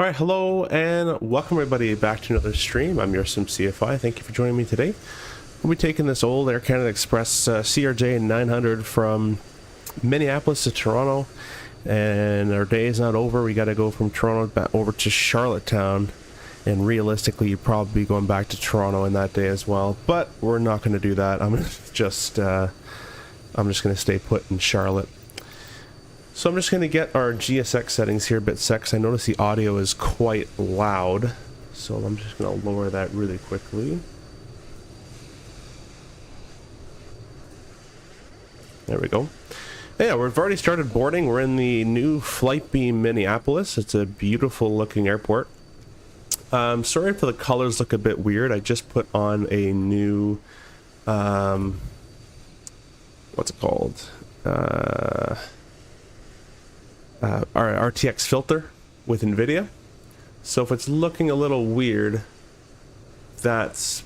All right, hello and welcome everybody back to another stream. I'm your CFI. Thank you for joining me today. We'll be taking this old Air Canada Express CRJ 900 from Minneapolis to Toronto, and our day is not over. We got to go from Toronto back over to Charlottetown, and realistically, you'd probably be going back to Toronto in that day as well. But we're not going to do that. I'm just going to stay put in Charlotte. So I'm just going to get our GSX settings here a bit set, because I notice the audio is quite loud. So I'm just going to lower that really quickly. There we go. Yeah, we've already started boarding. We're in the new Flightbeam Minneapolis. It's a beautiful looking airport. Sorry if the colors look a bit weird. I just put on a new, what's it called? Our RTX filter with NVIDIA. So if it's looking a little weird, that's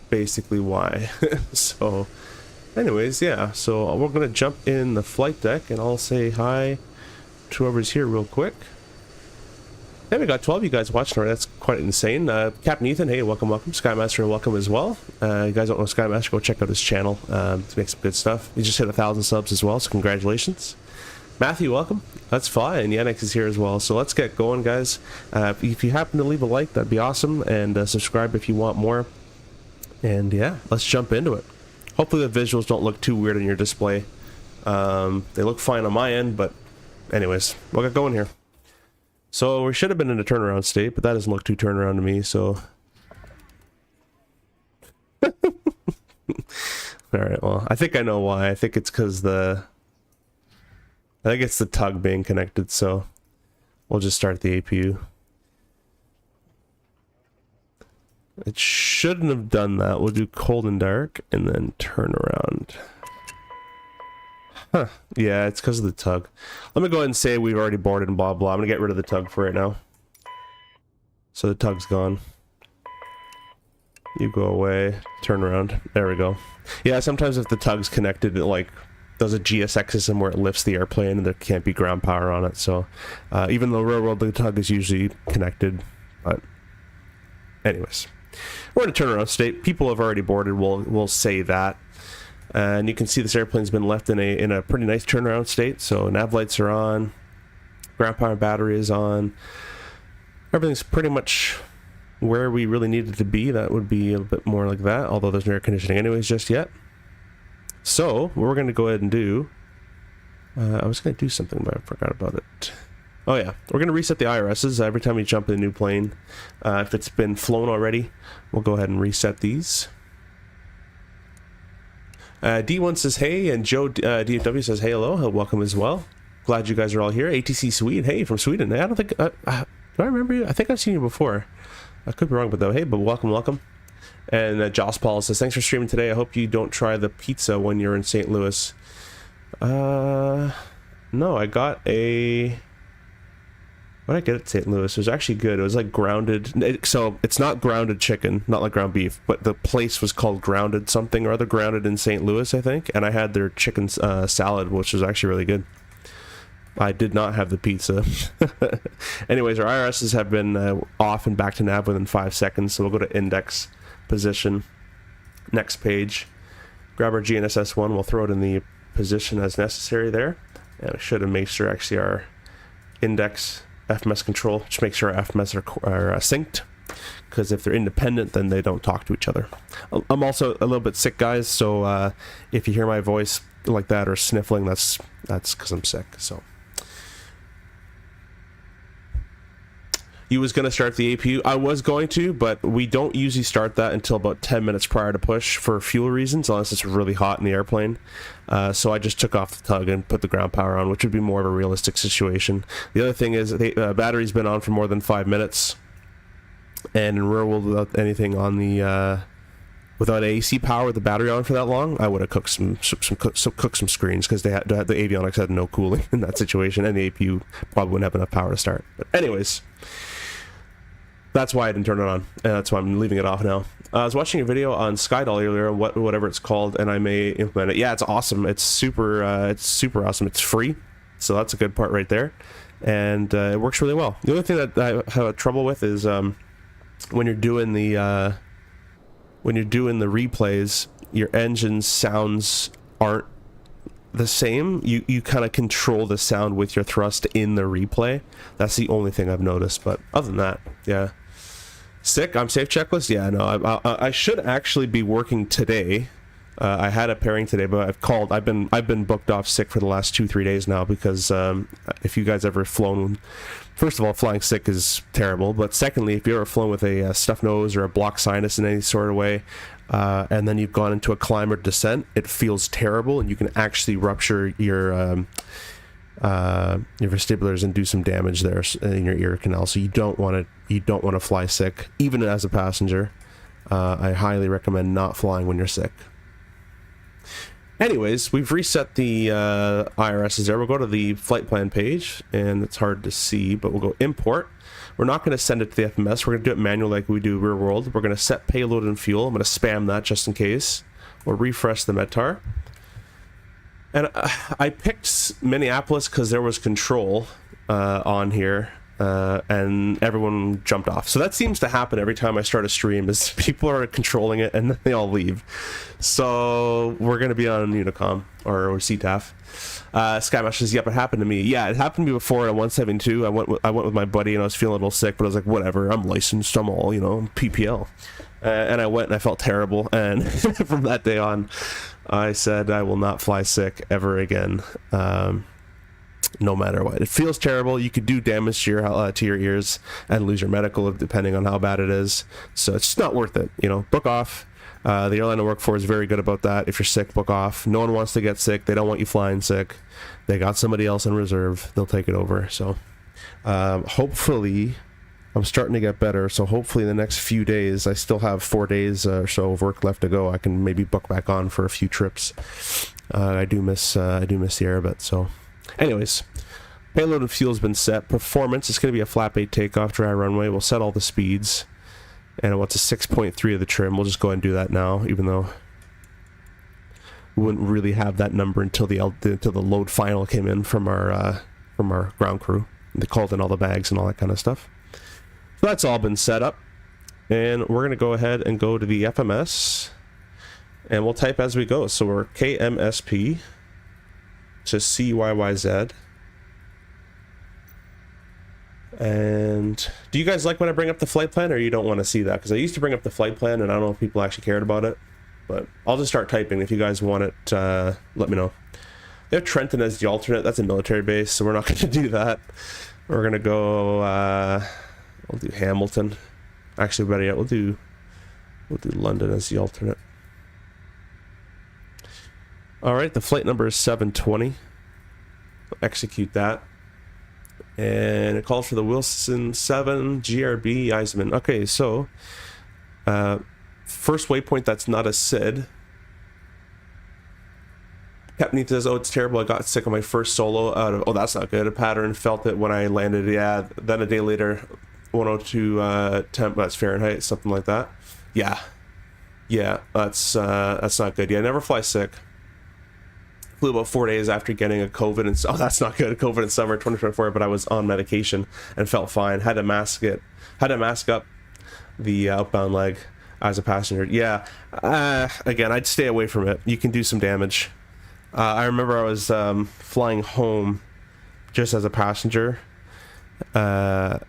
basically why. So anyways, yeah, so we're gonna jump in the flight deck and I'll say hi to whoever's here real quick. Hey, we got 12 of you guys watching already. That's quite insane. Captain Ethan, hey, welcome. Skymaster, welcome as well. You guys don't know Skymaster, go check out his channel to make some good stuff. He just hit 1,000 subs as well, so congratulations. Matthew, welcome. Let's fly, and Yannick is here as well. So let's get going, guys. If you happen to leave a like, that'd be awesome, and subscribe if you want more. And yeah, let's jump into it. Hopefully the visuals don't look too weird on your display. They look fine on my end, but anyways, we'll get going here. So we should have been in a turnaround state, but that doesn't look too turnaround to me, so... Alright, well, I think I know why. I think it's because I think it's the tug being connected, so we'll just start the APU. It shouldn't have done that. We'll do cold and dark and then turn around. Huh. Yeah, it's because of the tug. Let me go ahead and say we've already boarded and blah blah. I'm gonna get rid of the tug for right now. So the tug's gone. You go away, turn around. There we go. Yeah, sometimes if the tug's connected, it like does a GSX system where it lifts the airplane and there can't be ground power on it. So even though real world the tug is usually connected, but anyways, we're in a turnaround state. People have already boarded. We'll say that, and you can see this airplane's been left in a pretty nice turnaround state. So nav lights are on, ground power battery is on. Everything's pretty much where we really needed to be. That would be a bit more like that, although there's no air conditioning anyways just yet. So, what we're going to go ahead and do... I was going to do something, but I forgot about it. Oh yeah, we're going to reset the IRSs every time we jump in a new plane. If it's been flown already, we'll go ahead and reset these. D1 says hey, and Joe DFW says hey, hello, welcome as well. Glad you guys are all here. ATC Swede, hey, from Sweden. I don't think... do I remember you? I think I've seen you before. I could be wrong, but though, hey, but welcome. And Joss Paul says, thanks for streaming today. I hope you don't try the pizza when you're in St. Louis. No, I got a... What did I get at St. Louis? It was actually good. It was like grounded... So, it's not grounded chicken, not like ground beef, but the place was called Grounded something or other, Grounded in St. Louis, I think. And I had their chicken salad, which was actually really good. I did not have the pizza. Anyways, our IRSs have been off and back to nav within 5 seconds, so we'll go to index... position, next page, grab our GNSS1, we'll throw it in the position as necessary there, and I should have made sure actually our index FMS control, just make sure our FMS are synced, because if they're independent then they don't talk to each other. I'm also a little bit sick, guys, so if you hear my voice like that or sniffling, that's because I'm sick. So you was going to start the APU. I was going to, but we don't usually start that until about 10 minutes prior to push for fuel reasons, unless it's really hot in the airplane. So I just took off the tug and put the ground power on, which would be more of a realistic situation. The other thing is the battery's been on for more than 5 minutes, and in real world without anything on the without AC power with the battery on for that long, I would have cooked some screens, because the avionics had no cooling in that situation, and the APU probably wouldn't have enough power to start. But anyways, that's why I didn't turn it on, and that's why I'm leaving it off now. I was watching a video on Skydoll earlier, whatever it's called, and I may implement it. Yeah, it's awesome. It's super awesome. It's free, so that's a good part right there. and it works really well. The only thing that I have trouble with is when you're doing the replays, your engine sounds aren't the same. You kind of control the sound with your thrust in the replay. That's the only thing I've noticed, but other than that, yeah. Sick, I'm safe checklist. Yeah, no, I should actually be working today. I had a pairing today, but I've been booked off sick for the last 2-3 days now, because if you guys ever flown, first of all, flying sick is terrible, but secondly, if you've ever flown with a stuffed nose or a blocked sinus in any sort of way, and then you've gone into a climb or descent, it feels terrible, and you can actually rupture your vestibulars and do some damage there in your ear canal. So you don't want to fly sick, even as a passenger. I highly recommend not flying when you're sick. Anyways, we've reset the IRSs there. We'll go to the flight plan page, and it's hard to see, but we'll go import. We're not going to send it to the FMS. We're going to do it manually like we do real world. We're going to set payload and fuel. I'm going to spam that just in case. We'll refresh the METAR. And I picked Minneapolis because there was control on here, and everyone jumped off. So that seems to happen every time I start a stream, is people are controlling it and then they all leave. So we're going to be on Unicom or CTAF. Skymash says, yep, it happened to me. Yeah, it happened to me before at 172. I went with my buddy, and I was feeling a little sick, but I was like, whatever, I'm licensed, I'm all, I'm PPL. And I went and I felt terrible, and from that day on, I said I will not fly sick ever again, no matter what. It feels terrible. You could do damage to your ears and lose your medical depending on how bad it is. So it's just not worth it. Book off. The airline I work for is very good about that. If you're sick, book off. No one wants to get sick. They don't want you flying sick. They got somebody else in reserve. They'll take it over. So hopefully, I'm starting to get better. So hopefully in the next few days, I still have 4 days or so of work left to go. I can maybe book back on for a few trips. I do miss the air a bit. So anyways, payload and fuel's been set. Performance, it's going to be a flap 8 takeoff, dry runway. We'll set all the speeds. And it wants a 6.3 of the trim. We'll just go ahead and do that now, even though we wouldn't really have that number until the load final came in from our ground crew. They called in all the bags and all that kind of stuff. So that's all been set up, and we're going to go ahead and go to the FMS, and we'll type as we go. So we're KMSP to CYYZ. And do you guys like when I bring up the flight plan, or you don't want to see that? Because I used to bring up the flight plan, and I don't know if people actually cared about it, but I'll just start typing. If you guys want it, let me know. They have Trenton as the alternate. That's a military base, so we're not going to do that. We're going to go, we'll do Hamilton. Actually, better yet, we'll do London as the alternate. All right, the flight number is 720. We'll execute that. And it calls for the Wilson 7 GRB Eisman. Okay, so first waypoint that's not a SID. Captain says, oh, it's terrible. I got sick on my first solo out of, oh, that's not good. A pattern, felt it when I landed. Yeah, then a day later, 102 temp, that's Fahrenheit, something like that. Yeah, that's not good. Yeah, never fly sick. Flew about 4 days after getting a COVID, and oh, that's not good. COVID in summer 2024, but I was on medication and felt fine. Had to mask up the outbound leg as a passenger. Yeah, again, I'd stay away from it. You can do some damage. I remember I was flying home just as a passenger, and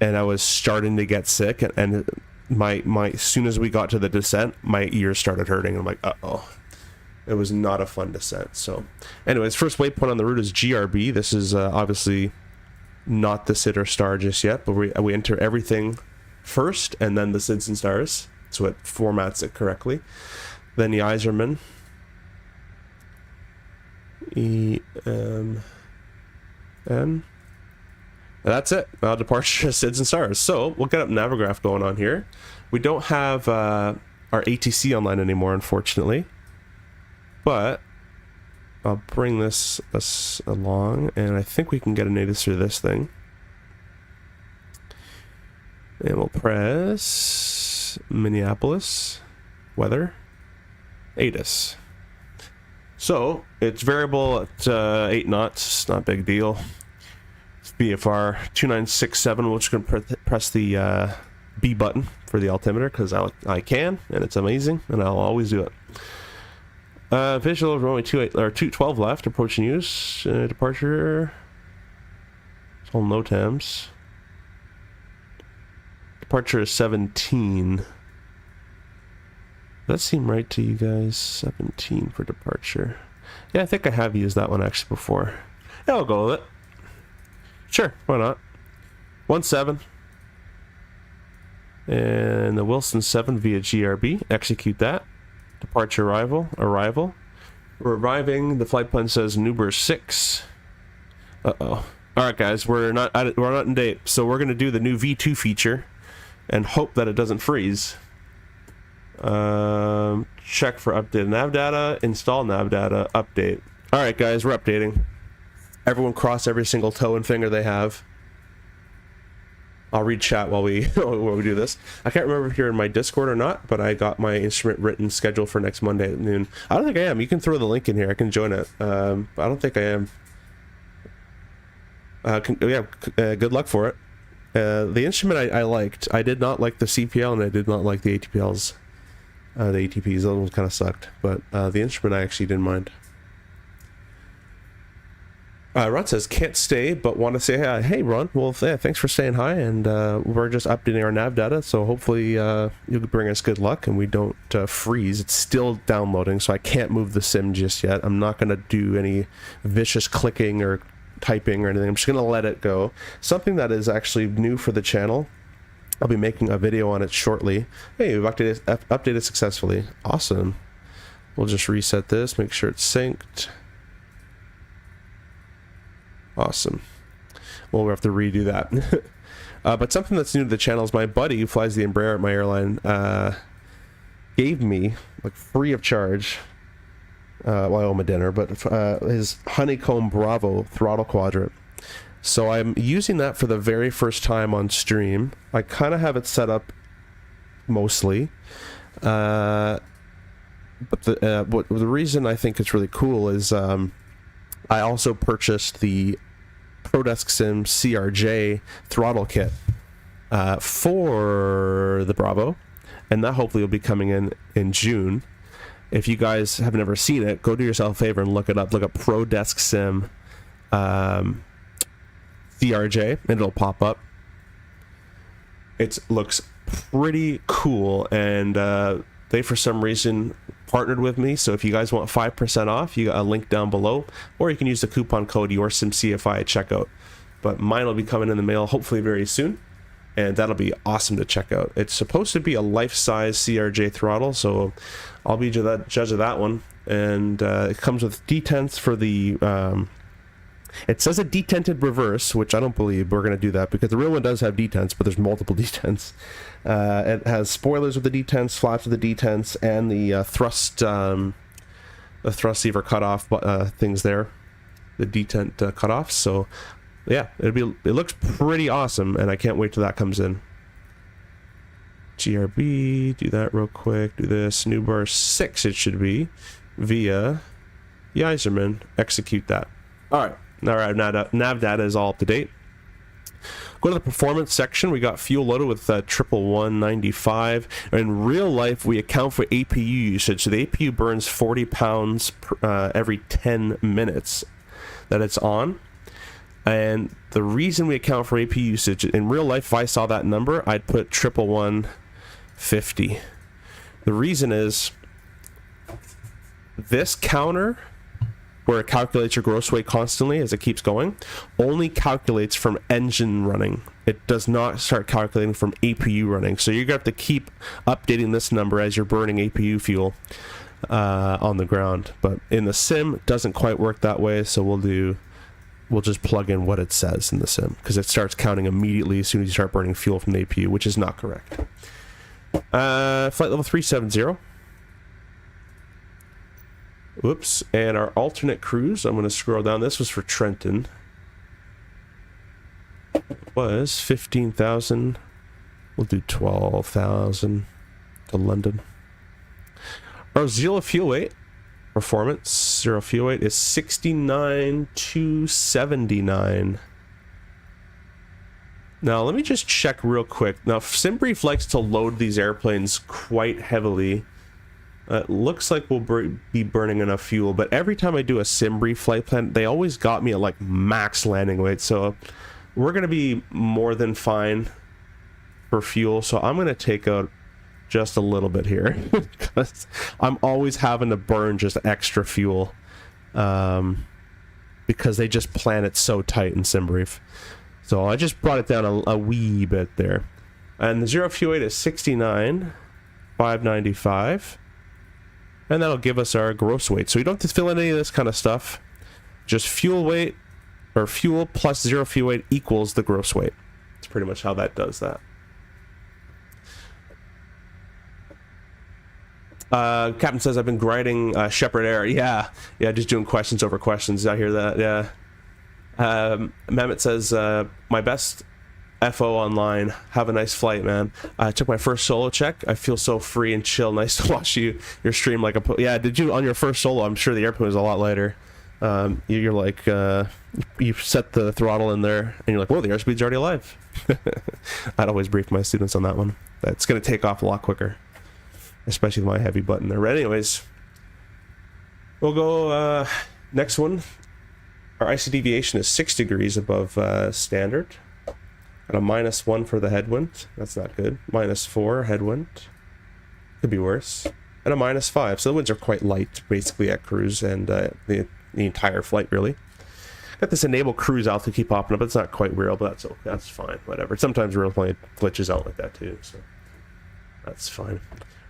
I was starting to get sick, and my as soon as we got to the descent, my ears started hurting. I'm like, uh-oh. It was not a fun descent. So anyways, first waypoint on the route is GRB. This is obviously not the SID or star just yet, but we enter everything first and then the SIDs and stars, so it formats it correctly. Then the Iserman. And that's it. Departure SIDs and stars. So we'll get up Navigraph going on here. We don't have our ATC online anymore, unfortunately. But I'll bring this along, and I think we can get a ATIS through this thing. And we'll press Minneapolis, weather, ATIS. So it's variable at 8 knots. It's not a big deal. BFR 2967. We're just going to press the B button for the altimeter because I can, and it's amazing, and I'll always do it. Visual runway 212 left, approaching use. Departure. It's all NOTAMs. Departure is 17. Does that seem right to you guys? 17 for departure. Yeah, I think I have used that one actually before. Yeah, I'll go with it. Sure, why not? 17. And the Wilson 7 via GRB. Execute that. Departure arrival. We're arriving. The flight plan says Nuber 6. Uh-oh. Alright guys, we're not in date. So we're gonna do the new V2 feature and hope that it doesn't freeze. Check for updated nav data, install nav data, update. Alright guys, we're updating. Everyone cross every single toe and finger they have. I'll read chat while we do this. I can't remember if you're in my Discord or not, but I got my instrument written schedule for next Monday at noon. I don't think I am. You can throw the link in here. I can join it. I don't think I am. Good luck for it. The instrument I liked. I did not like the CPL and I did not like the ATPLs. The ATPs, those ones kind of sucked. But the instrument I actually didn't mind. Ron says, can't stay, but want to say hi. Hey, Ron. Well, yeah, thanks for saying hi, and we're just updating our nav data, so hopefully you'll bring us good luck and we don't freeze. It's still downloading, so I can't move the sim just yet. I'm not going to do any vicious clicking or typing or anything. I'm just going to let it go. Something that is actually new for the channel. I'll be making a video on it shortly. Hey, we've updated successfully. Awesome. We'll just reset this, make sure it's synced. Awesome. Well, we'll have to redo that. But something that's new to the channel is my buddy who flies the Embraer at my airline gave me, like free of charge, well, I owe him a dinner, but his Honeycomb Bravo throttle quadrant. So I'm using that for the very first time on stream. I kind of have it set up mostly. But the reason I think it's really cool is I also purchased the ProDesk Sim CRJ throttle kit for the Bravo, and that hopefully will be coming in June. If you guys have never seen it, go do yourself a favor and look it up. Look up ProDesk Sim CRJ, and it'll pop up. It looks pretty cool, and they for some reason partnered with me, so if you guys want 5% off, you got a link down below, or you can use the coupon code YourSimCFI at checkout. But mine will be coming in the mail hopefully very soon, and that'll be awesome to check out. It's supposed to be a life-size CRJ throttle, so I'll be judge of that one. And it comes with detents for the it says a detented reverse, which I don't believe we're going to do that, because the real one does have detents, but there's multiple detents. It has spoilers with the detents, flaps with the detents, and the thrust lever cutoff things there, the detent cutoffs. So yeah, it looks pretty awesome, and I can't wait till that comes in. GRB, do that real quick. Do this new bar 6. It should be via Yzerman. Execute that. All right. Nav data is all up to date. Go to the performance section. We got fuel loaded with 11195. In real life, we account for APU usage. So the APU burns 40 pounds every 10 minutes that it's on. And the reason we account for APU usage, in real life, if I saw that number, I'd put 11150. The reason is this counter, where it calculates your gross weight constantly as it keeps going, only calculates from engine running. It does not start calculating from APU running. So you're going to have to keep updating this number as you're burning APU fuel on the ground. But in the sim, it doesn't quite work that way, so we'll just plug in what it says in the sim, because it starts counting immediately as soon as you start burning fuel from the APU, which is not correct. Flight level 370. Whoops, and our alternate cruise, I'm going to scroll down. This was for Trenton. It was 15,000. We'll do 12,000 to London. Our zero fuel weight performance, zero fuel weight is 69,279. Now, let me just check real quick. Now, SimBrief likes to load these airplanes quite heavily. It looks like we'll be burning enough fuel, but every time I do a SimBrief flight plan, they always got me at like max landing weight, so we're going to be more than fine for fuel. So I'm going to take out just a little bit here because I'm always having to burn just extra fuel because they just plan it so tight in SimBrief. So I just brought it down a wee bit there. And the 0 fuel weight is 69,595. And that'll give us our gross weight. So you don't have to fill in any of this kind of stuff. Just fuel weight, or fuel plus 0 fuel weight equals the gross weight. That's pretty much how that does that. Captain says, I've been grinding Shepherd Air. Yeah, just doing questions over questions. I hear that, yeah. Mehmet says, my best FO online. Have a nice flight, man. I took my first solo check. I feel so free and chill. Nice to watch your stream like a... Yeah, did you on your first solo? I'm sure the airplane was a lot lighter. You're like, you set the throttle in there, and you're like, whoa, the airspeed's already alive. I'd always brief my students on that one. It's going to take off a lot quicker, especially with my heavy button there. But anyways, we'll go next one. Our IC deviation is 6 degrees above standard. And a -1 for the headwind. That's not good. -4 headwind. Could be worse. And a -5. So the winds are quite light, basically, at cruise and the entire flight, really. Got this enable cruise out to keep popping up. It's not quite real, but that's okay. That's fine. Whatever. Sometimes real plane glitches out like that, too. So that's fine.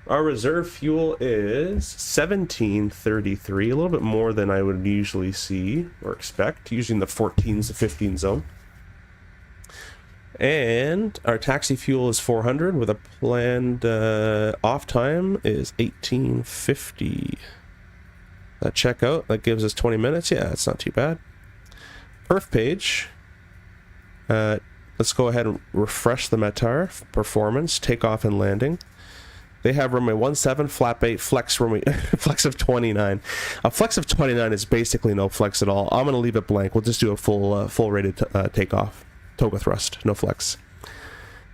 Our reserve fuel is 1733. A little bit more than I would usually see or expect. Usually in the 14s to 15 zone. And our taxi fuel is 400 with a planned off time is 1850. That checkout, that gives us 20 minutes. Yeah, it's not too bad. Perf page. Let's go ahead and refresh the METAR performance, takeoff and landing. They have runway 17, flap 8, flex runway, flex of 29. A flex of 29 is basically no flex at all. I'm going to leave it blank. We'll just do a full rated takeoff. Toga thrust, no flex.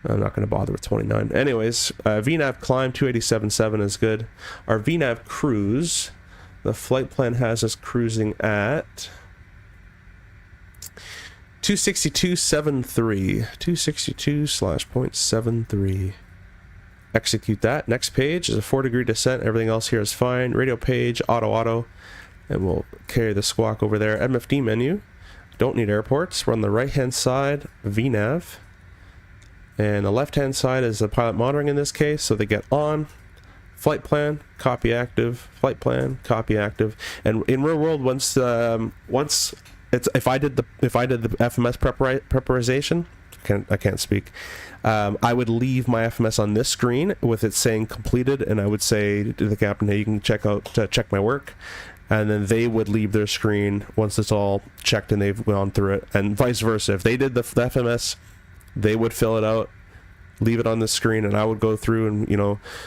I'm not going to bother with 29. Anyways, VNAV climb 287.7 is good. Our VNAV cruise, the flight plan has us cruising at 262.73. 262/.73. Execute that. Next page is a 4-degree descent. Everything else here is fine. Radio page, auto, and we'll carry the squawk over there. MFD menu. Don't need airports. We're on the right-hand side, VNAV. And the left-hand side is the pilot monitoring in this case, so they get on. Flight plan, copy active. Flight plan, copy active. And in real world, once it's if I did the FMS preparization, I can't speak. I would leave my FMS on this screen with it saying completed, and I would say to the captain, hey, you can check my work. And then they would leave their screen once it's all checked and they've gone through it, and vice versa. If they did the FMS, they would fill it out, leave it on the screen, and I would go through and,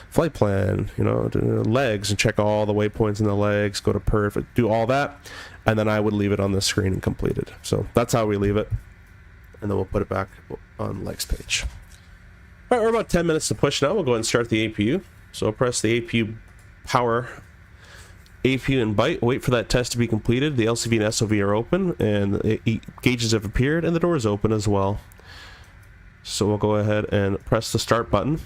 flight plan, legs, and check all the waypoints in the legs, go to perf, do all that, and then I would leave it on the screen and completed. So that's how we leave it, and then we'll put it back on legs page. All right, we're about 10 minutes to push now. We'll go ahead and start the APU. So I'll press the APU power. APU and byte, wait for that test to be completed. The LCV and SOV are open, and the gauges have appeared, and the door is open as well. So we'll go ahead and press the start button.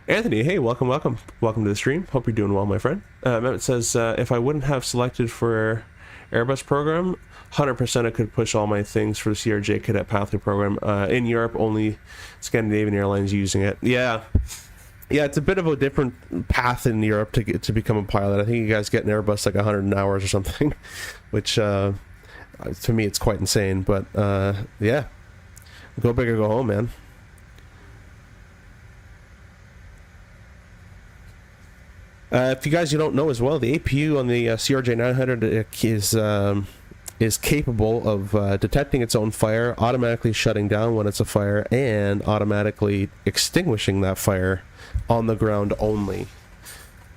Anthony, hey, welcome to the stream. Hope you're doing well, my friend. It says, if I wouldn't have selected for Airbus program, 100% I could push all my things for the CRJ cadet pathway program. In Europe, only Scandinavian Airlines using it. Yeah, it's a bit of a different path in Europe to become a pilot. I think you guys get an Airbus like 100 hours or something, which to me it's quite insane. But yeah, go big or go home, man. If you guys don't know as well, the APU on the CRJ 900 is capable of detecting its own fire, automatically shutting down when it's a fire, and automatically extinguishing that fire on the ground only.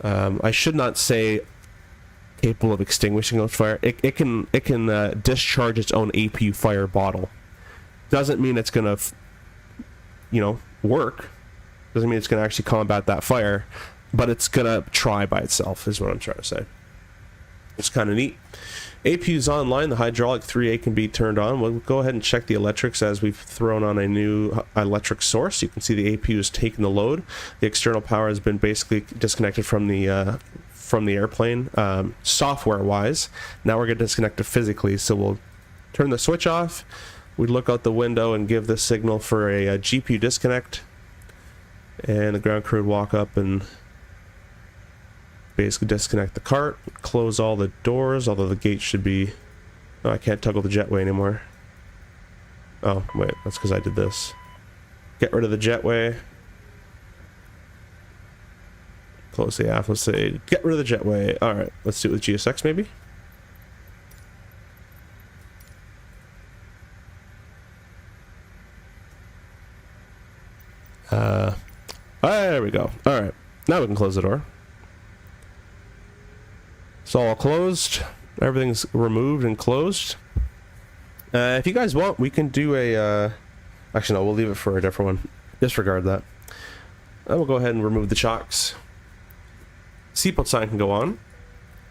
I should not say capable of extinguishing a fire. It can discharge its own APU fire bottle. Doesn't mean it's gonna, you know, work. Doesn't mean it's gonna actually combat that fire, but it's gonna try by itself, is what I'm trying to say. It's kind of neat. APU's online. The hydraulic 3A can be turned on. We'll go ahead and check the electrics as we've thrown on a new electric source. You can see the APU is taking the load. The external power has been basically disconnected from the airplane, software-wise. Now we're going to disconnect it physically. So we'll turn the switch off. We look out the window and give the signal for a GPU disconnect. And the ground crew would walk up and basically disconnect the cart, close all the doors, although the gate should be... Oh, I can't toggle the jetway anymore. Oh, wait, that's because I did this. Get rid of the jetway. Close the aft, let's say, get rid of the jetway. Alright, let's do it with GSX maybe? There we go. Alright, now we can close the door. It's all closed. Everything's removed and closed. If you guys want, we can do a... actually, no, we'll leave it for a different one. Disregard that. We'll go ahead and remove the chocks. Seatbelt sign can go on.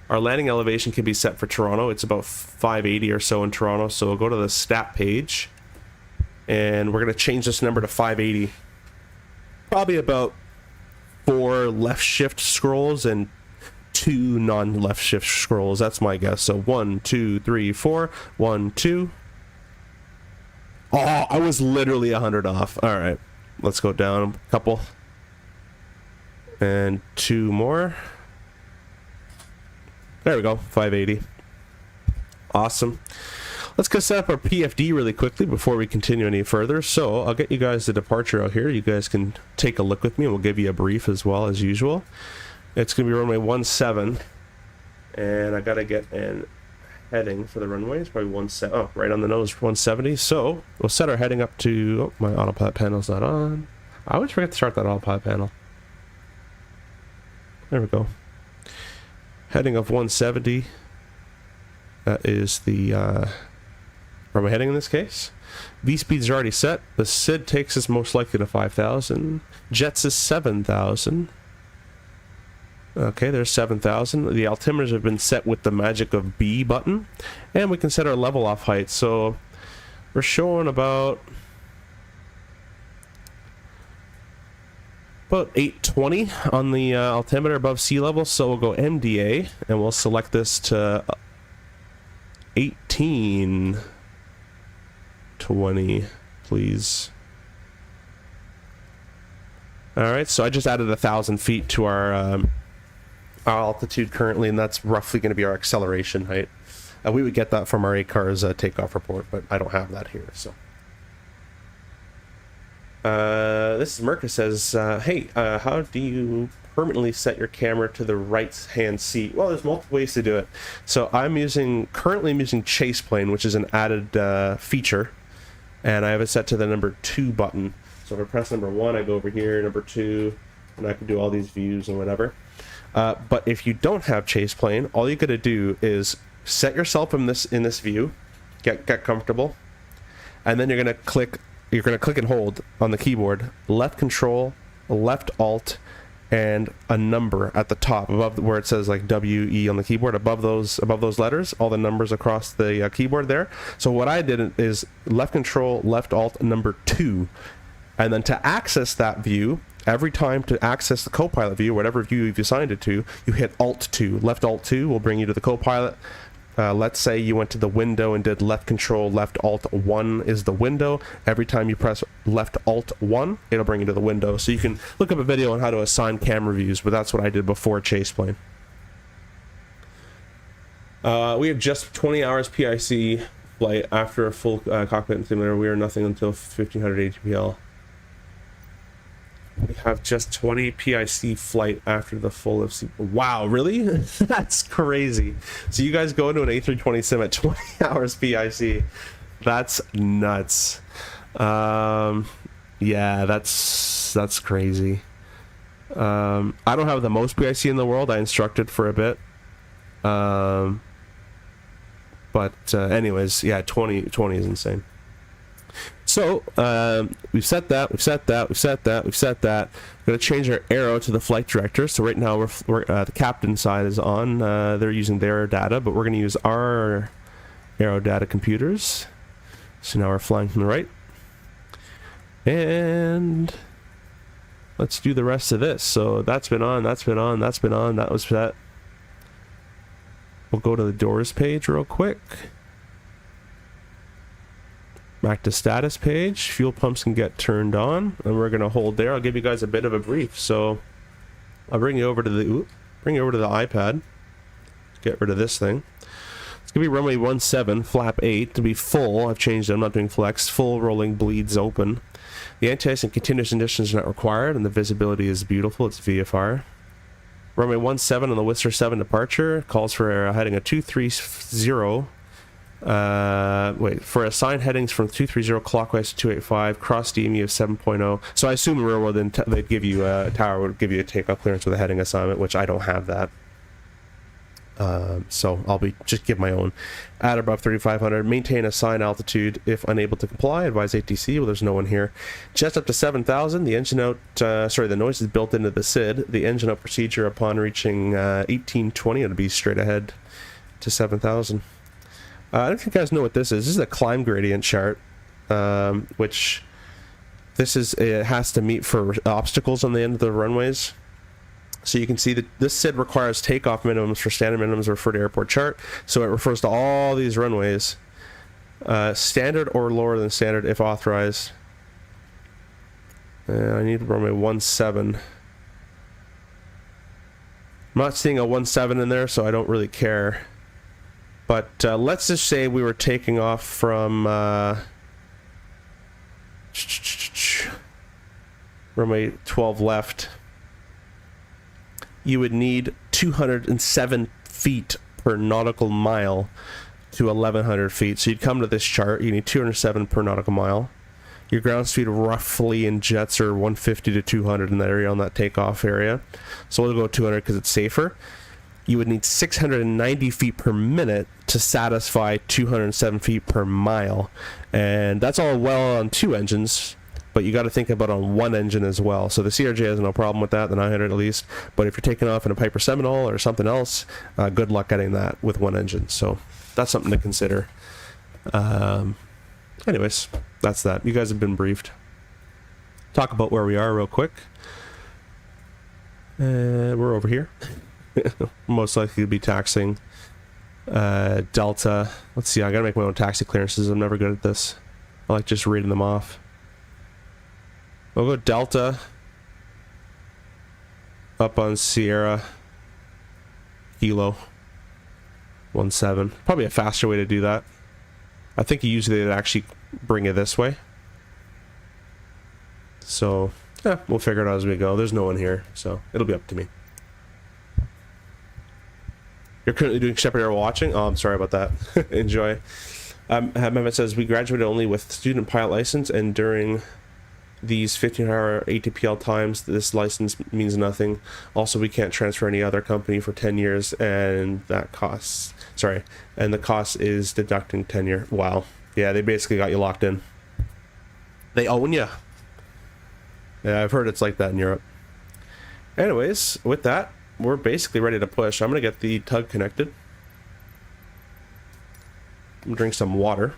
Our landing elevation can be set for Toronto. It's about 580 or so in Toronto. So we'll go to the stat page. And we're going to change this number to 580. Probably about 4 left shift scrolls and 2 non-left shift scrolls. That's my guess. So 1, 2, 3, 4. 1, 2. Oh, I was literally 100 off. All right, let's go down a couple. And 2 more. There we go, 580. Awesome. Let's go set up our PFD really quickly before we continue any further. So I'll get you guys the departure out here. You guys can take a look with me and we'll give you a brief as well as usual. It's going to be runway 17, and I got to get an heading for the runway. It's probably 17. Oh, right on the nose, 170. So we'll set our heading up to... Oh, my autopilot panel's not on. I always forget to start that autopilot panel. There we go. Heading of 170. That is the runway heading in this case. V-speeds are already set. The SID takes us most likely to 5,000. Jets is 7,000. Okay, there's 7,000. The altimeters have been set with the magic of B button. And we can set our level off height. So we're showing about 820 on the altimeter above sea level. So we'll go MDA and we'll select this to 1820, please. Alright, so I just added 1,000 feet to our altitude currently, and that's roughly going to be our acceleration height. We would get that from our ACARS takeoff report, but I don't have that here. So this is Merca says, hey, how do you permanently set your camera to the right hand seat? Well, there's multiple ways to do it. So currently I'm using Chase Plane, which is an added feature, and I have it set to the number 2 button. So if I press number 1, I go over here, number 2, and I can do all these views and whatever. But if you don't have Chase Plane, all you got to do is set yourself in this view, get comfortable, and then you're gonna click and hold on the keyboard left control, left alt, and a number at the top above where it says like WE on the keyboard. Above those letters, all the numbers across the keyboard there. So what I did is left control, left alt, number 2, and then to access that view. Every time to access the Copilot view, whatever view you've assigned it to, you hit Alt 2. Left Alt 2 will bring you to the Copilot. Let's say you went to the window and did left control, left Alt 1 is the window. Every time you press left Alt 1, it'll bring you to the window. So you can look up a video on how to assign camera views, but that's what I did before Chase Plane. We have just 20 hours PIC flight after a full cockpit and simulator. We are nothing until 1500 ATPL. We have just 20 PIC flight after the full of... Wow, really? That's crazy. So you guys go into an A320 sim at 20 hours PIC. That's nuts. Yeah, that's crazy. I don't have the most PIC in the world. I instructed for a bit. But anyways, yeah, 20 is insane. So So we've set that, we've set that, we've set that, we've set that. We're going to change our arrow to the flight director. So right now we're the captain side is on. They're using their data, but we're going to use our arrow data computers. So now we're flying from the right. And let's do the rest of this. So that's been on, that's been on, that's been on, that was set. We'll go to the doors page real quick. Back to status page. Fuel pumps can get turned on, and we're going to hold there. I'll give you guys a bit of a brief. So I'll bring you over to the iPad. Get rid of this thing. It's going to be runway 17, flap 8 to be full. I've changed it. I'm not doing flex. Full rolling bleeds open. The anti-ice and continuous conditions are not required, and the visibility is beautiful. It's VFR. Runway 17 on the Whistler 7 departure calls for a heading of 230. For assigned headings from 230 clockwise to 285, cross DME of 7.0. So I assume railroad then they'd give you a tower would give you a takeoff clearance with a heading assignment, which I don't have that. So I'll be just give my own. At or above 3,500, maintain assigned altitude if unable to comply. Advise ATC. Well, there's no one here. Just up to 7,000. The engine out. The noise is built into the SID. The engine out procedure upon reaching 1820. It'll be straight ahead to 7,000. I don't know if you guys know what this is. This is a climb gradient chart, which it has to meet for obstacles on the end of the runways. So you can see that this SID requires takeoff minimums for standard minimums referred to airport chart. So it refers to all these runways, standard or lower than standard if authorized. I need runway 17. I'm not seeing a 17 in there, so I don't really care. But let's just say we were taking off from runway 12 left. You would need 207 feet per nautical mile to 1,100 feet. So you'd come to this chart, you need 207 per nautical mile. Your ground speed roughly in jets are 150 to 200 in that area, on that takeoff area. So we'll go 200 because it's safer. You would need 690 feet per minute to satisfy 207 feet per mile. And that's all well on 2 engines, but you got to think about on 1 engine as well. So the CRJ has no problem with that, the 900 at least. But if you're taking off in a Piper Seminole or something else, good luck getting that with 1 engine. So that's something to consider. Anyways, that's that. You guys have been briefed. Talk about where we are real quick. We're over here. Most likely to be taxing Delta. Let's see, I gotta make my own taxi clearances. I'm never good at this. I like just reading them off. We'll go Delta up on Sierra Kilo 17. Probably a faster way to do that. I think usually they'd actually bring it this way. So yeah, we'll figure it out as we go. There's no one here, so it'll be up to me. You're currently doing Shepherd Air watching? Oh, I'm sorry about that. Enjoy. Mehmet says, we graduated only with student pilot license, and during these 15-hour ATPL times, this license means nothing. Also, we can't transfer any other company for 10 years, and that costs... Sorry. And the cost is deducting tenure. Wow. Yeah, they basically got you locked in. They own you. Yeah, I've heard it's like that in Europe. Anyways, with that, we're basically ready to push. I'm gonna get the tug connected. I'm gonna drink some water.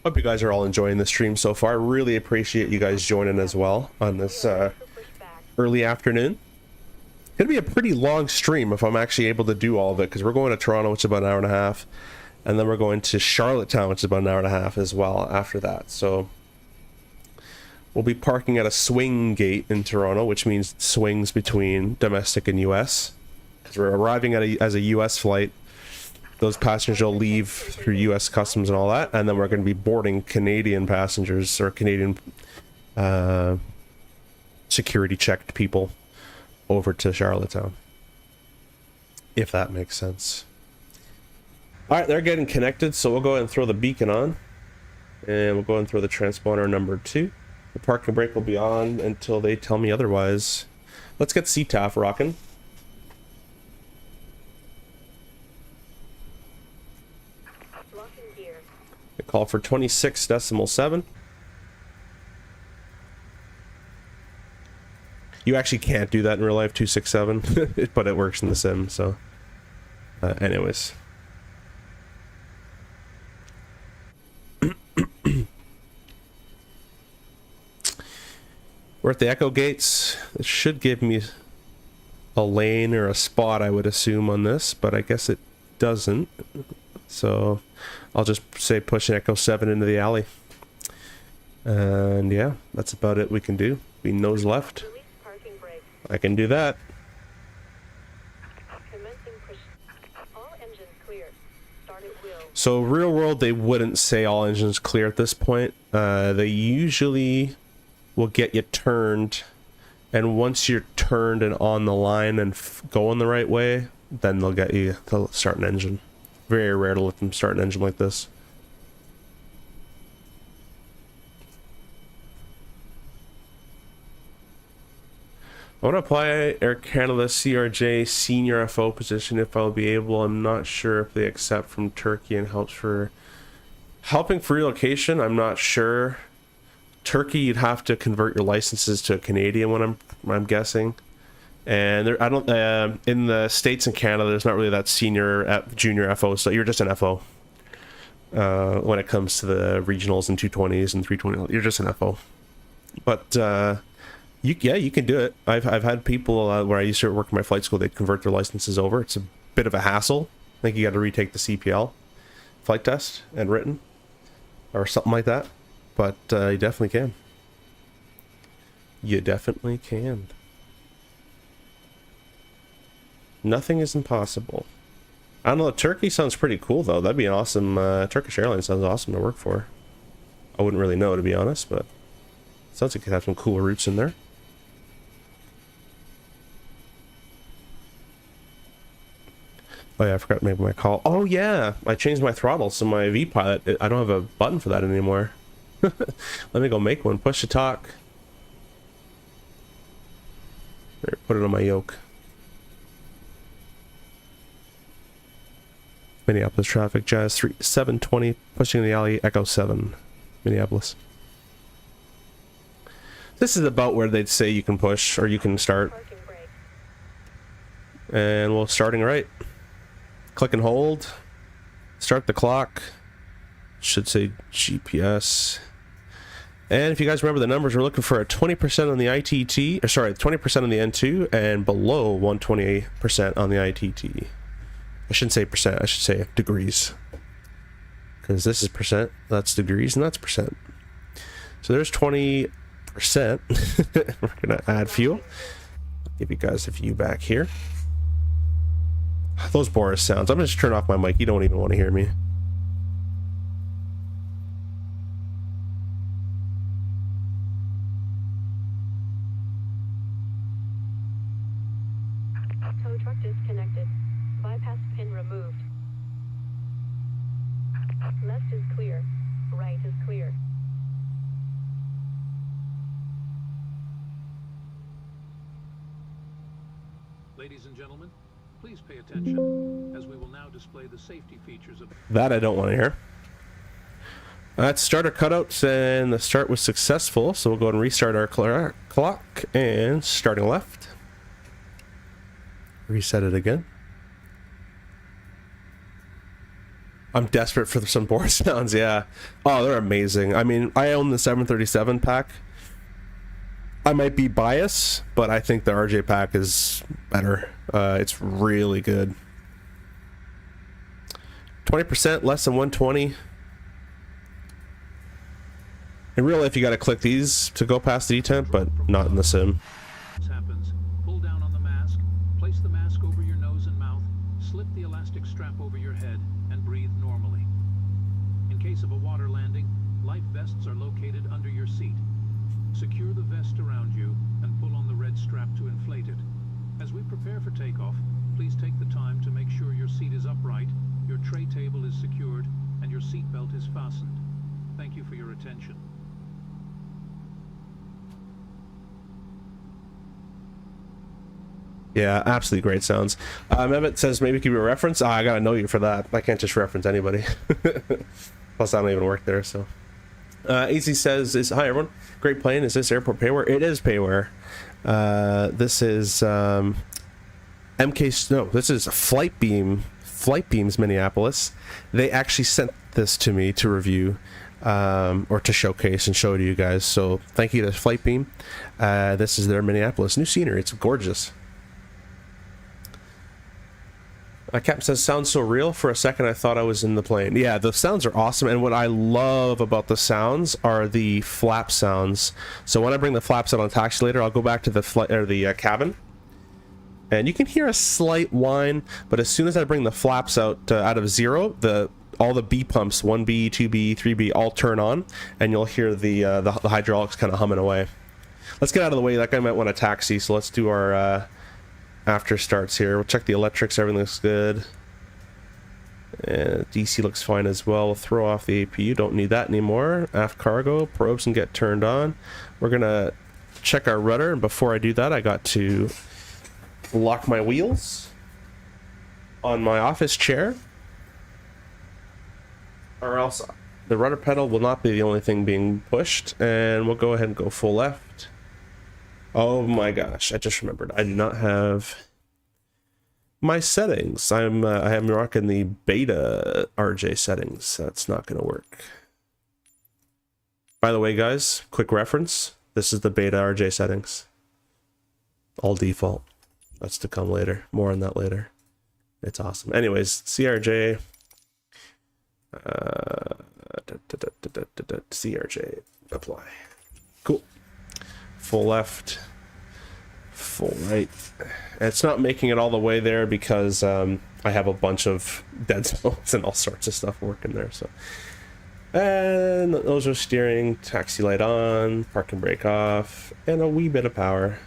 Hope you guys are all enjoying the stream so far. Really appreciate you guys joining as well on this early afternoon. It'll be a pretty long stream if I'm actually able to do all of it, because we're going to Toronto, which is about an hour and a half, and then we're going to Charlottetown, which is about an hour and a half as well after that. So we'll be parking at a swing gate in Toronto, which means swings between domestic and US. Because we're arriving at as a US flight, those passengers will leave through US customs and all that, and then we're going to be boarding Canadian passengers or Canadian security checked people over to Charlottetown, if that makes sense. All right, they're getting connected, so we'll go ahead and throw the beacon on, and we'll go ahead and throw the transponder number 2. The parking brake will be on until they tell me otherwise. Let's get CTAF rocking. I call for 26.7. You actually can't do that in real life, 267, but it works in the sim, so. Anyways. We're at the Echo Gates. It should give me a lane or a spot, I would assume, on this, but I guess it doesn't. So I'll just say push an Echo 7 into the alley. And yeah, that's about it we can do. Be nose left. I can do that. So real world, they wouldn't say all engines clear at this point. They usually will get you turned, and once you're turned and on the line and going the right way, then they'll get you to start an engine. Very rare to let them start an engine like this. I want to apply Air Canada CRJ senior FO position if I'll be able. I'm not sure if they accept from Turkey and helping for relocation. I'm not sure. Turkey, you'd have to convert your licenses to a Canadian one, I'm guessing. And there, I don't in the States and Canada, there's not really that senior junior FO, so you're just an FO. When it comes to the regionals and 220s and 320, you're just an FO. But you can do it. I've had people where I used to work in my flight school, they'd convert their licenses over. It's a bit of a hassle. I think you got to retake the CPL flight test and written or something like that. But you definitely can. You definitely can. Nothing is impossible. I don't know, Turkey sounds pretty cool though. That'd be an awesome, Turkish Airlines sounds awesome to work for. I wouldn't really know, to be honest, but sounds like it could have some cool routes in there. Oh yeah, I forgot to make my call. Oh yeah, I changed my throttle, so my V-Pilot, I don't have a button for that anymore. Let me go make one. Push to talk. There, put it on my yoke. Minneapolis traffic, Jazz 720, pushing the alley, Echo 7, Minneapolis. This is about where they'd say you can push, or you can start. And we're starting right. Click and hold. Start the clock. Should say GPS. And if you guys remember the numbers, we're looking for a 20% on the ITT, or sorry, 20% on the N2, and below 128% on the ITT. I shouldn't say percent, I should say degrees. Because this is percent, that's degrees, and that's percent. So there's 20%. We're going to add fuel. Give you guys a view back here. Those Boris sounds. I'm going to just turn off my mic. You don't even want to hear me. Tow truck disconnected. Bypass pin removed. Left is clear. Right is clear. Ladies and gentlemen, please pay attention, as we will now display the safety features of... That I don't want to hear. That's starter cutouts, and the start was successful, so we'll go ahead and restart our clock, and starting left. Reset it again. I'm desperate for some Boris sounds, yeah. Oh, they're amazing. I mean, I own the 737 pack. I might be biased, but I think the RJ pack is better. It's really good. 20% less than 120. In real life, you got to click these to go past the detent, but not in the sim. Happens. Pull down on the mask, place the mask over your nose and mouth, slip the elastic strap over your head, and breathe normally. In case of a water landing, life vests are located under your seat. Secure the vest around you and pull on the red strap to inflate it. As we prepare for takeoff, please take the time to make sure your seat is upright, your tray table is secured, and your seat belt is fastened. Thank you for your attention. Yeah, absolutely great sounds. Mehmet says maybe give you a reference. I gotta know you for that. I can't just reference anybody. Plus, I don't even work there, so. AC says, hi everyone. Great plane. Is this airport payware? It is payware. This is this is Flightbeam's Minneapolis. They actually sent this to me to review, or to showcase and show to you guys. So thank you to Flightbeam. This is their Minneapolis. New scenery. It's gorgeous. Captain says, sounds so real. For a second, I thought I was in the plane. Yeah, the sounds are awesome. And what I love about the sounds are the flap sounds. So when I bring the flaps out on taxi later, I'll go back to the cabin. And you can hear a slight whine, but as soon as I bring the flaps out of zero, all the B pumps, 1B, 2B, 3B, all turn on, and you'll hear the hydraulics kind of humming away. Let's get out of the way. That guy might want a taxi, so let's do our after starts here. We'll check the electrics. Everything looks good. And DC looks fine as well. We'll throw off the APU. Don't need that anymore. Aft cargo. Probes can get turned on. We're going to check our rudder, and before I do that, I got to lock my wheels on my office chair, or else the rudder pedal will not be the only thing being pushed. And we'll go ahead and go full left. Oh my gosh, I just remembered I do not have my settings. I am rocking the beta RJ settings. That's not going to work. By the way, guys, quick reference. This is the beta RJ settings. All default. That's to come later. More on that later. It's awesome. Anyways, CRJ. CRJ. Apply. Cool. Full left. Full right. And it's not making it all the way there because I have a bunch of dead zones and all sorts of stuff working there. So, and those are steering, taxi light on, park and brake off, and a wee bit of power.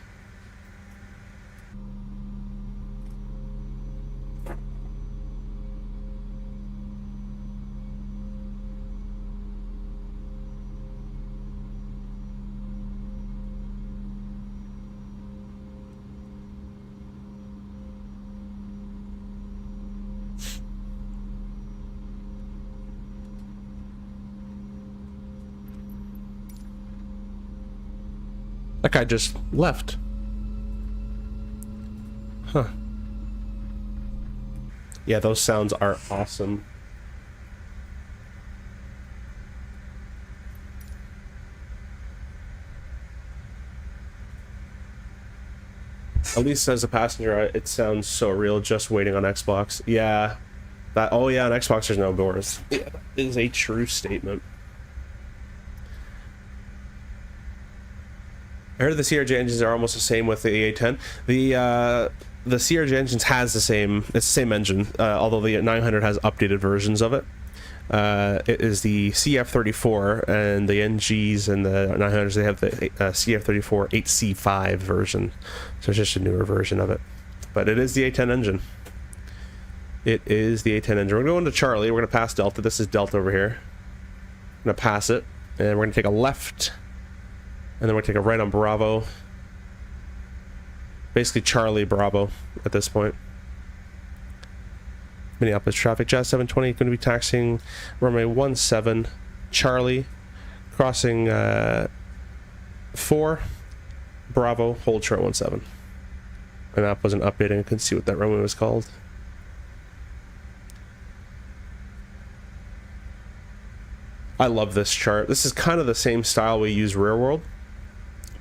That guy just left. Huh. Yeah, those sounds are awesome. Elise says, a passenger, it sounds so real, just waiting on Xbox. Yeah. Oh yeah, on Xbox there's no doors. Yeah, that is a true statement. I heard the CRJ engines are almost the same with the A10. The CRJ engines has the same, it's the same engine, although the 900 has updated versions of it. It is the CF34, and the NGs and the 900s, they have the CF34 8C5 version. So it's just a newer version of it. But it is the A10 engine. It is the A10 engine. We're going to Charlie. We're going to pass Delta. This is Delta over here. I'm going to pass it, and we're going to take a left. And then we're going to take a right on Bravo. Basically Charlie Bravo at this point. Minneapolis traffic, Jazz 720 going to be taxiing runway 17, Charlie, crossing 4, Bravo, hold short 17. My map wasn't updating, I couldn't see what that runway was called. I love this chart. This is kind of the same style we use rear world.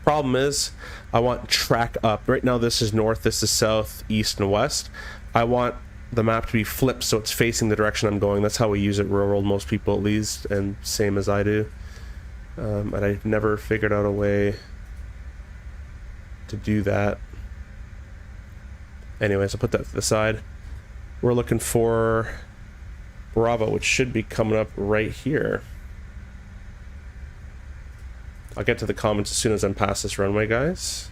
Problem is, I want track up. Right now this is north, this is south, east, and west. I want the map to be flipped so it's facing the direction I'm going. That's how we use it real world, most people at least, and same as I do. And I've never figured out a way to do that. Anyways, I'll put that to the side. We're looking for Bravo, which should be coming up right here. I'll get to the comments as soon as I'm past this runway, guys.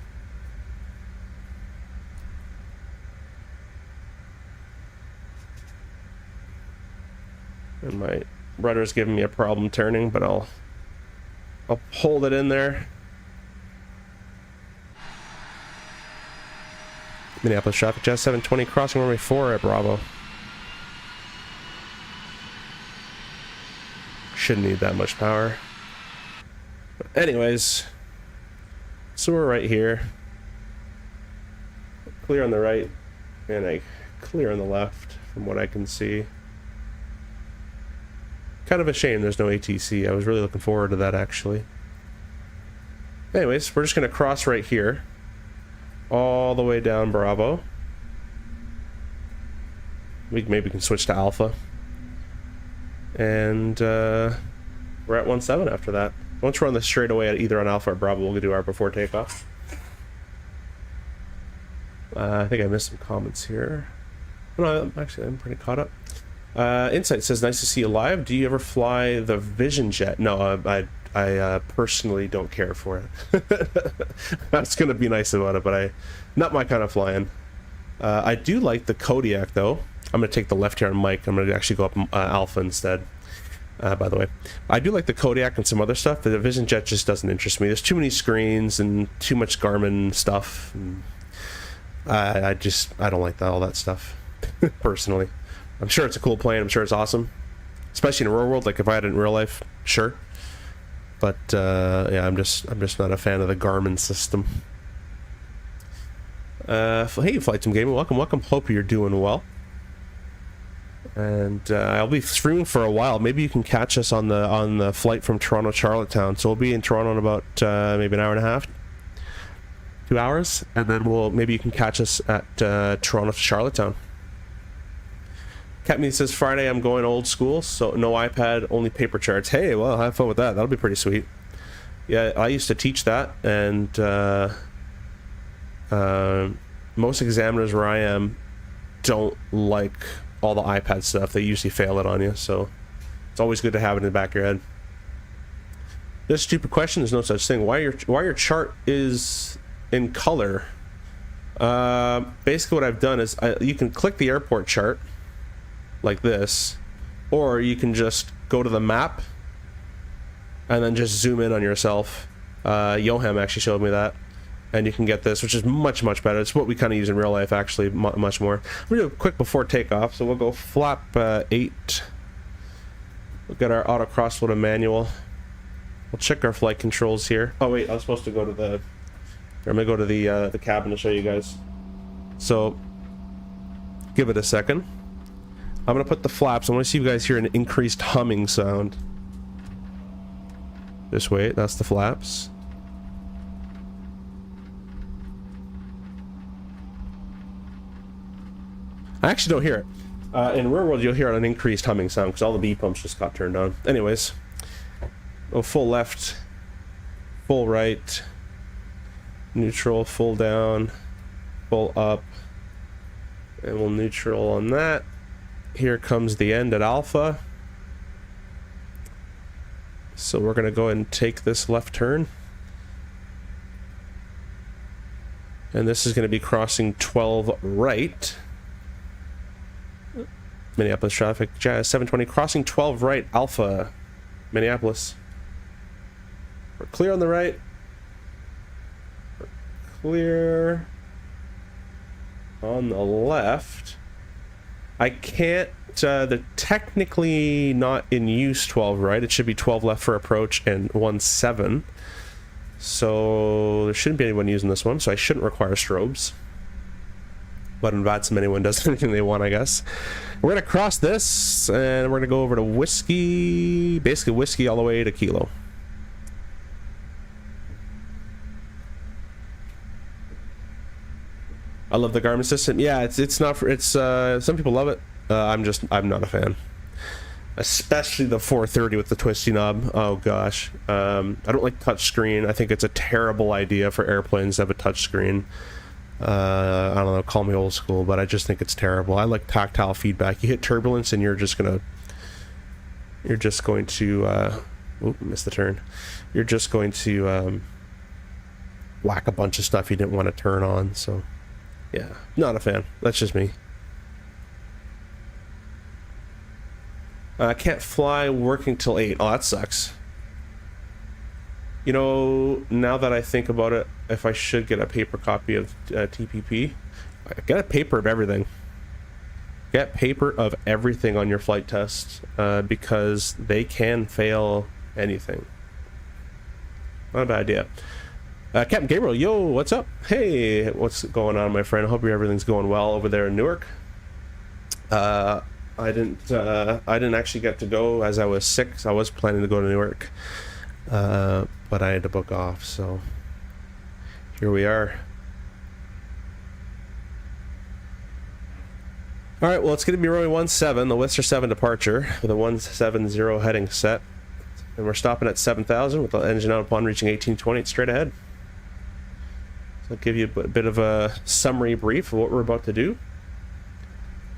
And my rudder's giving me a problem turning, but I'll hold it in there. Minneapolis traffic, Jazz 720 crossing runway 4 at Bravo. Shouldn't need that much power. But anyways, so we're right here. Clear on the right, and clear on the left from what I can see. Kind of a shame there's no ATC. I was really looking forward to that, actually. Anyways, we're just going to cross right here. All the way down Bravo. Maybe we can switch to Alpha. And we're at 1-7 after that. Once we're on the straightaway at either on Alpha or Bravo, we'll do our before takeoff. I think I missed some comments here. No, actually, I'm pretty caught up. Insight says, nice to see you live. Do you ever fly the Vision Jet? No, I personally don't care for it. That's going to be nice about it, but not my kind of flying. I do like the Kodiak, though. I'm going to take the left here on Mike. I'm going to actually go up Alpha instead, by the way. I do like the Kodiak and some other stuff. The Vision Jet just doesn't interest me. There's too many screens and too much Garmin stuff. And I don't like all that stuff, personally. I'm sure it's a cool plane. I'm sure it's awesome, especially in real world. Like if I had it in real life, sure. But yeah, I'm just not a fan of the Garmin system. Hey, Flight Sim Gaming, welcome. Hope you're doing well. And I'll be streaming for a while. Maybe you can catch us on the flight from Toronto to Charlottetown. So we'll be in Toronto in about maybe an hour and a half, 2 hours, and then maybe you can catch us at Toronto to Charlottetown. Catme says, Friday I'm going old school, so no iPad, only paper charts. Hey, well, have fun with that. That'll be pretty sweet. Yeah, I used to teach that, and most examiners where I am don't like all the iPad stuff. They usually fail it on you, so it's always good to have it in the back of your head. This stupid question, there's no such thing. Why your chart is in color? Basically what I've done is you can click the airport chart like this, or you can just go to the map and then just zoom in on yourself. Yoham actually showed me that, and you can get this, which is much better. It's what we kind of use in real life, actually, much more. We're gonna do a quick before takeoff, so we'll go flap 8. We'll get our auto crossflow to manual. We'll check our flight controls here. Oh wait, I was supposed to go to the I'm gonna go to the cabin to show you guys, so give it a second. I'm gonna put the flaps. I want to see you guys hear an increased humming sound. Just wait, that's the flaps. I actually don't hear it. In real world, you'll hear an increased humming sound because all the beep pumps just got turned on. Anyways, oh, full left, full right, neutral, full down, full up, and we'll neutral on that. Here comes the end at Alpha. So we're gonna go ahead and take this left turn. And this is gonna be crossing 12 right. Minneapolis traffic, Jazz 720 crossing 12 right, Alpha, Minneapolis. We're clear on the right. We're clear on the left. I can't, they're technically not in use 12 right. It should be 12 left for approach and 17. So there shouldn't be anyone using this one, so I shouldn't require strobes. But in VATSIM, anyone does anything they want, I guess. We're going to cross this, and we're going to go over to whiskey, basically whiskey all the way to kilo. I love the Garmin system. Yeah, it's not for, some people love it. I'm not a fan. Especially the 430 with the twisty knob. Oh gosh. I don't like touch screen. I think it's a terrible idea for airplanes to have a touch screen. I don't know, call me old school, but I just think it's terrible. I like tactile feedback. You hit turbulence and you're just going to miss the turn. You're just going to whack a bunch of stuff you didn't want to turn on. So yeah, not a fan. That's just me. Can't fly working till 8. Oh, that sucks. You know, now that I think about it, if I should get a paper copy of TPP, Get a paper of everything. Get paper of everything on your flight test, because they can fail anything. Not a bad idea. Captain Gabriel, yo, what's up? Hey, what's going on, my friend? I hope everything's going well over there in Newark. I didn't actually get to go as I was sick. So I was planning to go to Newark, but I had to book off. So here we are. All right, well, it's going to be runway 17, the Whistler 7 departure with a 170 heading set, and we're stopping at 7,000 with the engine out upon reaching 1820. It's straight ahead. So I'll give you a bit of a summary brief of what we're about to do.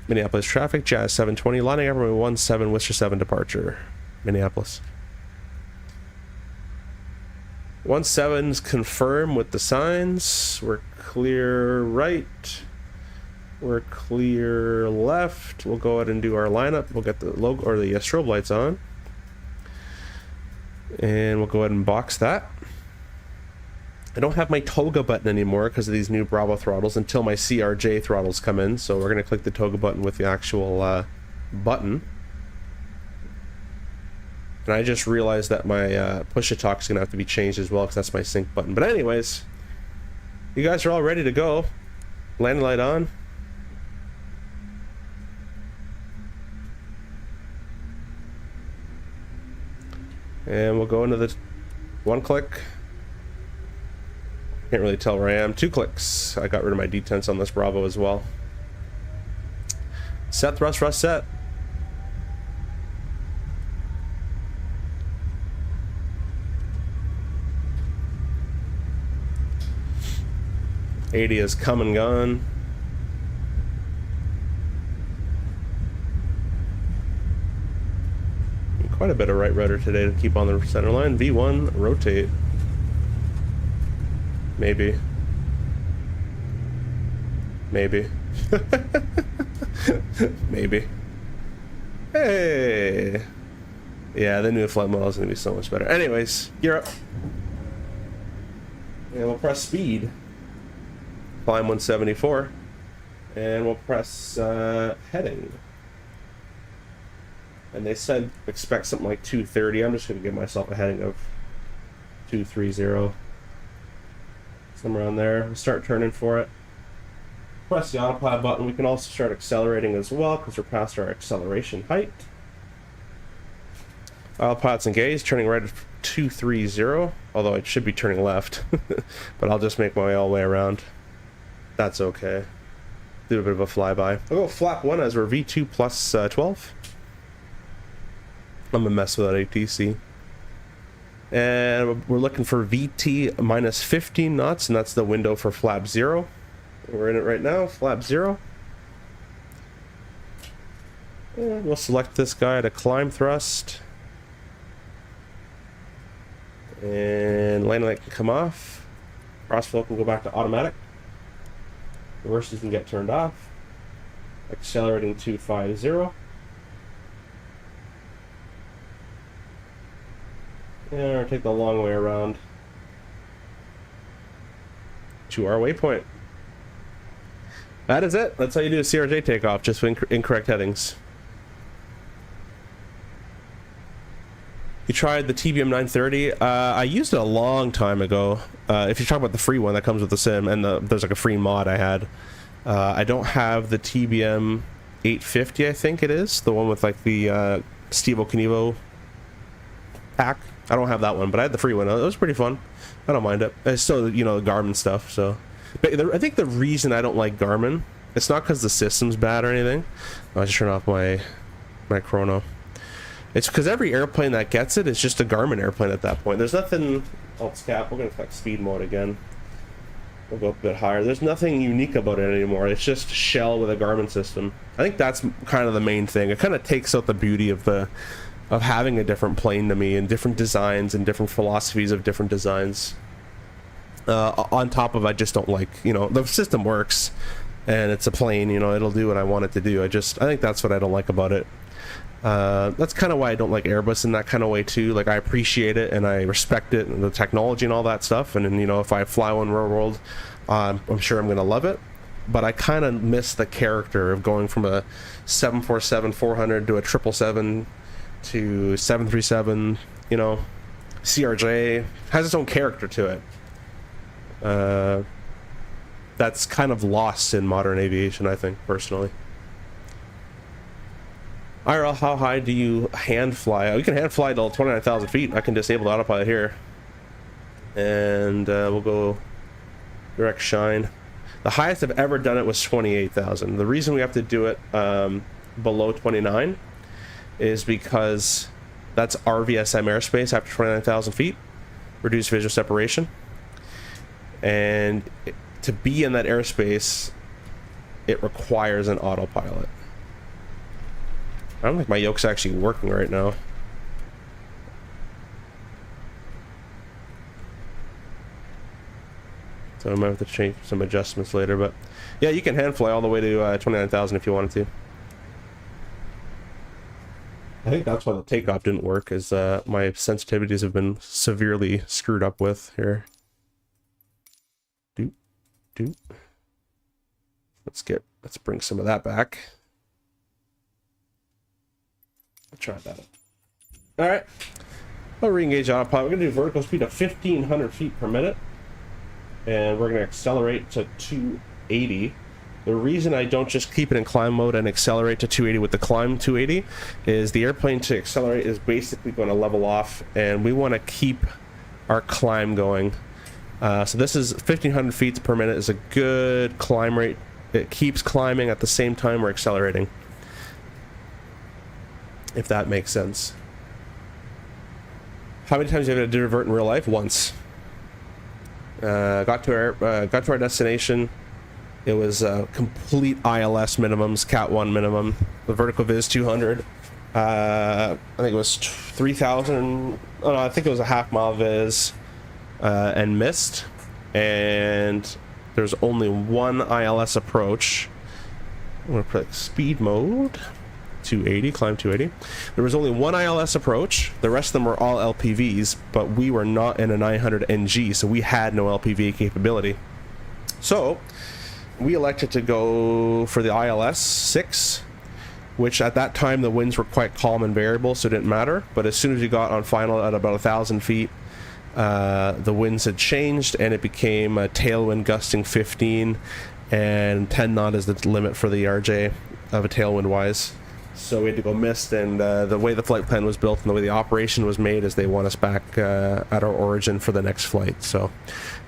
Minneapolis traffic, Jazz 720, lining up runway 17, Whistler 7 departure, Minneapolis. 17's confirmed with the signs. We're clear right. We're clear left. We'll go ahead and do our lineup. We'll get the logo or the strobe lights on. And we'll go ahead and box that. I don't have my toga button anymore because of these new Bravo throttles until my CRJ throttles come in. So we're going to click the toga button with the actual button. And I just realized that my push-to-talk is going to have to be changed as well because that's my sync button. But anyways, you guys are all ready to go. Landing light on. And we'll go into the 1 click. Can't really tell where I am. 2 clicks. I got rid of my detents on this Bravo as well. Set thrust, set. '80 is come and gone. Quite a bit of right rudder today to keep on the center line. V1, rotate. Maybe. Maybe. Maybe. Hey! Yeah, the new flight model is going to be so much better. Anyways, gear up. And we'll press speed. Climb 174. And we'll press heading. And they said expect something like 230. I'm just going to give myself a heading of 230. Somewhere around there. We'll start turning for it. Press the autopilot button. We can also start accelerating as well because we're past our acceleration height. Autopilot's engaged, turning right at 230. Although it should be turning left. But I'll just make my way all the way around. That's okay. Do a bit of a flyby. I'll go flap 1 as we're V2 plus 12. I'm gonna mess with that ATC. And we're looking for VT minus 15 knots, and that's the window for flap 0. We're in it right now, flap 0. And we'll select this guy to climb thrust. And landing light can come off. Crossflow can go back to automatic. Reverses can get turned off. Accelerating 250. And we're gonna take the long way around to our waypoint. That is it. That's how you do a CRJ takeoff, just with incorrect headings. You tried the TBM 930. I used it a long time ago. If you talk about the free one that comes with the sim, and there's like a free mod I had. I don't have the TBM 850, I think it is. The one with like the Steve-O Knievo pack. I don't have that one, but I had the free one. It was pretty fun. I don't mind it. It's still, you know, the Garmin stuff, so. But I think the reason I don't like Garmin, it's not because the system's bad or anything. I'll just turn off my chrono. It's because every airplane that gets it is just a Garmin airplane at that point. There's nothing. Alt cap. We're going to click speed mode again. We'll go up a bit higher. There's nothing unique about it anymore. It's just shell with a Garmin system. I think that's kind of the main thing. It kind of takes out the beauty of having a different plane to me, and different designs and different philosophies of different designs. On top of, I just don't like, you know, the system works and it's a plane, you know, it'll do what I want it to do. I think that's what I don't like about it. That's kind of why I don't like Airbus in that kind of way too. Like, I appreciate it and I respect it and the technology and all that stuff, and then, you know, if I fly one real world, I'm sure I'm gonna love it. but I kind of miss the character of going from a 747-400 to a 777 to 737. You know, CRJ has its own character to it. That's kind of lost in modern aviation, I think, personally. IRL, how high do you hand fly? Oh, you can hand fly till 29,000 feet. I can disable the autopilot here. And we'll go direct shine. The highest I've ever done it was 28,000. The reason we have to do it below 29 is because that's RVSM airspace after 29,000 feet. Reduced visual separation. And to be in that airspace, it requires an autopilot. I don't think my yoke's actually working right now. So I might have to change some adjustments later, but yeah, you can hand fly all the way to 29,000 if you wanted to. I think that's why the takeoff didn't work, is my sensitivities have been severely screwed up with here. Let's bring some of that back. Let's try that. All right. I'll re-engage autopilot. We're gonna do vertical speed of 1,500 feet per minute, and we're gonna accelerate to 280. The reason I don't just keep it in climb mode and accelerate to 280 with the climb 280 is the airplane to accelerate is basically going to level off, and we want to keep our climb going. So this is 1,500 feet per minute is a good climb rate. It keeps climbing at the same time we're accelerating, if that makes sense. How many times have you had to divert in real life? Once. Got to our destination. It was complete ILS minimums, Cat 1 minimum. The vertical viz 200. I think it was 3,000. Oh no, I think it was a half-mile viz, and missed. And there's only one ILS approach. I'm gonna put speed mode 280, climb 280. There was only one ILS approach. The rest of them were all LPVs, but we were not in a 900 NG, so we had no LPV capability. So we elected to go for the ILS 6, which at that time the winds were quite calm and variable, so it didn't matter. But as soon as you got on final at about 1,000 feet, the winds had changed and it became a tailwind gusting 15, and 10 knot is the limit for the RJ of a tailwind wise. So we had to go mist, and the way the flight plan was built and the way the operation was made is they want us back at our origin for the next flight. So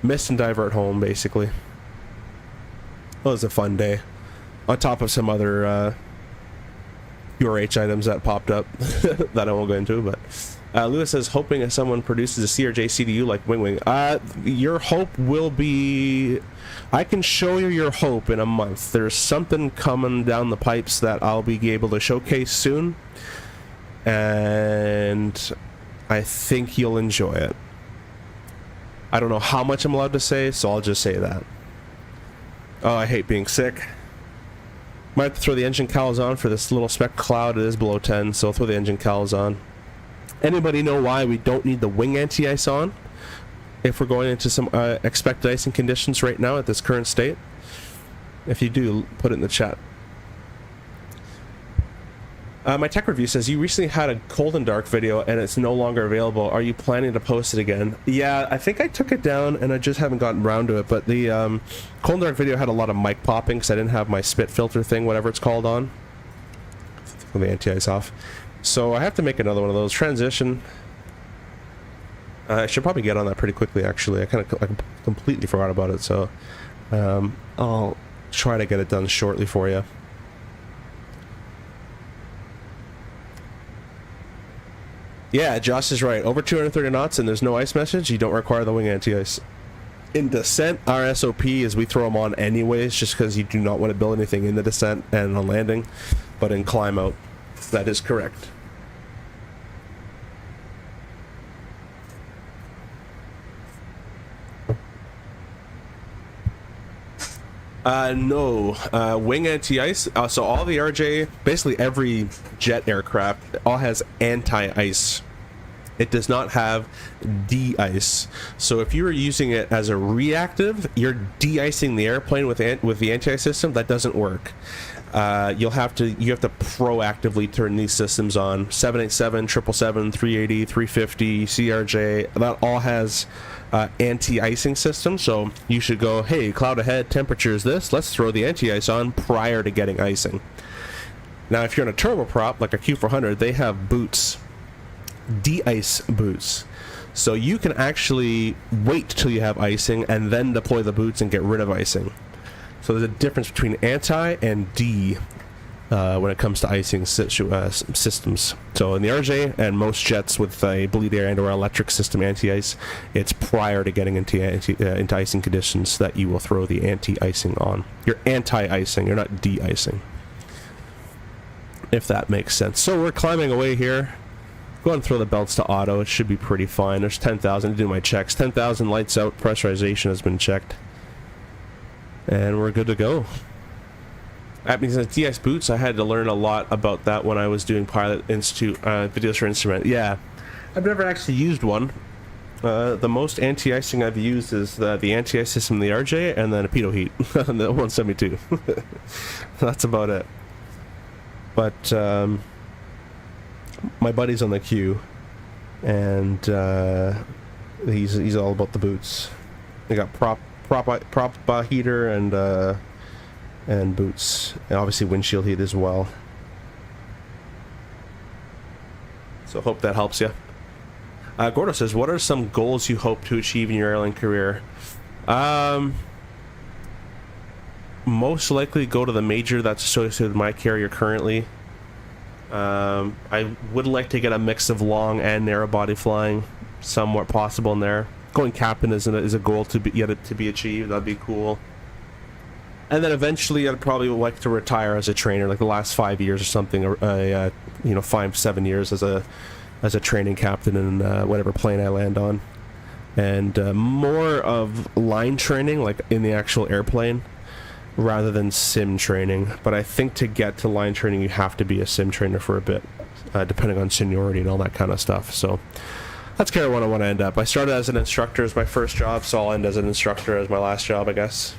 mist and divert home, basically. It was a fun day, on top of some other URH items that popped up that I won't go into. But Lewis says, hoping if someone produces a CRJ CDU like Wing Wing. Your hope will be... I can show you your hope in a month. There's something coming down the pipes that I'll be able to showcase soon, and I think you'll enjoy it. I don't know how much I'm allowed to say, so I'll just say that. Oh, I hate being sick. Might have to throw the engine cowls on for this little speck cloud. It is below 10, so I'll throw the engine cowls on. Anybody know why we don't need the wing anti-ice on if we're going into some expected icing conditions right now at this current state? If you do, put it in the chat. My tech review says, you recently had a cold and dark video and it's no longer available. Are you planning to post it again? Yeah, I think I took it down and I just haven't gotten around to it, but the cold and dark video had a lot of mic popping because I didn't have my spit filter thing, whatever it's called, on. With the anti-ice off. So I have to make another one of those. Transition. I should probably get on that pretty quickly, actually. I completely forgot about it, so I'll try to get it done shortly for you. Yeah, Josh is right. Over 230 knots and there's no ice message, you don't require the wing anti-ice. In descent, our SOP is we throw them on anyways, just because you do not want to build anything in the descent and on landing. But in climb out, that is correct. No. Wing anti-ice. So all the RJ, basically every jet aircraft, all has anti-ice It does not have de-ice. So if you are using it as a reactive, you're de-icing the airplane with the anti-ice system. That doesn't work. You have to proactively turn these systems on. 787, 777, 380, 350, CRJ, that all has anti-icing systems. So you should go, hey, cloud ahead, temperature is this, let's throw the anti-ice on prior to getting icing. Now if you're in a turboprop like a Q400, they have boots, de-ice boots, so you can actually wait till you have icing and then deploy the boots and get rid of icing. So there's a difference between anti and D when it comes to icing systems. So in the RJ and most jets with a bleed air and or electric system anti-ice, it's prior to getting into icing conditions that you will throw the anti-icing on. You're anti-icing, you're not de-icing, if that makes sense. So we're climbing away here. Go ahead and throw the belts to auto. It should be pretty fine. There's 10,000 to do my checks. 10,000 lights out. Pressurization has been checked. And we're good to go. That means the DS boots, I had to learn a lot about that when I was doing Pilot Institute videos for instrument. Yeah, I've never actually used one. The most anti-icing I've used is the anti-ice system in the RJ and then a pitot heat on the 172. That's about it. But my buddy's on the queue, and he's all about the boots. They got prop heater and boots, and obviously windshield heat as well. So hope that helps you. Gordo says, what are some goals you hope to achieve in your airline career? Most likely go to the major that's associated with my carrier currently. I would like to get a mix of long and narrow body flying, somewhat possible in there. Going captain is a goal to be achieved. That'd be cool. And then eventually, I'd probably like to retire as a trainer, like the last 5 years or something, or 5-7 years as a training captain in whatever plane I land on, and more of line training, like in the actual airplane, rather than sim training. But I think to get to line training, you have to be a sim trainer for a bit, depending on seniority and all that kind of stuff. So that's kind of what I want to end up. I started as an instructor as my first job, so I'll end as an instructor as my last job, I guess.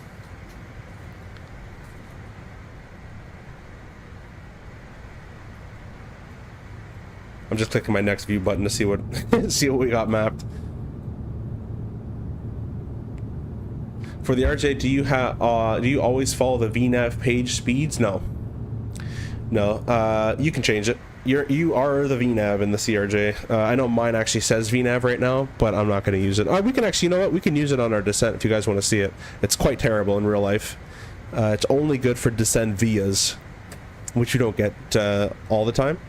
I'm just clicking my next view button to see what see what we got mapped. For the RJ, do you always follow the VNAV page speeds? No. You can change it. You are the VNAV in the CRJ. I know mine actually says VNAV right now, but I'm not going to use it. We can actually, you know what? We can use it on our descent if you guys want to see it. It's quite terrible in real life. It's only good for descent vias, which you don't get all the time.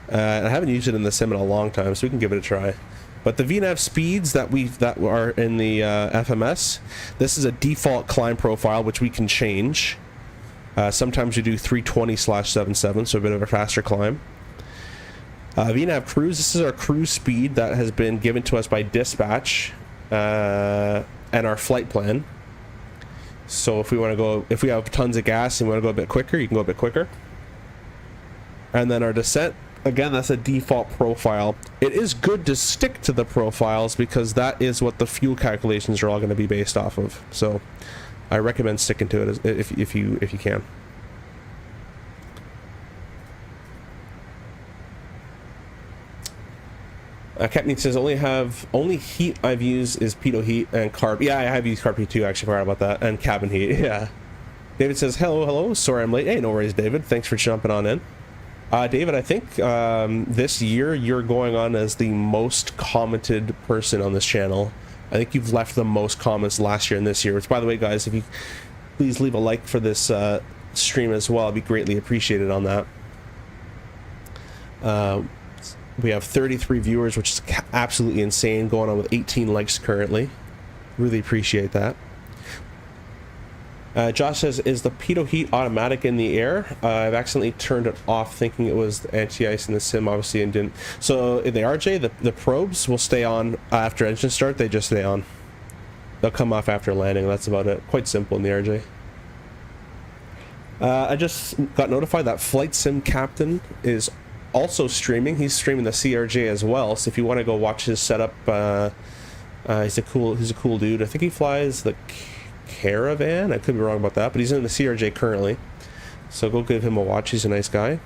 I haven't used it in the sim in a long time, so we can give it a try. But the VNAV speeds that are in the FMS, this is a default climb profile, which we can change. Sometimes you do 320/77, so a bit of a faster climb. VNAV cruise, this is our cruise speed that has been given to us by dispatch and our flight plan. So if we have tons of gas and we want to go a bit quicker, you can go a bit quicker. And then our descent, again, that's a default profile. It is good to stick to the profiles because that is what the fuel calculations are all going to be based off of. So I recommend sticking to it if you can. Captain says only heat I've used is pitot heat and carb. Yeah, I have used carb heat too. Actually, forgot about that, and cabin heat. Yeah. David says hello. Sorry I'm late. Hey, no worries, David. Thanks for jumping on in. David, I think this year you're going on as the most commented person on this channel. I think you've left the most comments last year and this year, which, by the way, guys, if you please leave a like for this stream as well, I'd be greatly appreciated on that. We have 33 viewers, which is absolutely insane, going on with 18 likes currently. Really appreciate that. Josh says, is the pitot heat automatic in the air? I've accidentally turned it off thinking it was anti-ice in the sim, obviously, and didn't. So in the RJ, the probes will stay on after engine start. They just stay on. They'll come off after landing. That's about it. Quite simple in the RJ. I just got notified that Flight Sim Captain is also streaming. He's streaming the CRJ as well. So if you want to go watch his setup, he's a cool dude. I think he flies the Caravan. I could be wrong about that, but he's in the CRJ currently. So go give him a watch. He's a nice guy.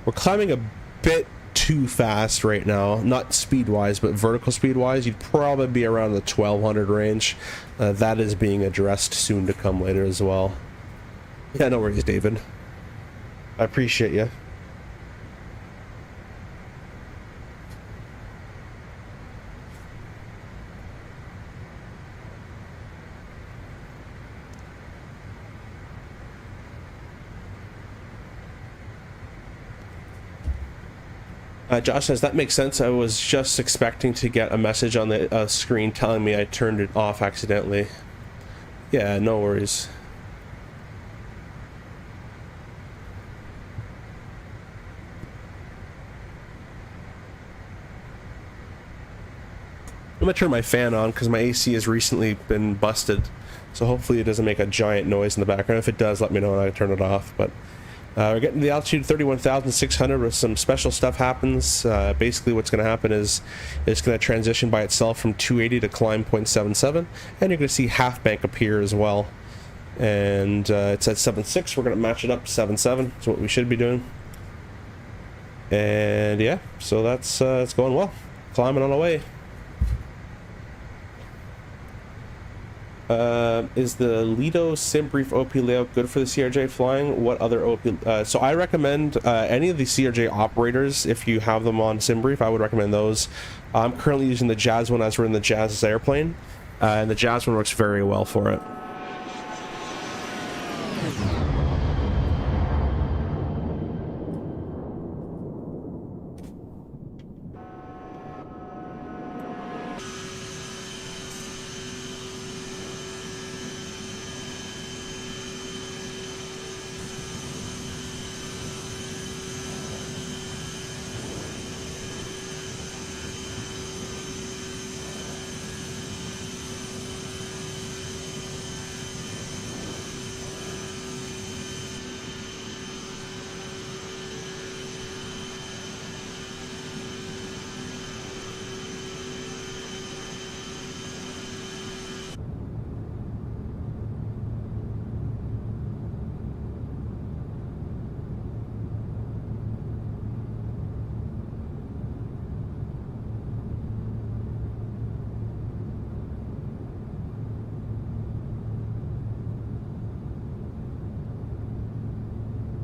We're climbing a bit too fast right now, not speed wise, but vertical speed wise. You'd probably be around the 1200 range. That is being addressed soon to come later as well. Yeah, no worries, David. I appreciate you. Josh says, that makes sense. I was just expecting to get a message on the screen telling me I turned it off accidentally. Yeah, no worries. I'm gonna turn my fan on because my AC has recently been busted. So hopefully it doesn't make a giant noise in the background. If it does, let me know and I turn it off. But we're getting to the altitude 31,600 where some special stuff happens. Basically what's going to happen is it's going to transition by itself from 280 to climb 0.77, and you're going to see half bank appear as well. And it's at 7.6. We're going to match it up to 7.7. That's what we should be doing. And yeah, so that's it's going well. Climbing on the way. Is the Lido SimBrief OP layout good for the CRJ flying? What other OP? So I recommend any of the CRJ operators, if you have them on SimBrief, I would recommend those. I'm currently using the Jazz one as we're in the Jazz airplane, and the Jazz one works very well for it.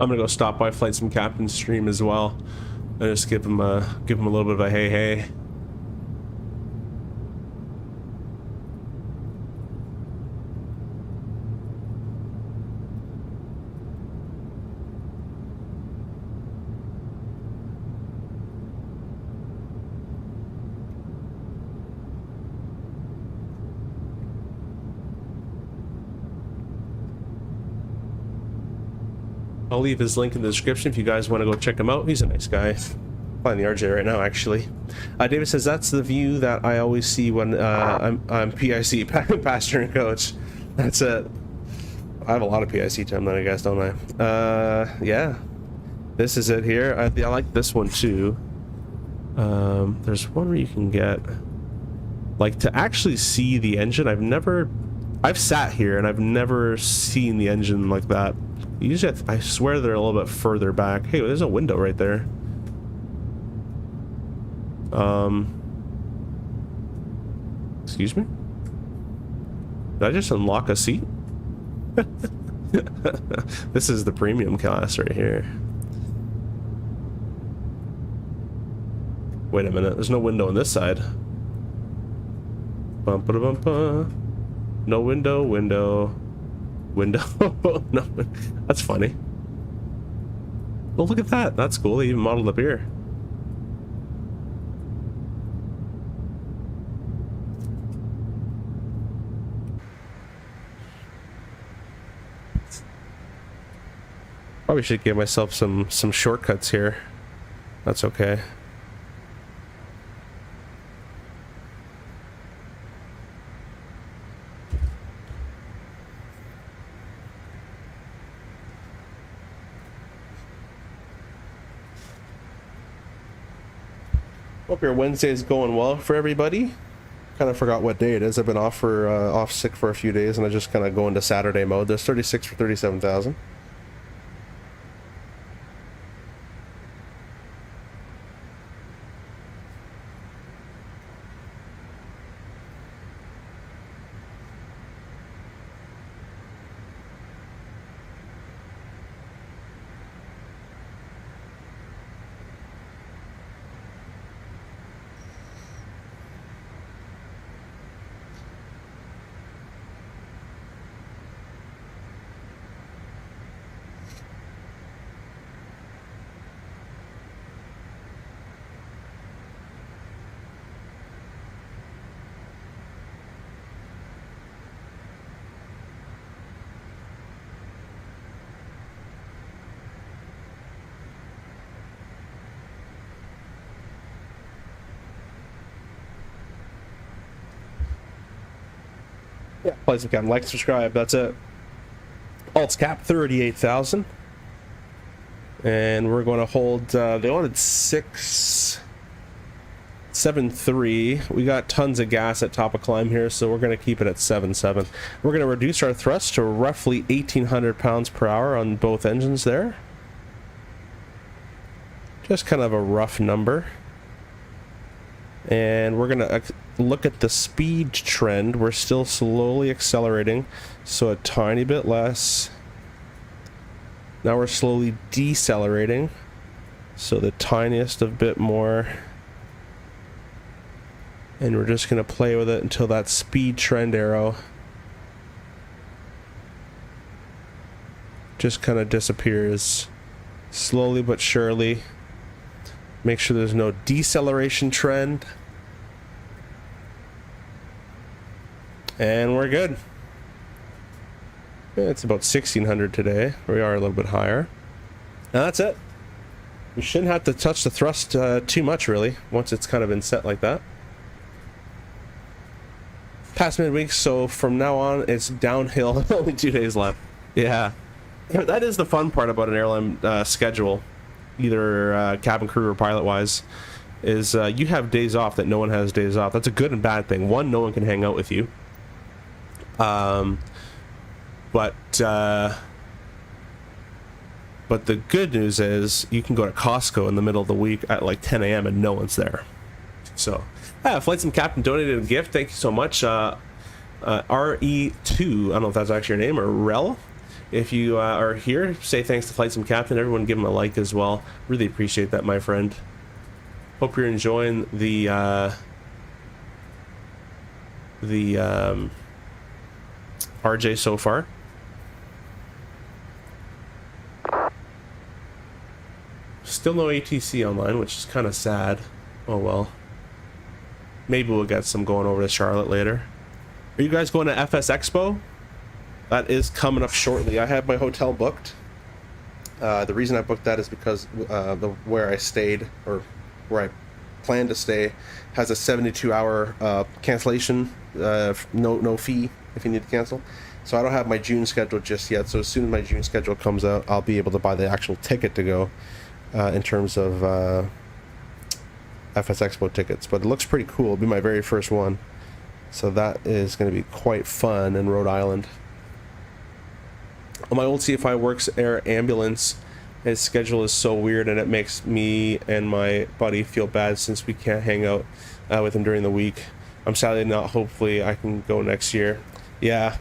I'm gonna go stop by Flight Sim Captain's stream as well, and just give him a little bit of a hey. I'll leave his link in the description if you guys want to go check him out. He's a nice guy. Flying the RJ right now, actually. David says, that's the view that I always see when I'm PIC, passenger and coach. That's it. I have a lot of PIC time then, I guess, don't I? Yeah. This is it here. I like this one, too. There's one where you can get... like, to actually see the engine, I've sat here and I've never seen the engine like that. Usually, I swear they're a little bit further back. Hey, there's a window right there. Excuse me? Did I just unlock a seat? This is the premium class right here. Wait a minute, there's no window on this side. Bum-ba-da-bum-ba. No window, window. No, that's funny. Oh, look at that. That's cool. They even modeled up here. Probably should give myself some shortcuts here. That's okay. Hope your Wednesday is going well for everybody. Kind of forgot what day it is. I've been off sick for a few days, and I just kind of go into Saturday mode. There's 36 for 37,000. Yeah, play some cap, like, subscribe. That's it. Alts cap 38,000, and we're going to hold. They wanted 673. We got tons of gas at top of climb here, so we're going to keep it at 77. We're going to reduce our thrust to roughly 1,800 pounds per hour on both engines there. Just kind of a rough number. And we're going to look at the speed trend. We're still slowly accelerating, so a tiny bit less. Now we're slowly decelerating, so the tiniest of bit more. And we're just going to play with it until that speed trend arrow just kind of disappears, slowly but surely. Make sure there's no deceleration trend. And we're good. Yeah, it's about 1,600 today. We are a little bit higher. Now that's it. We shouldn't have to touch the thrust too much, really, once it's kind of been set like that. Past midweek, so from now on, it's downhill. Only 2 days left. Yeah. That is the fun part about an airline schedule, either cabin crew or pilot wise, is you have days off that no one has days off. That's a good and bad thing. One, no one can hang out with you. But the good news is you can go to Costco in the middle of the week at like 10 a.m. and no one's there. So, Flight Sim Captain donated a gift. Thank you so much. RE2, I don't know if that's actually your name, or Rel. If you are here, say thanks to Flight Sim Captain. Everyone give him a like as well. Really appreciate that, my friend. Hope you're enjoying the RJ so far. Still no ATC online, which is kind of sad. Oh well. Maybe we'll get some going over to Charlotte later. Are you guys going to FS EXPO? That is coming up shortly. I have my hotel booked. The reason I booked that is because where I stayed, or where I plan to stay, has a 72-hour cancellation, no fee if you need to cancel. So I don't have my June schedule just yet. So as soon as my June schedule comes out, I'll be able to buy the actual ticket to go in terms of FS EXPO tickets. But it looks pretty cool. It'll be my very first one. So that is going to be quite fun in Rhode Island. On my old CFI Works Air ambulance, his schedule is so weird, and it makes me and my buddy feel bad since we can't hang out with him during the week. I'm sadly not. Hopefully I can go next year. Yeah,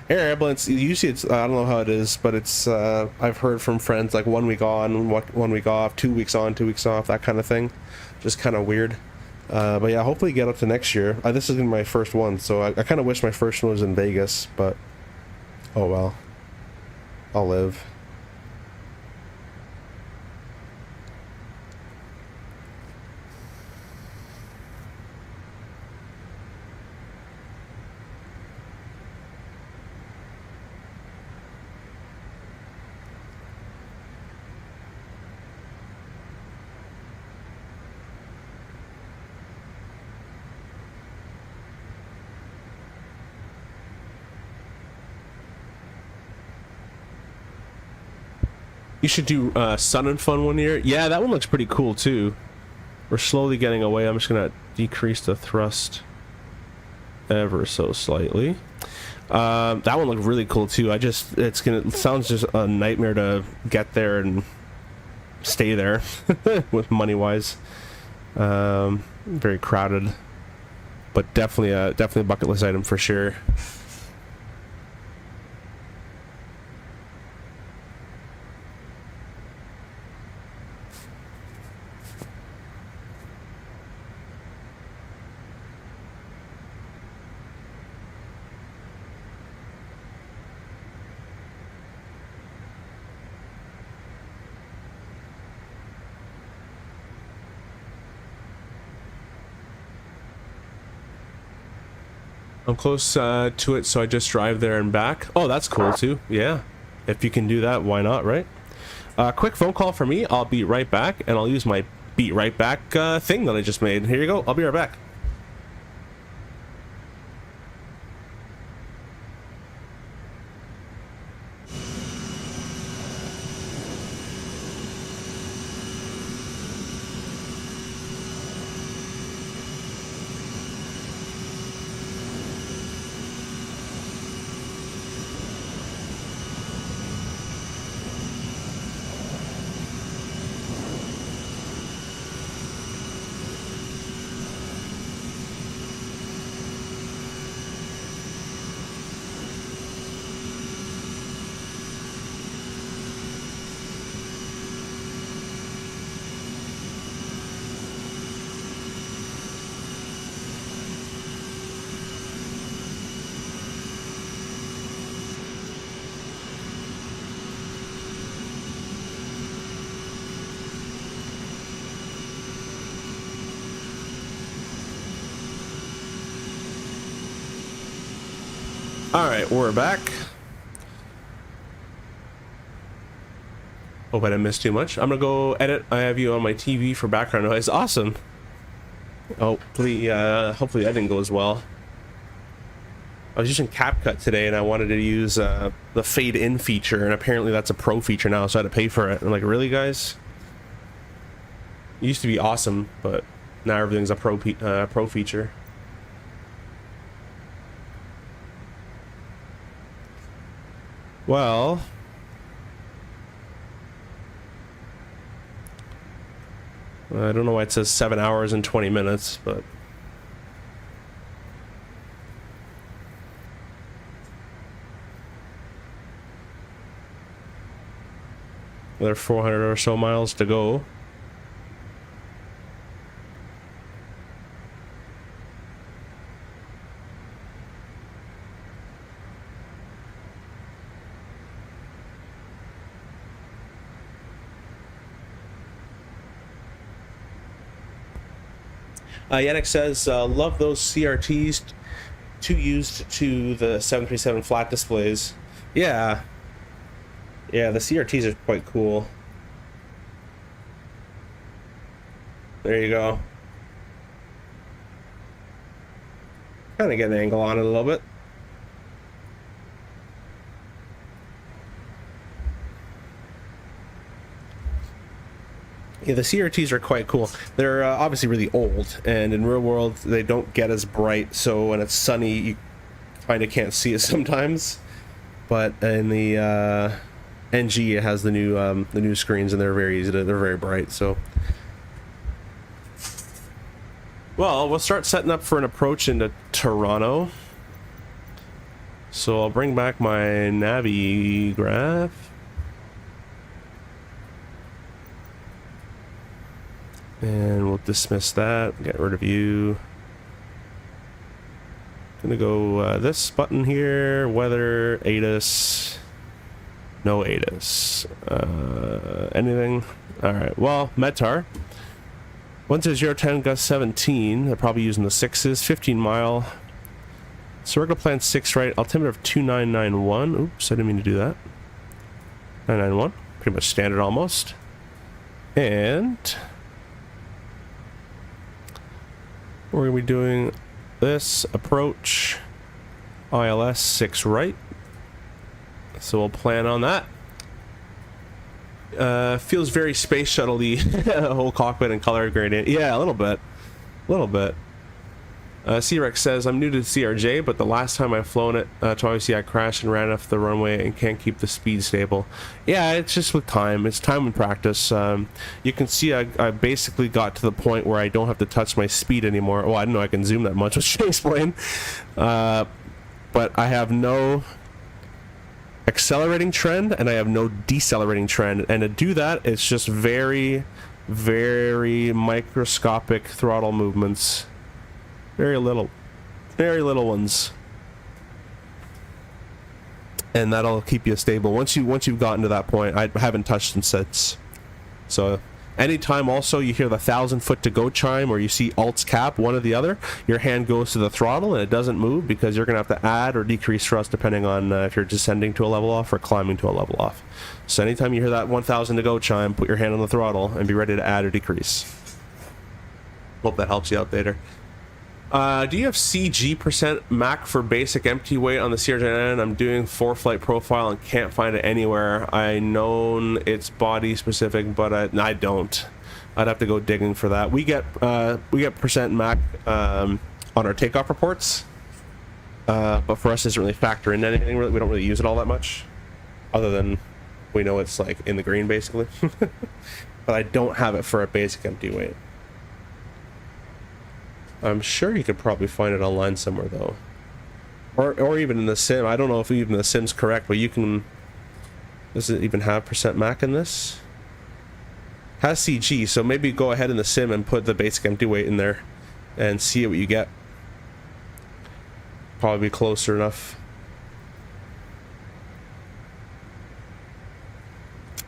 air ambulance, usually it's, I don't know how it is, but it's I've heard from friends like 1 week on, 1 week off, 2 weeks on, 2 weeks off, that kind of thing. Just kind of weird. But yeah, hopefully get up to next year. This is gonna be my first one, so I kind of wish my first one was in Vegas, but oh well. I'll live. You should do Sun and Fun one year. Yeah, that one looks pretty cool too. We're slowly getting away. I'm just gonna decrease the thrust ever so slightly. That one looked really cool too. It sounds just a nightmare to get there and stay there with money wise. Very crowded, but definitely a bucket list item for sure. I'm close to it, so I just drive there and back. Oh, that's cool too. Yeah, if you can do that, why not, right? Quick phone call for me. I'll be right back, and I'll use my be right back thing that I just made. Here you go. I'll be right back. Alright, we're back. Hope I didn't miss too much. I'm gonna go edit. I have you on my TV for background noise. Awesome. Hopefully that didn't go as well. I was using CapCut today and I wanted to use the fade in feature, and apparently that's a pro feature now, so I had to pay for it. I'm like, really, guys? It used to be awesome, but now everything's a pro feature. Well, I don't know why it says 7 hours and 20 minutes, but another 400 or so miles to go. Yannick says, love those CRTs too used to the 737 flat displays. Yeah, the CRTs are quite cool. There you go. Kind of get an angle on it a little bit. Yeah, the CRTs are quite cool. They're obviously really old, and in real world they don't get as bright, so when it's sunny you kind of can't see it sometimes. But in the NG it has the new screens, and they're very bright. So, well, we'll start setting up for an approach into Toronto. So I'll bring back my Navi graph. And we'll dismiss that, get rid of you. Gonna go this button here, weather, ATIS, no ATIS. Anything? Alright, well, METAR. 10010 gust 17, they're probably using the 6s, 15 mile. Circle plan 6 right, altimeter of 2991. Oops, I didn't mean to do that. 991, pretty much standard almost. And we're going to be doing this approach ILS 6 right, so we'll plan on that. Feels very space shuttle-y. Whole cockpit and color gradient. Yeah, a little bit. A little bit. C-Rex says, I'm new to CRJ, but the last time I've flown it, twice, I crashed and ran off the runway and can't keep the speed stable. Yeah, it's just with time. It's time and practice. You can see I basically got to the point where I don't have to touch my speed anymore. Well, I don't know I can zoom that much, which should explain. But I have no accelerating trend and I have no decelerating trend. And to do that, it's just very, very microscopic throttle movements. Very little ones, and that'll keep you stable. Once you've gotten to that point, I haven't touched them since. So, anytime also you hear the 1,000-foot to go chime, or you see Alt's cap, one or the other, your hand goes to the throttle and it doesn't move because you're gonna have to add or decrease thrust depending on if you're descending to a level off or climbing to a level off. So anytime you hear that 1,000 to go chime, put your hand on the throttle and be ready to add or decrease. Hope that helps you out later. Do you have CG % Mac for basic empty weight on the CRJ9? I'm doing 4-flight profile and can't find it anywhere. I know it's body specific, but I don't. I'd have to go digging for that. We get % Mac on our takeoff reports, but for us it doesn't really factor in anything. We don't really use it all that much, other than we know it's like in the green basically. But I don't have it for a basic empty weight. I'm sure you could probably find it online somewhere though, or even in the sim. I don't know if even the sim's correct, but you can. Does it even have % Mac in this? Has CG, so maybe go ahead in the sim and put the basic empty weight in there, and see what you get. Probably closer enough.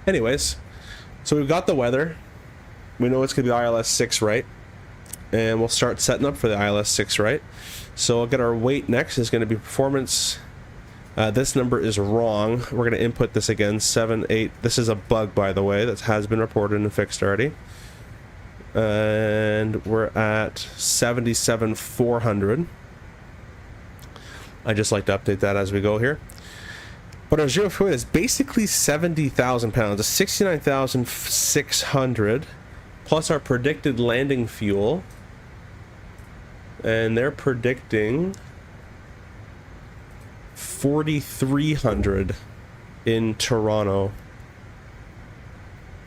Anyways, so we've got the weather. We know it's gonna be ILS 6, right? And we'll start setting up for the ILS 6, right? So we'll get our weight next. Is going to be performance. This number is wrong. We're going to input this again, 7-8. This is a bug, by the way, that has been reported and fixed already. And we're at 77,400. I just like to update that as we go here. But our zero fuel weight is basically 70,000 pounds. It's 69,600 plus our predicted landing fuel. And they're predicting 4,300 in Toronto.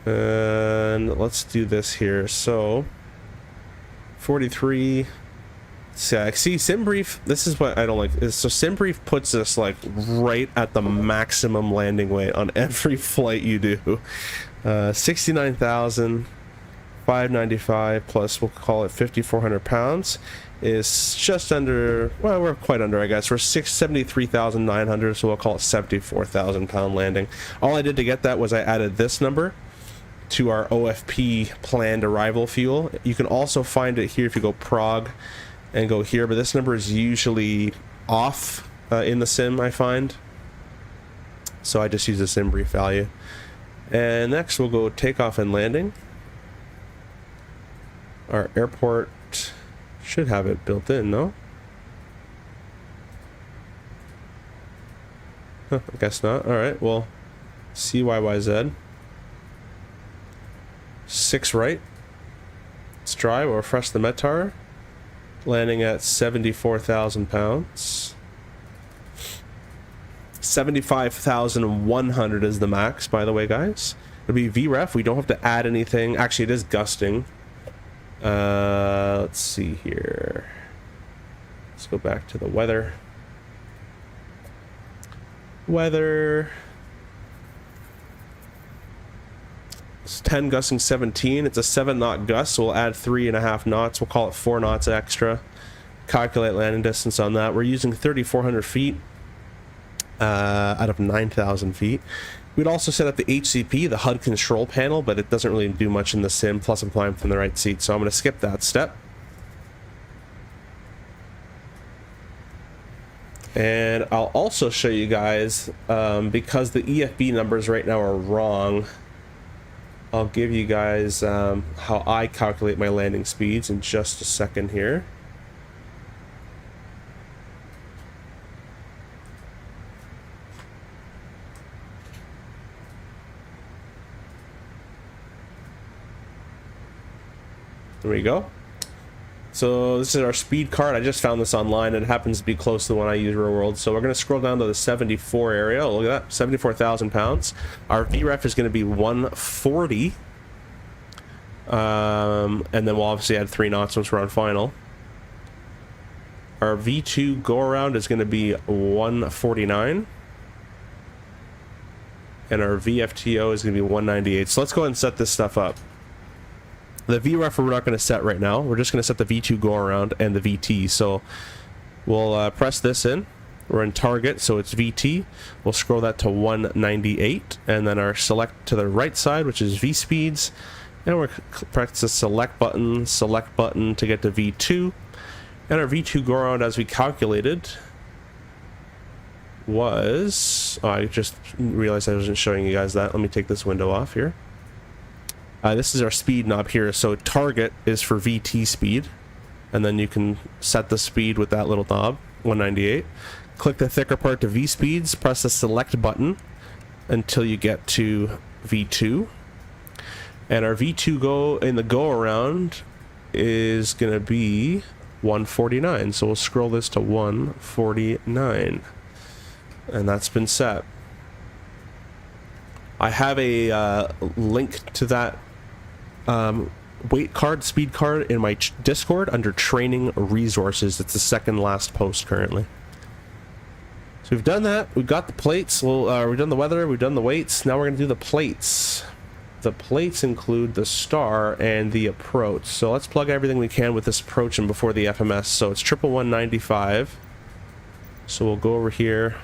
And let's do this here. So 43. See, SimBrief, this is what I don't like. So SimBrief puts us like right at the maximum landing weight on every flight you do. 69,595 plus, we'll call it 5,400 pounds. Is just under, well, we're quite under, I guess. We're 73,900, so we'll call it 74,000 pound landing. All I did to get that was I added this number to our OFP planned arrival fuel. You can also find it here if you go Prague and go here, but this number is usually off in the sim, I find. So I just use the sim brief value. And next we'll go takeoff and landing. Our airport should have it built in, no? Huh, I guess not. Alright, well, CYYZ. 6 right. Let's try. We'll refresh the METAR. Landing at 74,000 pounds. 75,100 is the max, by the way, guys. It'll be VREF. We don't have to add anything. Actually, it is gusting. Let's see here. Let's go back to the weather. Weather. It's 10 gusting 17. It's a 7-knot gust, so we'll add 3.5 knots. We'll call it 4 knots extra. Calculate landing distance on that. We're using 3,400 feet out of 9,000 feet. We'd also set up the HCP, the HUD control panel, but it doesn't really do much in the sim, plus I'm flying from the right seat, so I'm going to skip that step. And I'll also show you guys, because the EFB numbers right now are wrong, I'll give you guys how I calculate my landing speeds in just a second here. There we go. So this is our speed card. I just found this online, and it happens to be close to the one I use real world. So we're going to scroll down to the 74 area. Oh, look at that, 74,000 pounds. Our VREF is going to be 140. And then we'll obviously add 3 knots once we're on final. Our V2 go around is going to be 149. And our VFTO is going to be 198. So let's go ahead and set this stuff up. The VREF we're not going to set right now. We're just going to set the V2 go around and the VT. So we'll press this in. We're in target, so it's VT. We'll scroll that to 198, and then our select to the right side, which is V speeds, and we're press the select button to get to V2. And our V2 go around, as we calculated, was, oh, I just realized I wasn't showing you guys that. Let me take this window off here. This is our speed knob here. So target is for VT speed, and then you can set the speed with that little knob, 198. Click the thicker part to V speeds, press the select button until you get to V2. And our V2 go in the go around is going to be 149. So we'll scroll this to 149. And that's been set. I have a link to that weight card, speed card in my Discord under training resources. It's the second last post currently. So we've done that. We've got the plates. We've done the weather. We've done the weights. Now we're going to do the plates. The plates include the star and the approach. So let's plug everything we can with this approach and before the FMS. So it's 11195. So we'll go over here.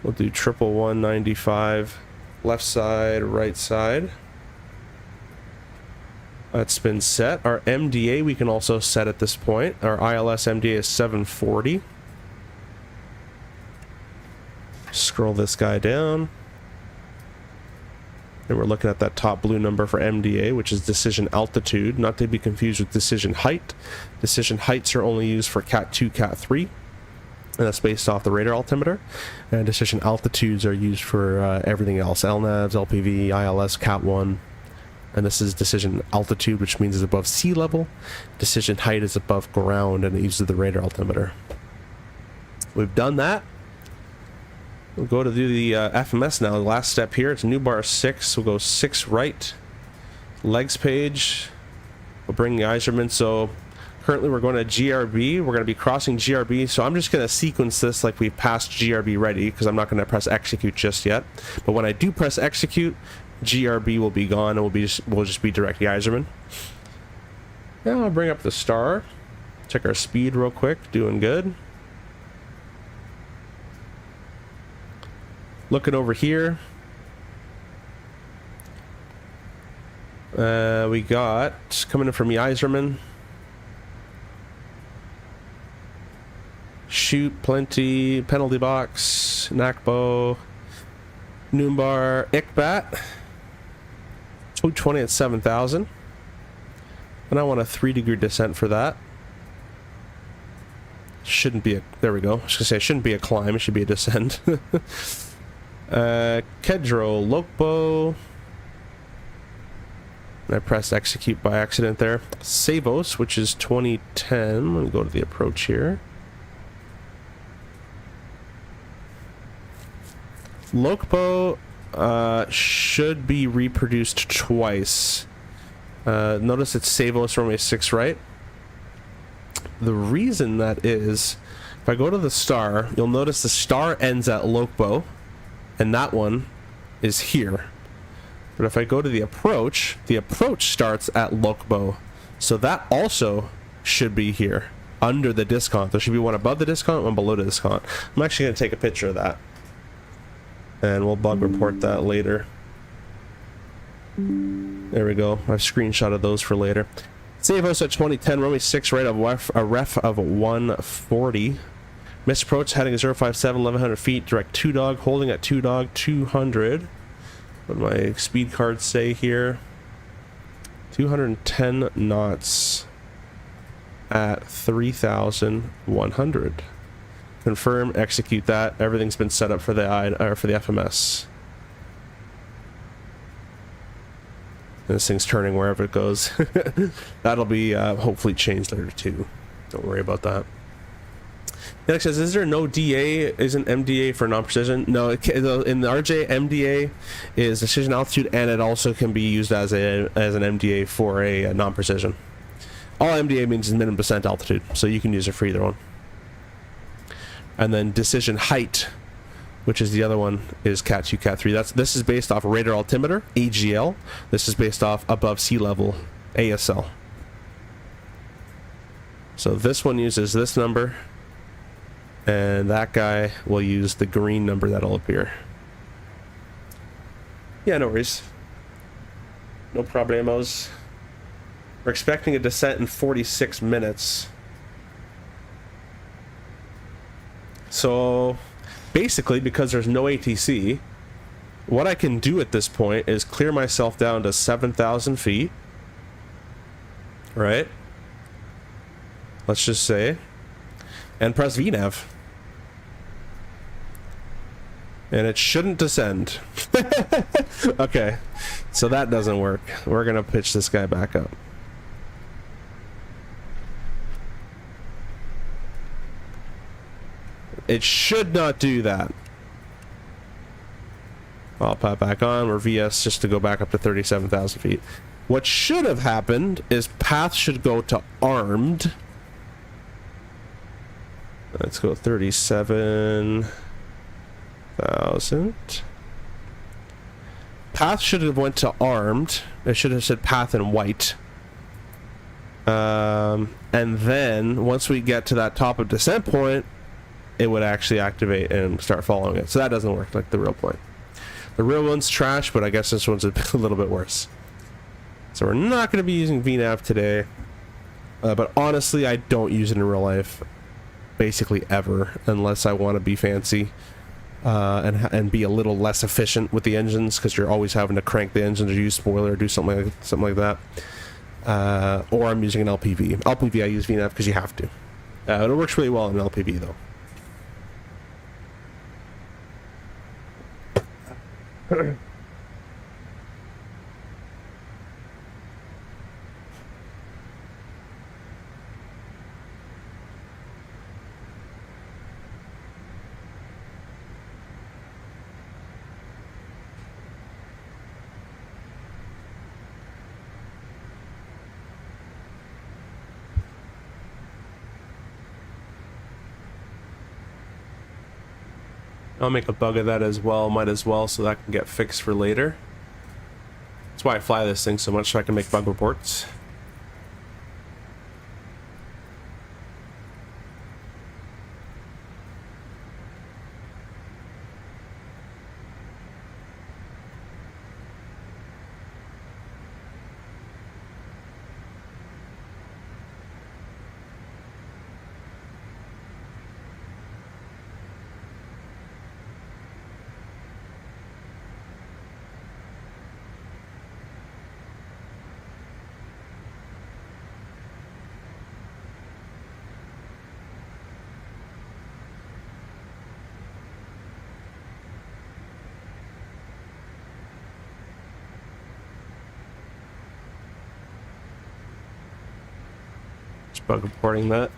We'll do 11195. Left side, right side. That's been set. Our MDA we can also set at this point. Our ILS MDA is 740. Scroll this guy down. And we're looking at that top blue number for MDA, which is decision altitude, not to be confused with decision height. Decision heights are only used for Cat 2, Cat 3. And that's based off the radar altimeter. And decision altitudes are used for everything else. LNAVs, LPV, ILS, Cat 1. And this is decision altitude, which means it's above sea level. Decision height is above ground, and it uses the radar altimeter. We've done that. We'll go to do the FMS now. The last step here, it's new bar 6. We'll go 6 right. Legs page. We'll bring the Iserman. So currently we're going to GRB. We're going to be crossing GRB. So I'm just going to sequence this like we've passed GRB ready, because I'm not going to press execute just yet. But when I do press execute, GRB will be gone, and we'll just be directly Iserman. Now I'll bring up the star. Check our speed real quick. Doing good. Looking over here, we got coming in from Iserman. Shoot, plenty, penalty box, NACBO, Noombar, ICBAT, 220 at 7,000. And I want a 3-degree descent for that. Shouldn't be a, there we go. I was gonna say it shouldn't be a climb, it should be a descent. Kedro, Lokbo. And I pressed execute by accident there. Savos, which is 2010. Let me go to the approach here. Lokbo should be reproduced twice. Notice it's Savos runway 6 right. The reason that is, if I go to the star, you'll notice the star ends at Lokbo, and that one is here. But if I go to the approach starts at Lokbo, so that also should be here under the discount. There should be one above the discount, one below the discount. I'm actually going to take a picture of that, and we'll bug report that later. There we go. I've screenshotted those for later. Save us at 2010, runway 6 right, a ref of 140. Missed approach, heading 057, 1100 feet, direct 2-dog, holding at 2-dog, 200. What do my speed cards say here? 210 knots at 3,100. Confirm, execute that. Everything's been set up for the FMS. this thing's turning wherever it goes. That'll be hopefully changed later too. Don't worry about that. Next says, is there no DA? Isn't MDA for non-precision? No, in the RJ, MDA is decision altitude, and it also can be used as an MDA for a non-precision. All MDA means is minimum descent altitude, so you can use it for either one. And then decision height, which is the other one, is Cat 2, Cat 3. This is based off radar altimeter, AGL. This is based off above sea level, ASL. So this one uses this number, and that guy will use the green number that'll appear. Yeah, no worries. No problemos. We're expecting a descent in 46 minutes. So basically, because there's no ATC, what I can do at this point is clear myself down to 7,000 feet. Right? Let's just say. And press VNAV. And it shouldn't descend. Okay. So that doesn't work. We're going to pitch this guy back up. It should not do that. I'll pop back on. We're VS just to go back up to 37,000 feet. What should have happened is path should go to armed. Let's go 37,000. Path should have went to armed. It should have said path in white. And then once we get to that top of descent point, it would actually activate and start following it. So that doesn't work like the real point. The real one's trash, but I guess this one's a little bit worse. So we're not going to be using VNAV today. But honestly, I don't use it in real life. Basically ever, unless I want to be fancy. And be a little less efficient with the engines, because you're always having to crank the engine to use spoiler or do something like that. Or I'm using an LPV. LPV I use VNAV because you have to. It works really well in an LPV though. I'll make a bug of that as well, might as well, so that can get fixed for later. That's why I fly this thing so much, so I can make bug reports. Bug reporting that.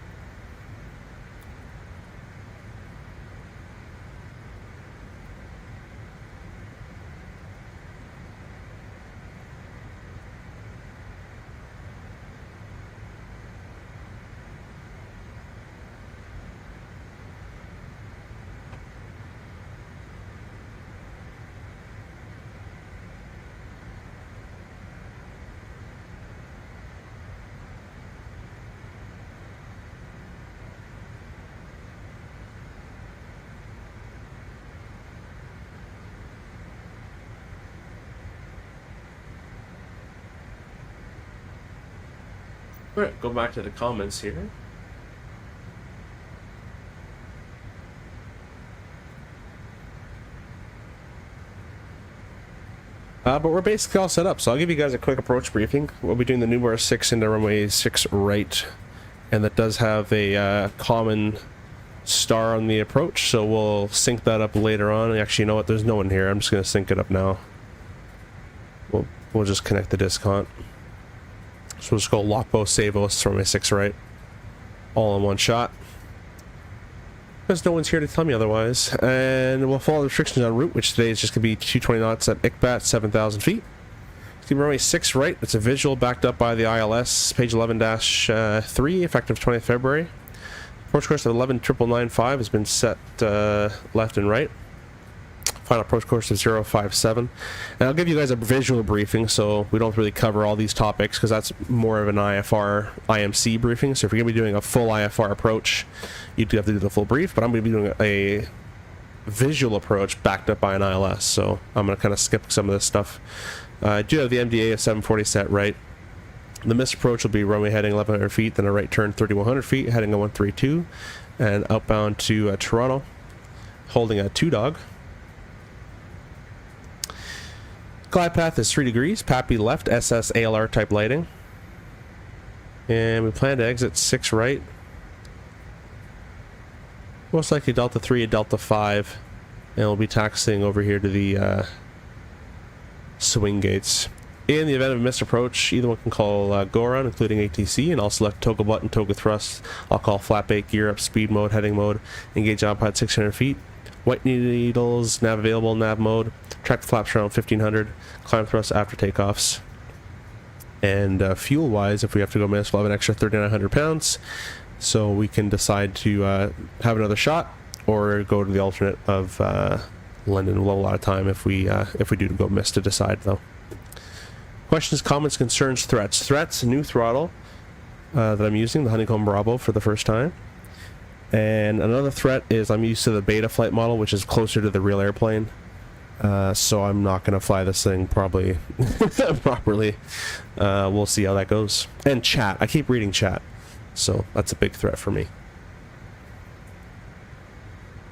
Alright, go back to the comments here. But we're basically all set up, so I'll give you guys a quick approach briefing. We'll be doing the Nubar 6 into runway 6 right, and that does have a common star on the approach, so we'll sync that up later on. Actually, you know what? There's no one here. I'm just going to sync it up now. We'll we'll just connect the discount. So we'll just go lock both savos from my 6 right, all in one shot. Because no one's here to tell me otherwise. And we'll follow the restrictions on route, which today is just going to be 220 knots at ICBAT, 7,000 feet. It's going to be runway 6 right. It's a visual backed up by the ILS, page 11-3, effective 20th February. Approach course of 11,995 has been set left and right. Final approach course of 057. And I'll give you guys a visual briefing, so we don't really cover all these topics, because that's more of an IFR IMC briefing. So if you're going to be doing a full IFR approach, you do have to do the full brief, but I'm going to be doing a visual approach backed up by an ILS, so I'm going to kind of skip some of this stuff. I do have the MDA of 740 set right. The missed approach will be runway heading 1,100 feet, then a right turn 3,100 feet, heading a 132, and outbound to Toronto, holding a 2-dog. Glide path is 3 degrees, PAPI left, SS ALR type lighting. And we plan to exit 6 right. Most likely Delta 3 and Delta 5. And we'll be taxiing over here to the swing gates. In the event of a missed approach, either one can call go around, including ATC, and I'll select toggle button, toggle thrust. I'll call flat bait, gear up, speed mode, heading mode, engage output 600 feet. White needles, nav available, nav mode. Track the flaps around 1500. Climb thrust after takeoffs. And fuel wise, if we have to go miss, we'll have an extra 3,900 pounds. So we can decide to have another shot or go to the alternate of London. We'll have a lot of time if we do go miss to decide, though. Questions, comments, concerns, threats. Threats, new throttle that I'm using, the Honeycomb Bravo, for the first time. And another threat is I'm used to the beta flight model, which is closer to the real airplane. So I'm not going to fly this thing probably properly. We'll see how that goes. And chat. I keep reading chat. So that's a big threat for me.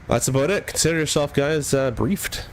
That's about it. Consider yourself, guys, briefed.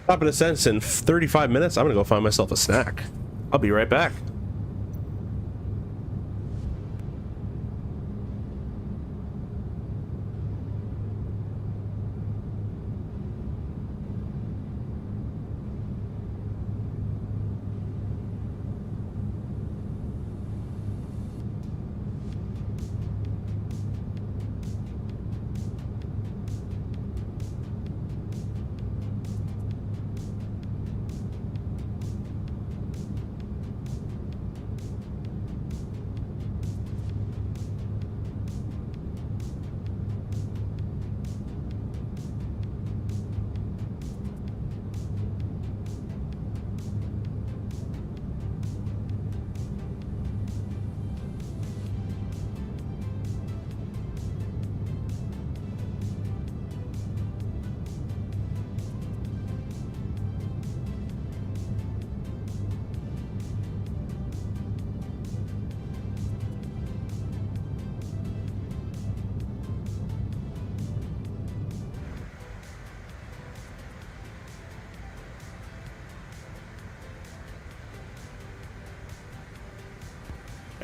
Top of the sentence in 35 minutes. I'm gonna go find myself a snack. I'll be right back.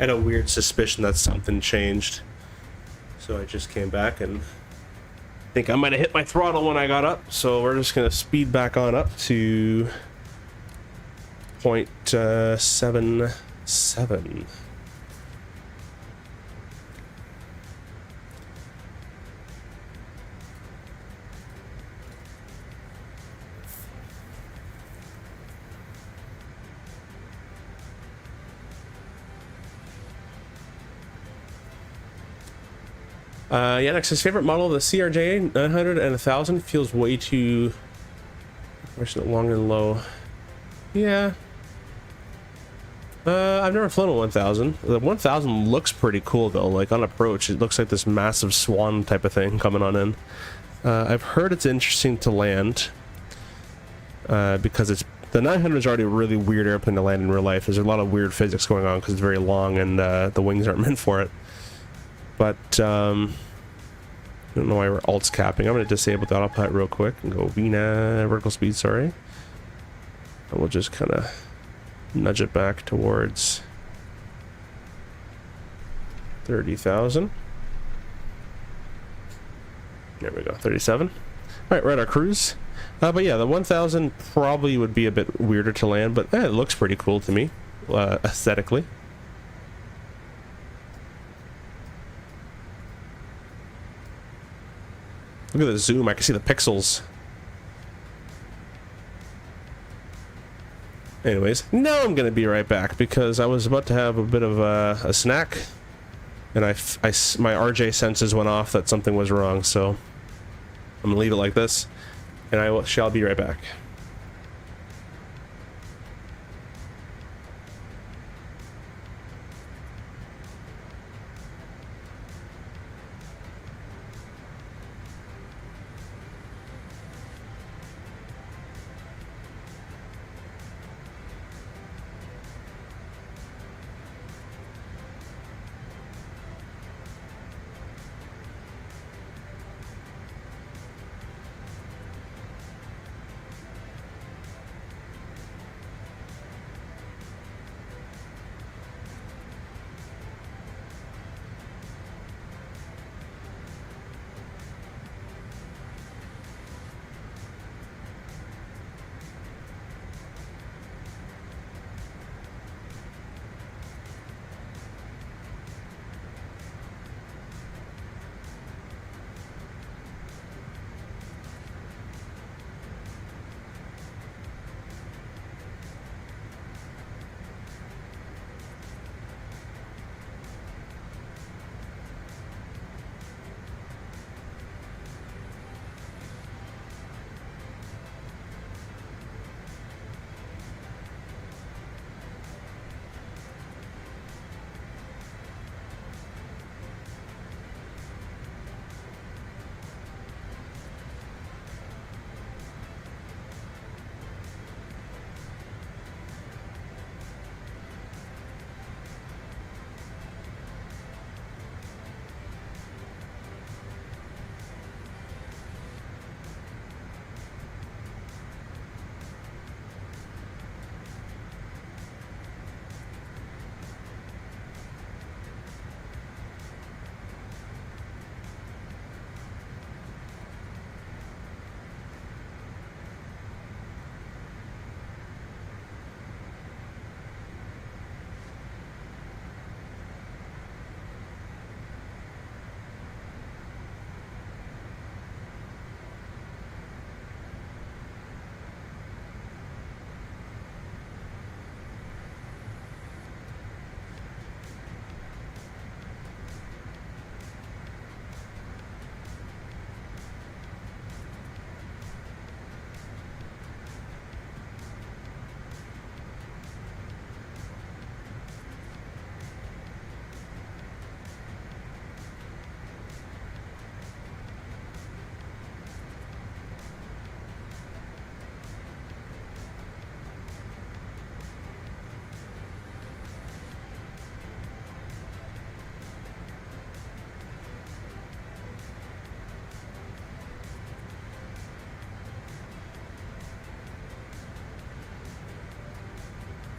had a weird suspicion that something changed. So I just came back and I think I might have hit my throttle when I got up. So we're just going to speed back on up to 0.77. Yeah, next, his favorite model, the CRJ 900 and 1000 feels way too long and low. Yeah. I've never flown a 1000. The 1000 looks pretty cool though. Like on approach, it looks like this massive swan type of thing coming on in. I've heard it's interesting to land because it's the 900 is already a really weird airplane to land in real life. There's a lot of weird physics going on because it's very long and the wings aren't meant for it. But I don't know why we're alt's capping. I'm going to disable the autopilot real quick and go VNAV vertical speed, sorry. And we'll just kind of nudge it back towards 30,000. There we go, 37. All right, we're at our cruise. But yeah, the 1000 probably would be a bit weirder to land, but it looks pretty cool to me, aesthetically. Look at the zoom, I can see the pixels. Anyways, now I'm gonna be right back because I was about to have a bit of a snack, and my RJ senses went off that something was wrong, so I'm gonna leave it like this, and shall be right back.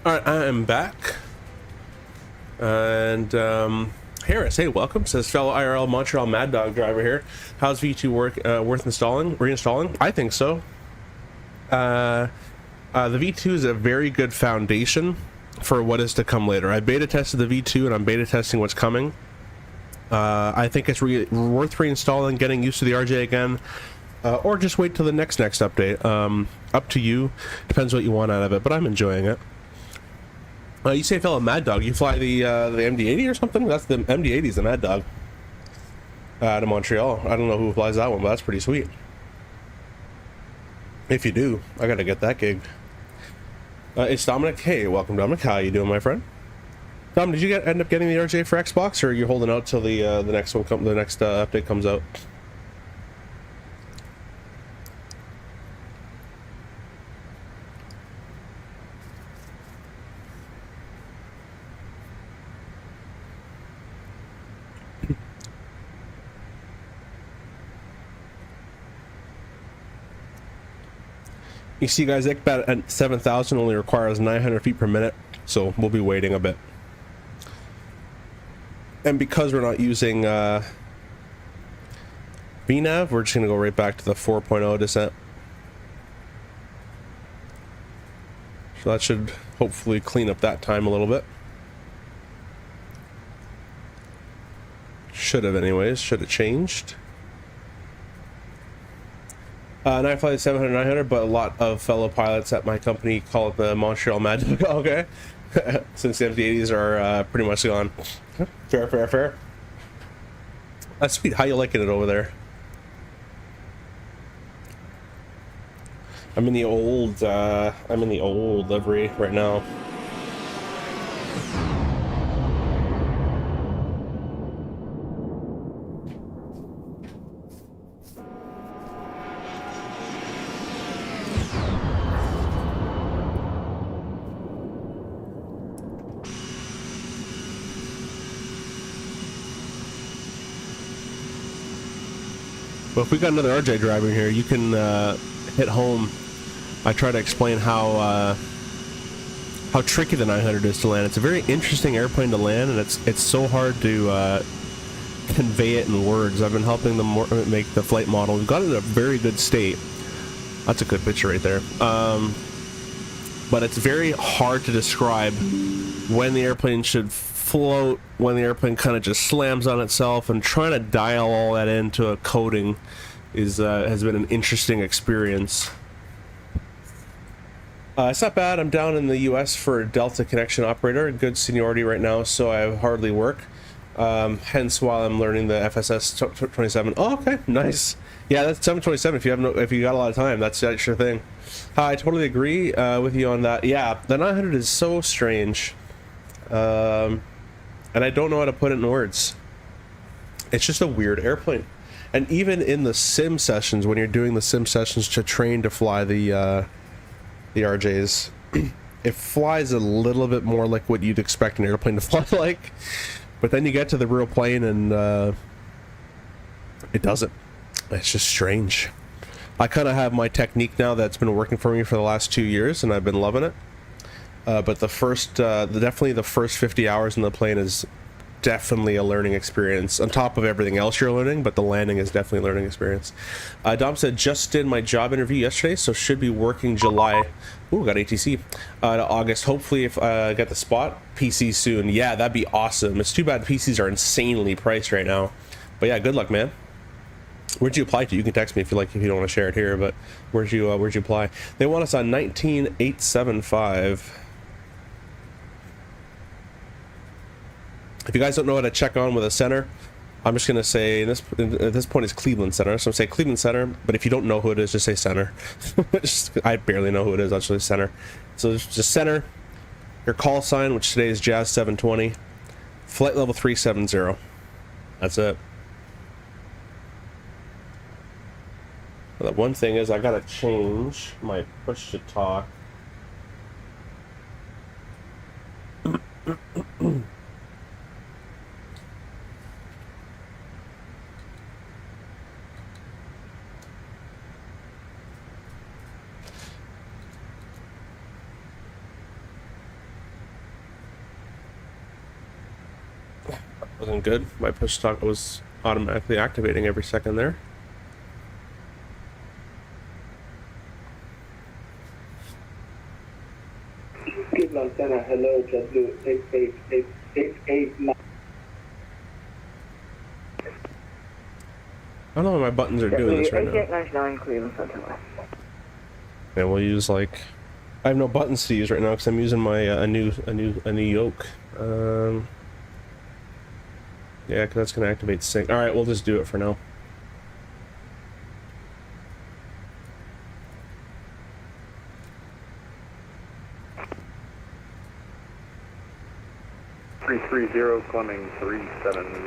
Alright, I am back. And Harris, hey, welcome. Says fellow IRL Montreal Mad Dog driver here. How's V2 work? Worth reinstalling? I think so. The V2 is a very good foundation for what is to come later. I beta tested the V2 and I'm beta testing what's coming. I think it's worth reinstalling, getting used to the RJ again, or just wait till the next update. Up to you. Depends what you want out of it, but I'm enjoying it. You say, fellow Mad Dog, you fly the MD-80 or something? That's the MD-80 is the Mad Dog to Montreal. I don't know who flies that one, but that's pretty sweet. If you do, I gotta get that gig. It's Dominic. Hey, welcome, Dominic. How you doing, my friend? Dom, did you end up getting the RJ for Xbox, or are you holding out till the next one the next update comes out? You see, guys, EXPO at 7,000 only requires 900 feet per minute, so we'll be waiting a bit. And because we're not using VNAV, we're just going to go right back to the 4.0 descent. So that should hopefully clean up that time a little bit. Should have anyways, should have changed. I fly 700, 900, but a lot of fellow pilots at my company call it the Montreal Mad Dog. Okay. Since the MD-80s are pretty much gone. Fair. That's sweet. How you liking it over there? I'm in the old livery right now. Well, if we got another RJ driver here, you can hit home. I try to explain how tricky the 900 is to land. It's a very interesting airplane to land, and it's so hard to convey it in words. I've been helping them make the flight model. We've got it in a very good state. That's a good picture right there. But it's very hard to describe when the airplane should float, when the airplane kind of just slams on itself, and trying to dial all that into a coding is has been an interesting experience. It's not bad. I'm down in the US for a Delta connection operator, good seniority right now, so I hardly work. Hence while I'm learning the FSS 27. Oh, okay, nice. Yeah, that's 727. If you got a lot of time, that's your thing. I totally agree with you on that. Yeah, the 900 is so strange. And I don't know how to put it in words. It's just a weird airplane. And even in the sim sessions, when you're doing the sim sessions to train to fly the RJs, it flies a little bit more like what you'd expect an airplane to fly like. But then you get to the real plane and it doesn't. It's just strange. I kind of have my technique now that's been working for me for the last 2 years, and I've been loving it. But definitely the first 50 hours in the plane is definitely a learning experience on top of everything else you're learning, but the landing is definitely a learning experience. Dom said, just did my job interview yesterday, so should be working July. Ooh, got ATC. To August. Hopefully if I get the spot, PC soon. Yeah, that'd be awesome. It's too bad PCs are insanely priced right now. But yeah, good luck, man. Where'd you apply to? You can text me if you like, if you don't want to share it here, but where'd you apply? They want us on 19875. If you guys don't know how to check on with a center, I'm just going to say, at this point it's Cleveland Center, so I'm say Cleveland Center, but if you don't know who it is, just say center. I barely know who it is, actually, center. So it's just center, your call sign, which today is Jazz 720, flight level 370. That's it. Well, the one thing is I got to change my push to talk. wasn't good. My push talk was automatically activating every second there. Cleveland Center, hello, JetBlue 688. I don't know why my buttons are doing this right now. 8899 Cleveland Center. And we'll use like, I have no buttons to use right now because I'm using my a new yoke. Yeah, because that's gonna activate sync. All right, we'll just do it for now. Climbing 370.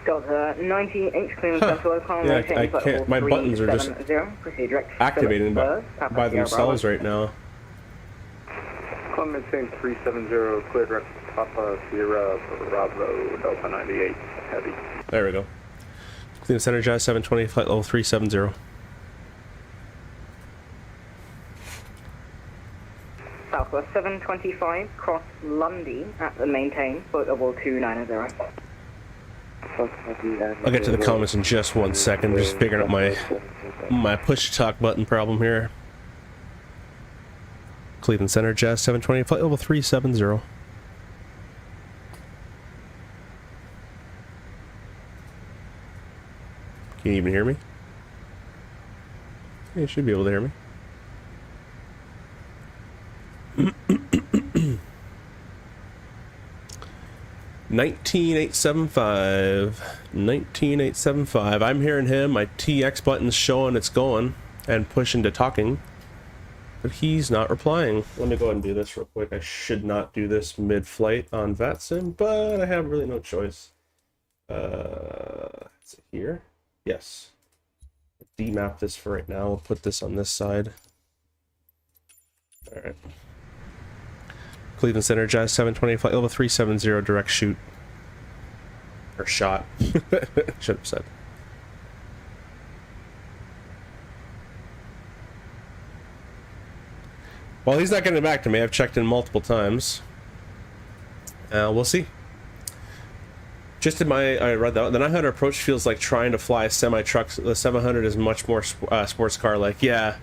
Delta 98 Cleveland Center, Yeah, I can't. My buttons are just activating by themselves right now. Climbing 370, clear Papa Sierra Bravo Delta 98 heavy. There we go. Cleveland Center Jazz 720 flight level 370. Southwest 725, cross Lundy at the maintain, flight level 290. I'll get to the comments in just 1 second. Just figuring out my push talk button problem here. Cleveland Center Jazz 720 flight level 370. Can you even hear me? Yeah, you should be able to hear me. 19875. I'm hearing him. My TX button's showing it's going and pushing to talking, but he's not replying. Let me go ahead and do this real quick. I should not do this mid-flight on VATSIM, but I have really no choice. Is it here? Yes. Demap this for right now. We'll put this on this side. All right. Cleveland Center Jazz 720 flight level 370 direct shoot. Or shot. Should have said. Well, he's not getting back to me. I've checked in multiple times. We'll see. Just in my, I read that. The 900 approach feels like trying to fly a semi-truck. The 700 is much more sports car-like. Yeah,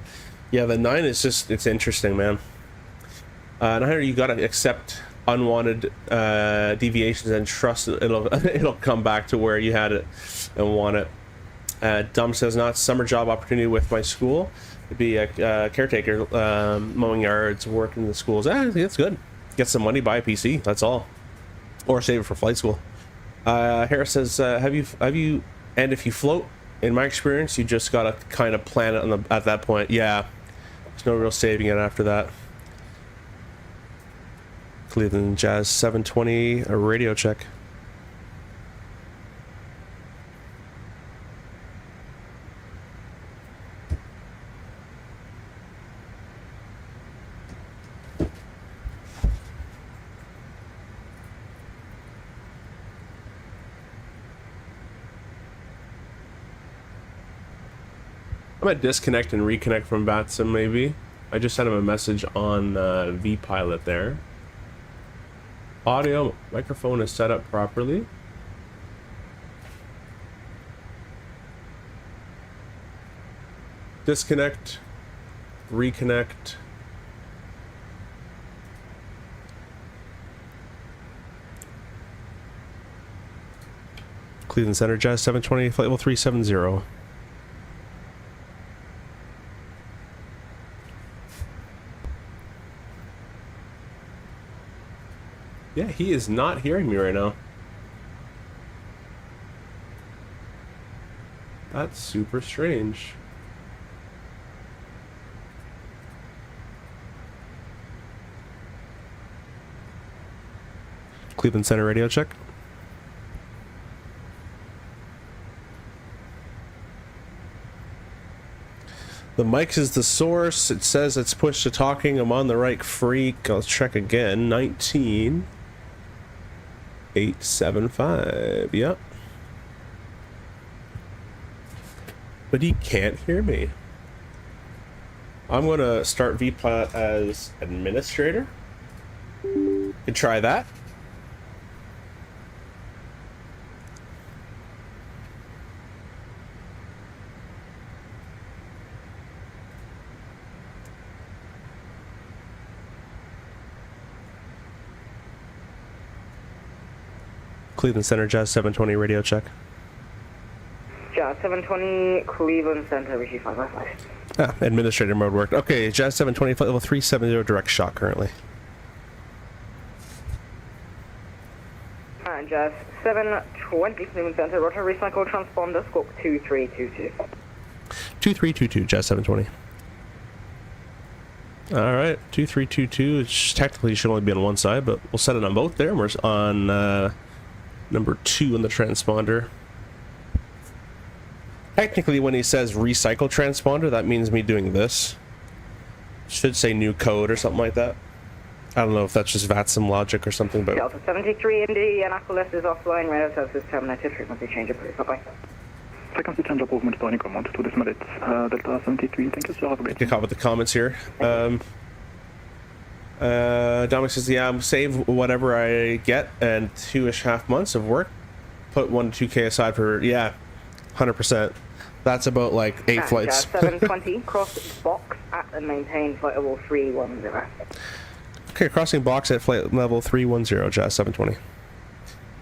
the 9 is just, it's interesting, man. 900, you gotta accept unwanted deviations and trust it'll come back to where you had it and want it. Dumb says, not summer job opportunity with my school. It'd be a caretaker, mowing yards, working in the schools. That's good. Get some money, buy a PC. That's all, or save it for flight school. Harris says, have you? And if you float, in my experience, you just gotta kind of plan it at that point. Yeah, there's no real saving it after that. Cleveland Jazz 720, a radio check. I might disconnect and reconnect from VATSIM maybe. I just sent him a message on vPilot there. Audio microphone is set up properly. Disconnect, reconnect. Cleveland Center Jazz 720 flight level 370. Yeah, he is not hearing me right now. That's super strange. Cleveland Center radio check. The mic is the source. It says it's push to talking. I'm on the right freak. I'll check again. 19875. Yep. But he can't hear me. I'm gonna start vPilot as administrator. Could try that. Cleveland Center, Jazz 720 radio check. Jazz 720, Cleveland Center, receive 555. Ah, administrator mode worked. Okay, Jazz 720, flight level 370, direct shot currently. And Jazz 720, Cleveland Center, roger, recycle transponder, scope 2322. 2322, Jazz 720. Alright, 2322, it's technically should only be on one side, but we'll set it on both there. We're on number 2 on the transponder. Technically, when he says recycle transponder, that means me doing this. Should say new code or something like that. I don't know if that's just VATSIM logic or something, but... Delta 73 Indy, Annapolis is offline, radio services terminated, frequency change approved, bye-bye. Frequency change of movement to any command to decimal it. Delta 73, thank you, sir. Have a great day. With the comments here. Dominic says, yeah, save whatever I get and 2.5 months of work. Put 1 to 2K aside for, yeah, 100%. That's about like 8 flights. 720, cross box at and maintain flight level 310. Okay, crossing box at flight level 310, Jazz 720.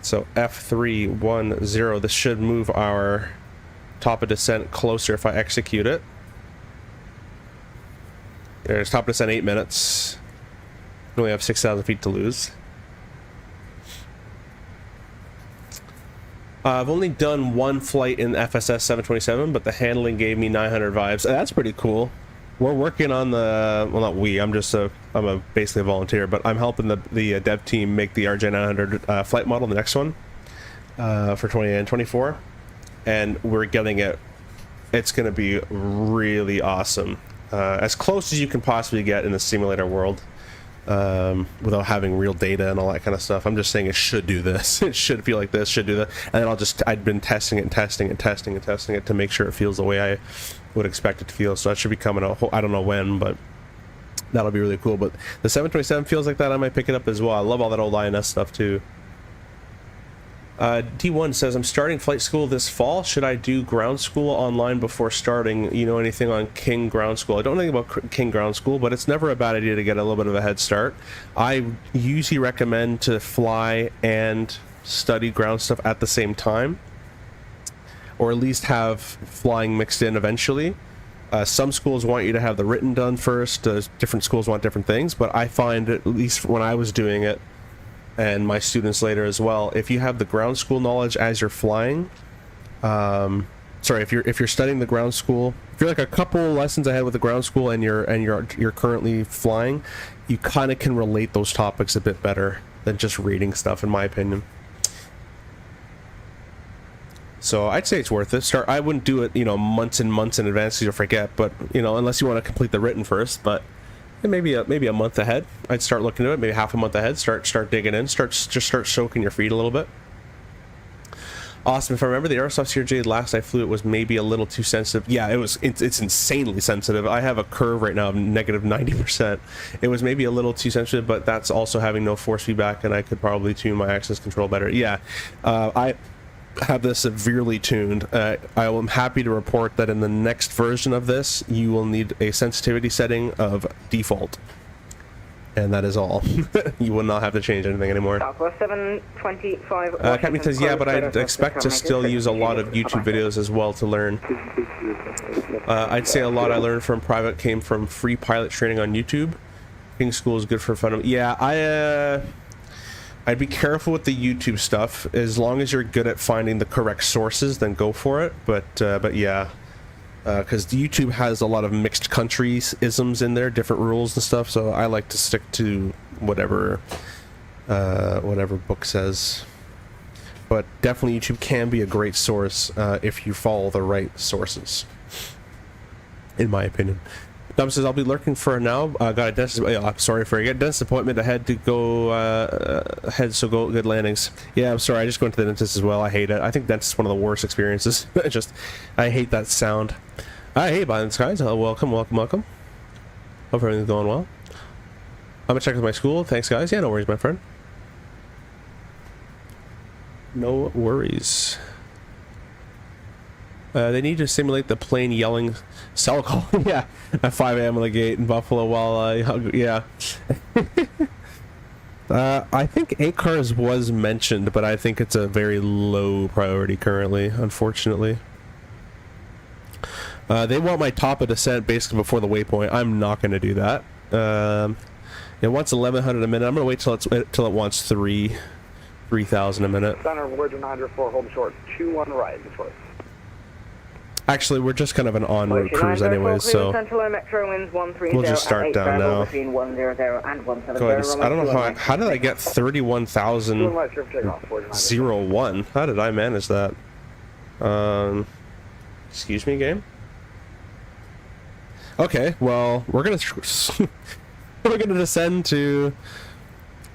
So F310, this should move our top of descent closer if I execute it. There's top of descent 8 minutes. We only have 6,000 feet to lose. I've only done 1 flight in FSS 727, but the handling gave me 900 vibes. That's pretty cool. We're working on the, well, not we, I'm basically a volunteer, but I'm helping the dev team make the RJ 900 flight model, the next one, for 2024. And we're getting it. It's going to be really awesome. As close as you can possibly get in the simulator world. Without having real data and all that kind of stuff. I'm just saying it should do this. It should feel like this, should do that. And then I'd been testing it and testing and testing and testing it to make sure it feels the way I would expect it to feel. So that should be coming out, I don't know when, but that'll be really cool. But the 727 feels like that. I might pick it up as well. I love all that old INS stuff too. D1 says, I'm starting flight school this fall. Should I do ground school online before starting? You know anything on King Ground School? I don't know anything about King Ground School, but it's never a bad idea to get a little bit of a head start. I usually recommend to fly and study ground stuff at the same time, or at least have flying mixed in eventually. Some schools want you to have the written done first. Different schools want different things, but I find, at least when I was doing it, and my students later as well, if you have the ground school knowledge as you're flying, if you're studying the ground school, if you're like a couple lessons ahead with the ground school and you're currently flying, you kind of can relate those topics a bit better than just reading stuff, in my opinion. So I'd say it's worth it. I wouldn't do it, months and months in advance because you'll forget, but unless you want to complete the written first, but maybe a month ahead. I'd start looking at it, maybe half a month ahead, start digging in, start soaking your feet a little bit. Awesome. If I remember, the Aerosoft CRJ last I flew it was maybe a little too sensitive. Yeah, it's insanely sensitive. I have a curve right now of negative 90%. It was maybe a little too sensitive, but that's also having no force feedback, and I could probably tune my access control better. Yeah, I have this severely tuned. I am happy to report that in the next version of this, you will need a sensitivity setting of default. And that is all. You will not have to change anything anymore. Southwest 725. Captain says, yeah, but I'd expect to still use a lot of YouTube videos as well to learn. I'd say a lot I learned from private came from free pilot training on YouTube. King School is good for fun. Yeah, I'd be careful with the YouTube stuff. As long as you're good at finding the correct sources, then go for it. But yeah, because YouTube has a lot of mixed countries isms in there, different rules and stuff. So I like to stick to whatever book says. But definitely YouTube can be a great source if you follow the right sources, in my opinion. Dom says, I'll be lurking for now. Got a dentist. I'm sorry for a dentist appointment ahead to go ahead, so go good landings. Yeah, I'm sorry. I just went to the dentist as well. I hate it. I think dentist is one of the worst experiences. I hate that sound. Hey, Biden guys. Welcome. Hope everything's going well. I'm gonna check with my school. Thanks, guys. Yeah, no worries, my friend. No worries. They need to simulate the plane yelling cell call. Yeah, at 5 a.m. on the gate in Buffalo while yeah. I think ACARS was mentioned, but I think it's a very low priority currently, unfortunately. They want my top of descent basically before the waypoint. I'm not going to do that. It wants 1,100 a minute. I'm going to wait till it wants 3,000 a minute. Center, Voyager 904, hold short. 21 right, Detroit. Actually, we're just kind of an en route cruise anyways, so we'll just start down now. Guys, I don't know how did I get 31,001? How did I manage that? Excuse me, game? Okay, well, we're gonna descend to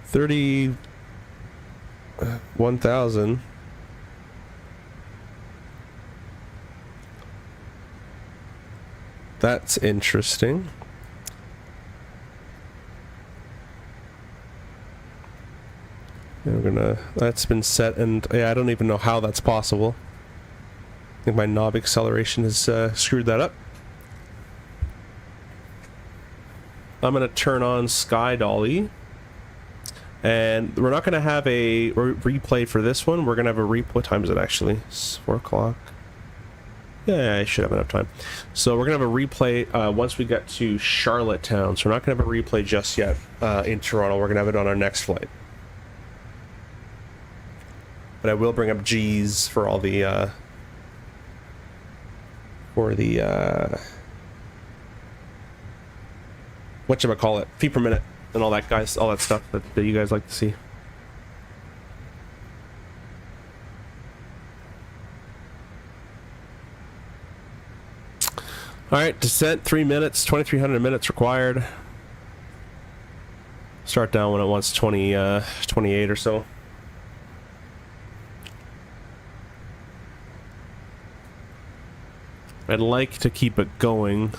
31,000. That's interesting. And we're gonna, that's been set, and yeah, I don't even know how that's possible. I think my knob acceleration has screwed that up. I'm gonna turn on Sky Dolly, and we're not gonna have a replay for this one. We're gonna have a what time is it actually? It's 4 o'clock. Yeah, I should have enough time. So we're gonna have a replay once we get to Charlottetown. So we're not gonna have a replay just yet in Toronto. We're gonna have it on our next flight. But I will bring up G's for all the whatchamacallit, feet per minute and all that guys, all that stuff that you guys like to see. Alright, descent 3 minutes, 2,300 minutes required. Start down when it wants 28 or so. I'd like to keep it going,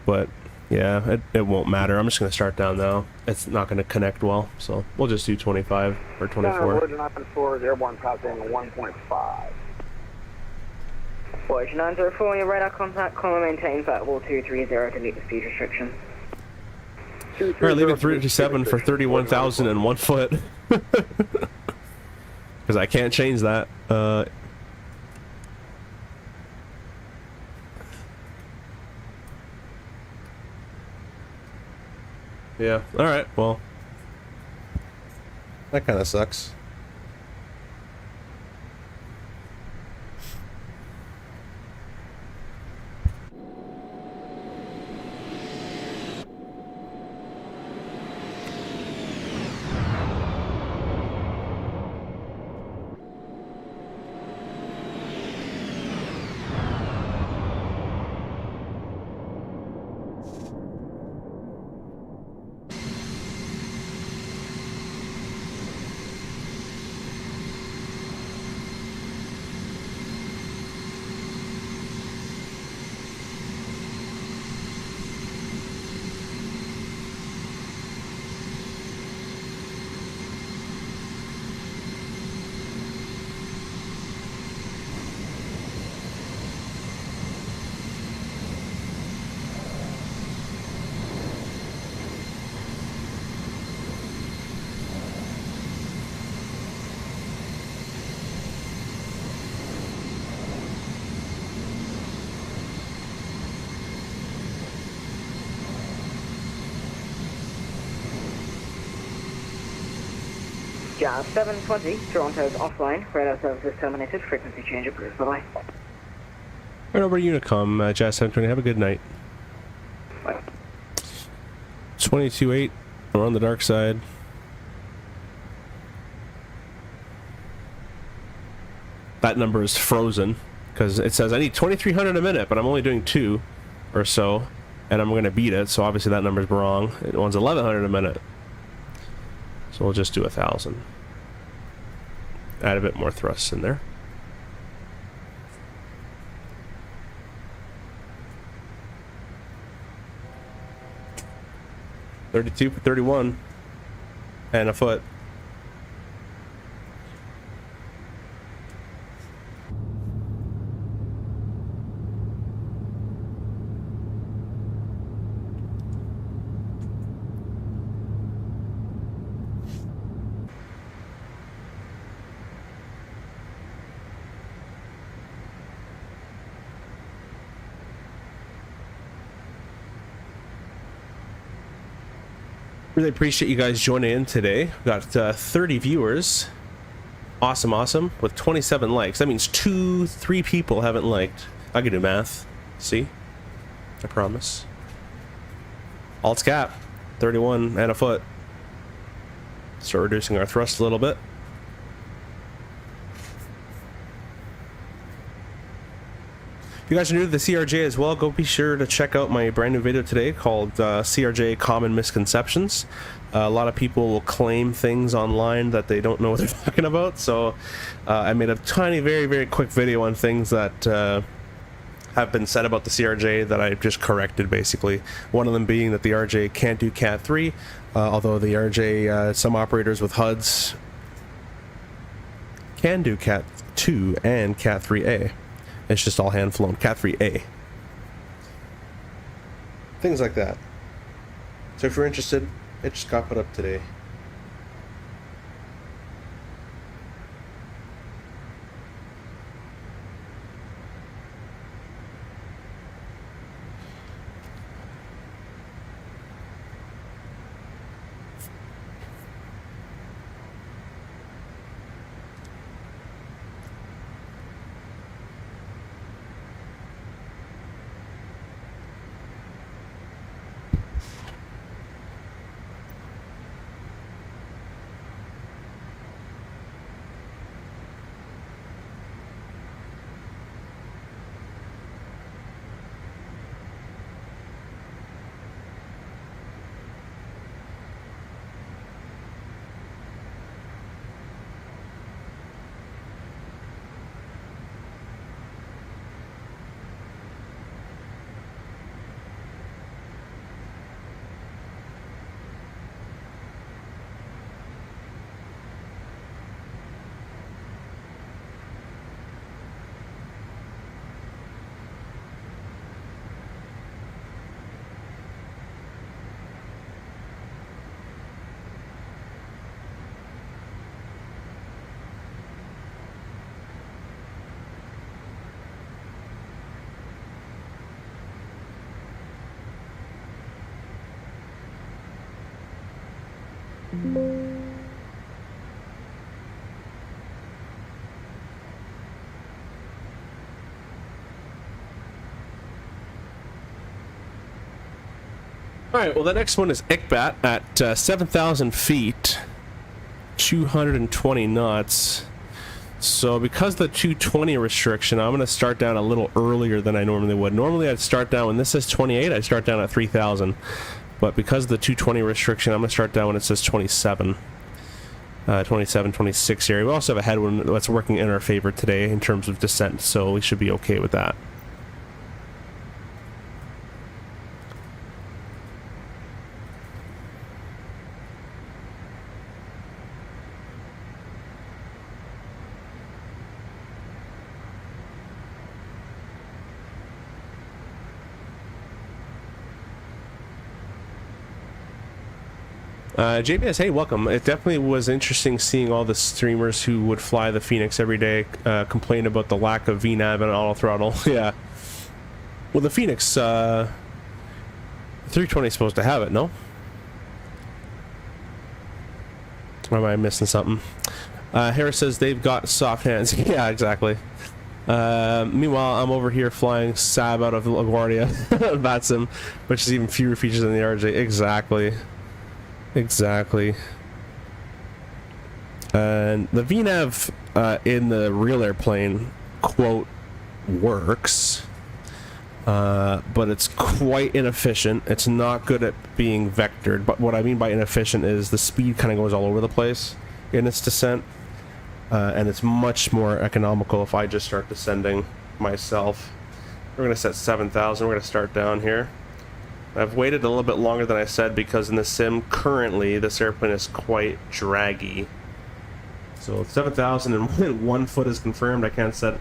but yeah, it won't matter. I'm just going to start down now. It's not going to connect well, so we'll just do 25 or 24. Voyager 904 airborne passing 1.5. Voyager 904, your radar contact, comma maintains at level 230 to meet the speed restriction. Alright, leaving 357 for 31,001 foot. Because I can't change that. Yeah, alright, well. That kind of sucks. Jazz 720, Toronto's offline, radar services terminated, frequency change approved, bye-bye. Right over to Unicom, Jazz 720, have a good night. Bye. 22.8, we're on the dark side. That number is frozen, because it says I need 2,300 a minute, but I'm only doing 2 or so, and I'm going to beat it, so obviously that number's wrong. It wants 1,100 a minute. So we'll just do 1,000. Add a bit more thrusts in there. $32 for 31 and a foot. Really appreciate you guys joining in today. Got 30 viewers. Awesome, awesome. With 27 likes. That means 3 people haven't liked. I can do math. See? I promise. Alt cap. 31 and a foot. Start reducing our thrust a little bit. If you guys are new to the CRJ as well, go be sure to check out my brand new video today called CRJ Common Misconceptions. A lot of people will claim things online that they don't know what they're talking about, so I made a tiny, very, very quick video on things that have been said about the CRJ that I just corrected, basically. One of them being that the RJ can't do Cat 3, although the RJ, some operators with HUDs can do Cat 2 and Cat 3A. It's just all hand flown. Cat 3A. Things like that. So if you're interested, it just got put up today. Alright, well the next one is ICBAT at 7,000 feet, 220 knots. So because of the 220 restriction, I'm going to start down a little earlier than I normally would. Normally I'd start down, when this says 28, I'd start down at 3,000. But because of the 220 restriction, I'm going to start down when it says 27. 27, 26 area. We also have a headwind that's working in our favor today in terms of descent, so we should be okay with that. JBS, hey, welcome. It definitely was interesting seeing all the streamers who would fly the Phoenix every day complain about the lack of VNAV and auto throttle. Yeah. Well, the Phoenix 320 is supposed to have it, no? Or am I missing something? Harris says they've got soft hands. Yeah, exactly. Meanwhile, I'm over here flying Sab out of LaGuardia. That's him, which is even fewer features than the RJ. Exactly. Exactly. And the VNAV in the real airplane, quote, works, but it's quite inefficient. It's not good at being vectored, but what I mean by inefficient is the speed kind of goes all over the place in its descent, and it's much more economical if I just start descending myself. We're going to set 7,000. We're going to start down here. I've waited a little bit longer than I said because in the sim currently this airplane is quite draggy. So 7,000 and 1 foot is confirmed. I can't set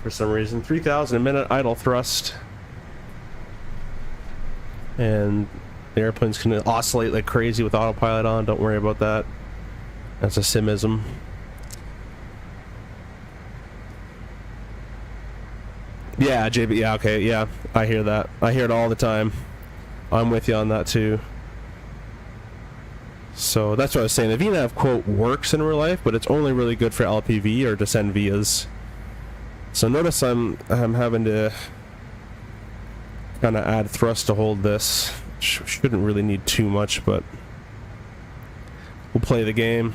for some reason. 3,000 a minute idle thrust. And the airplane's going to oscillate like crazy with autopilot on. Don't worry about that. That's a simism. Yeah, JB, yeah, okay, yeah, I hear that. I hear it all the time. I'm with you on that too. So that's what I was saying. The VNAV quote works in real life, but it's only really good for LPV or descend vias. So notice I'm having to kind of add thrust to hold this. Shouldn't really need too much, but we'll play the game.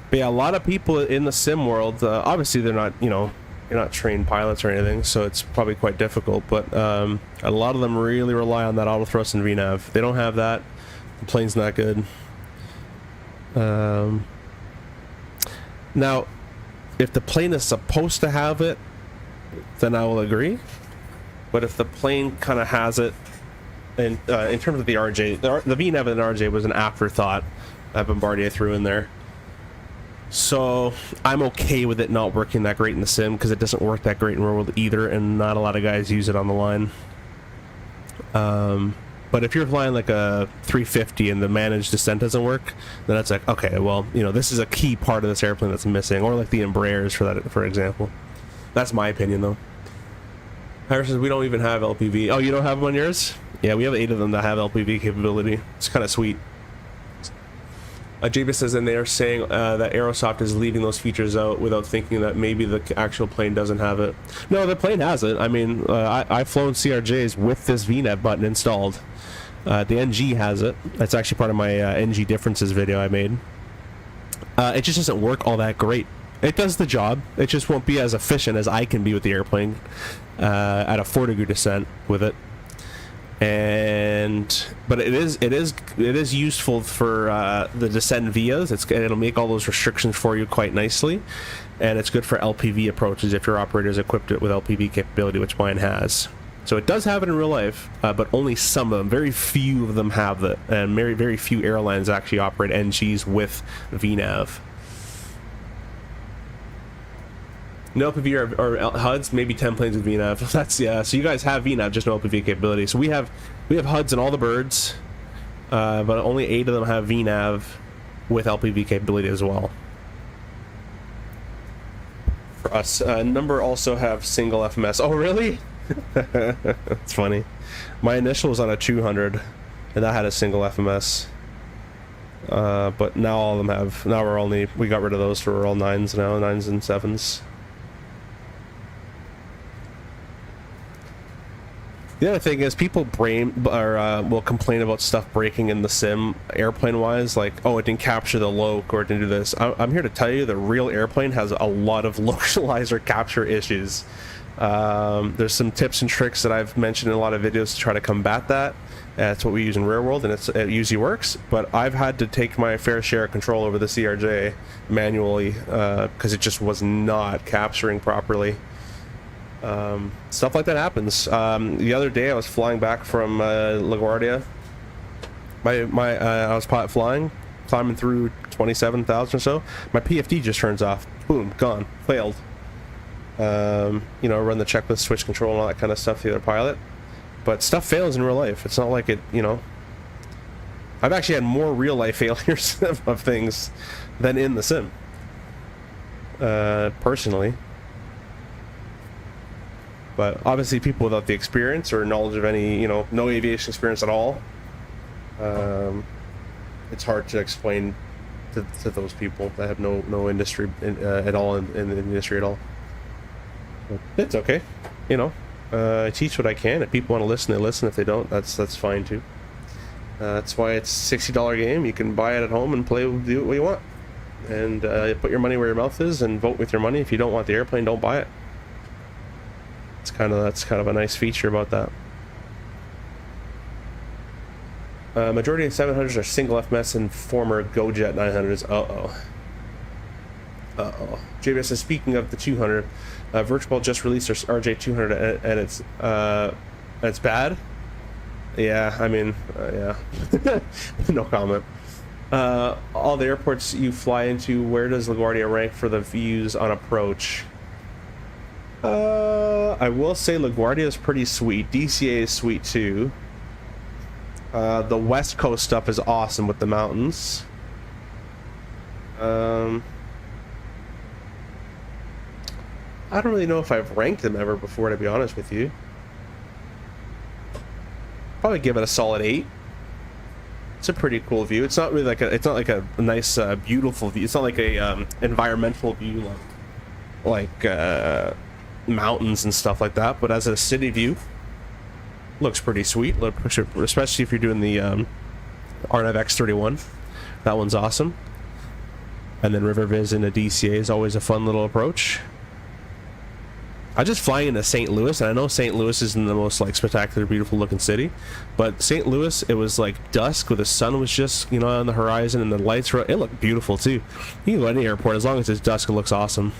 But yeah, a lot of people in the sim world, obviously they're not, you know, you're not trained pilots or anything, so it's probably quite difficult, but a lot of them really rely on that auto thrust and VNAV. They don't have that, the plane's not good. Now, if the plane is supposed to have it, then I will agree. But if the plane kind of has it, and in terms of the RJ, the VNAV and RJ was an afterthought that Bombardier threw in there. So I'm okay with it not working that great in the sim because it doesn't work that great in real world either, and not a lot of guys use it on the line. But if you're flying like a 350 and the managed descent doesn't work, then it's like, okay, well, you know, this is a key part of this airplane that's missing, or like the Embraers for that, for example. That's my opinion, though. Harrison says we don't even have LPV. Oh, you don't have them on yours? Yeah, we have 8 of them that have LPV capability. It's kind of sweet. Javis says, and they are saying that Aerosoft is leaving those features out without thinking that maybe the actual plane doesn't have it. No, the plane has it. I mean, I've flown CRJs with this VNAV button installed. The NG has it. That's actually part of my NG differences video I made. It just doesn't work all that great. It does the job. It just won't be as efficient as I can be with the airplane at a 4-degree descent with it. But it is useful for the descend vias. It'll make all those restrictions for you quite nicely, and it's good for LPV approaches if your operator is equipped with LPV capability, which mine has. So it does have it in real life, but only some of them. Very few of them have it, and very few airlines actually operate NGs with VNAV. No LPV or HUDs, maybe 10 planes with VNAV. That's, yeah, so you guys have VNAV, just no LPV capability. So we have HUDs in all the birds, but only 8 of them have VNAV with LPV capability as well. For us, a number also have single FMS. Oh, really? That's funny. My initial was on a 200, and that had a single FMS. But now all of them have. Now we got rid of those, so we're all 9s now, 9s and 7s. The other thing is people will complain about stuff breaking in the sim airplane wise, like, oh, it didn't capture the loc or it didn't do this. I'm here to tell you the real airplane has a lot of localizer capture issues. There's some tips and tricks that I've mentioned in a lot of videos to try to combat that. That's what we use in real world, and it usually works, but I've had to take my fair share of control over the CRJ manually because it just was not capturing properly. Stuff like that happens. The other day I was flying back from LaGuardia. I was pilot flying, climbing through 27,000 or so. My PFD just turns off. Boom, gone. Failed. You know, run the checklist, switch control, and all that kind of stuff. The other pilot, but stuff fails in real life. It's not like it. You know, I've actually had more real life failures of things than in the sim. Personally. But obviously people without the experience or knowledge of any, you know, no aviation experience at all, it's hard to explain to those people that have no industry at all in the industry at all. But it's okay, you know. I teach what I can. If people want to listen, they listen. If they don't, that's fine too. That's why it's a $60 game. You can buy it at home and play, do what you want, and put your money where your mouth is and vote with your money. If you don't want the airplane, don't buy it. That's kind of a nice feature about that. Majority of 700s are single FMS and former GoJet 900s. JBS says, speaking of the 200, Virtual just released their RJ 200 and it's bad. Yeah, I mean, yeah. No comment. All the airports you fly into, where does LaGuardia rank for the views on approach? I will say LaGuardia is pretty sweet. DCA is sweet too. The West Coast stuff is awesome with the mountains. I don't really know if I've ranked them ever before, to be honest with you. Probably give it a solid 8. It's a pretty cool view. It's not really like it's not like a nice, beautiful view. It's not like a environmental view like mountains and stuff like that. But as a city view, looks pretty sweet. Especially if you're doing the RNAV X31. That one's awesome. And then River Viz into DCA is always a fun little approach. I just flying into St. Louis, and I know St. Louis isn't the most like spectacular, beautiful looking city, but St. Louis, it was like dusk with the sun was just, you know, on the horizon, and the lights were, it looked beautiful too. You can go to any airport, as long as it's dusk, it looks awesome.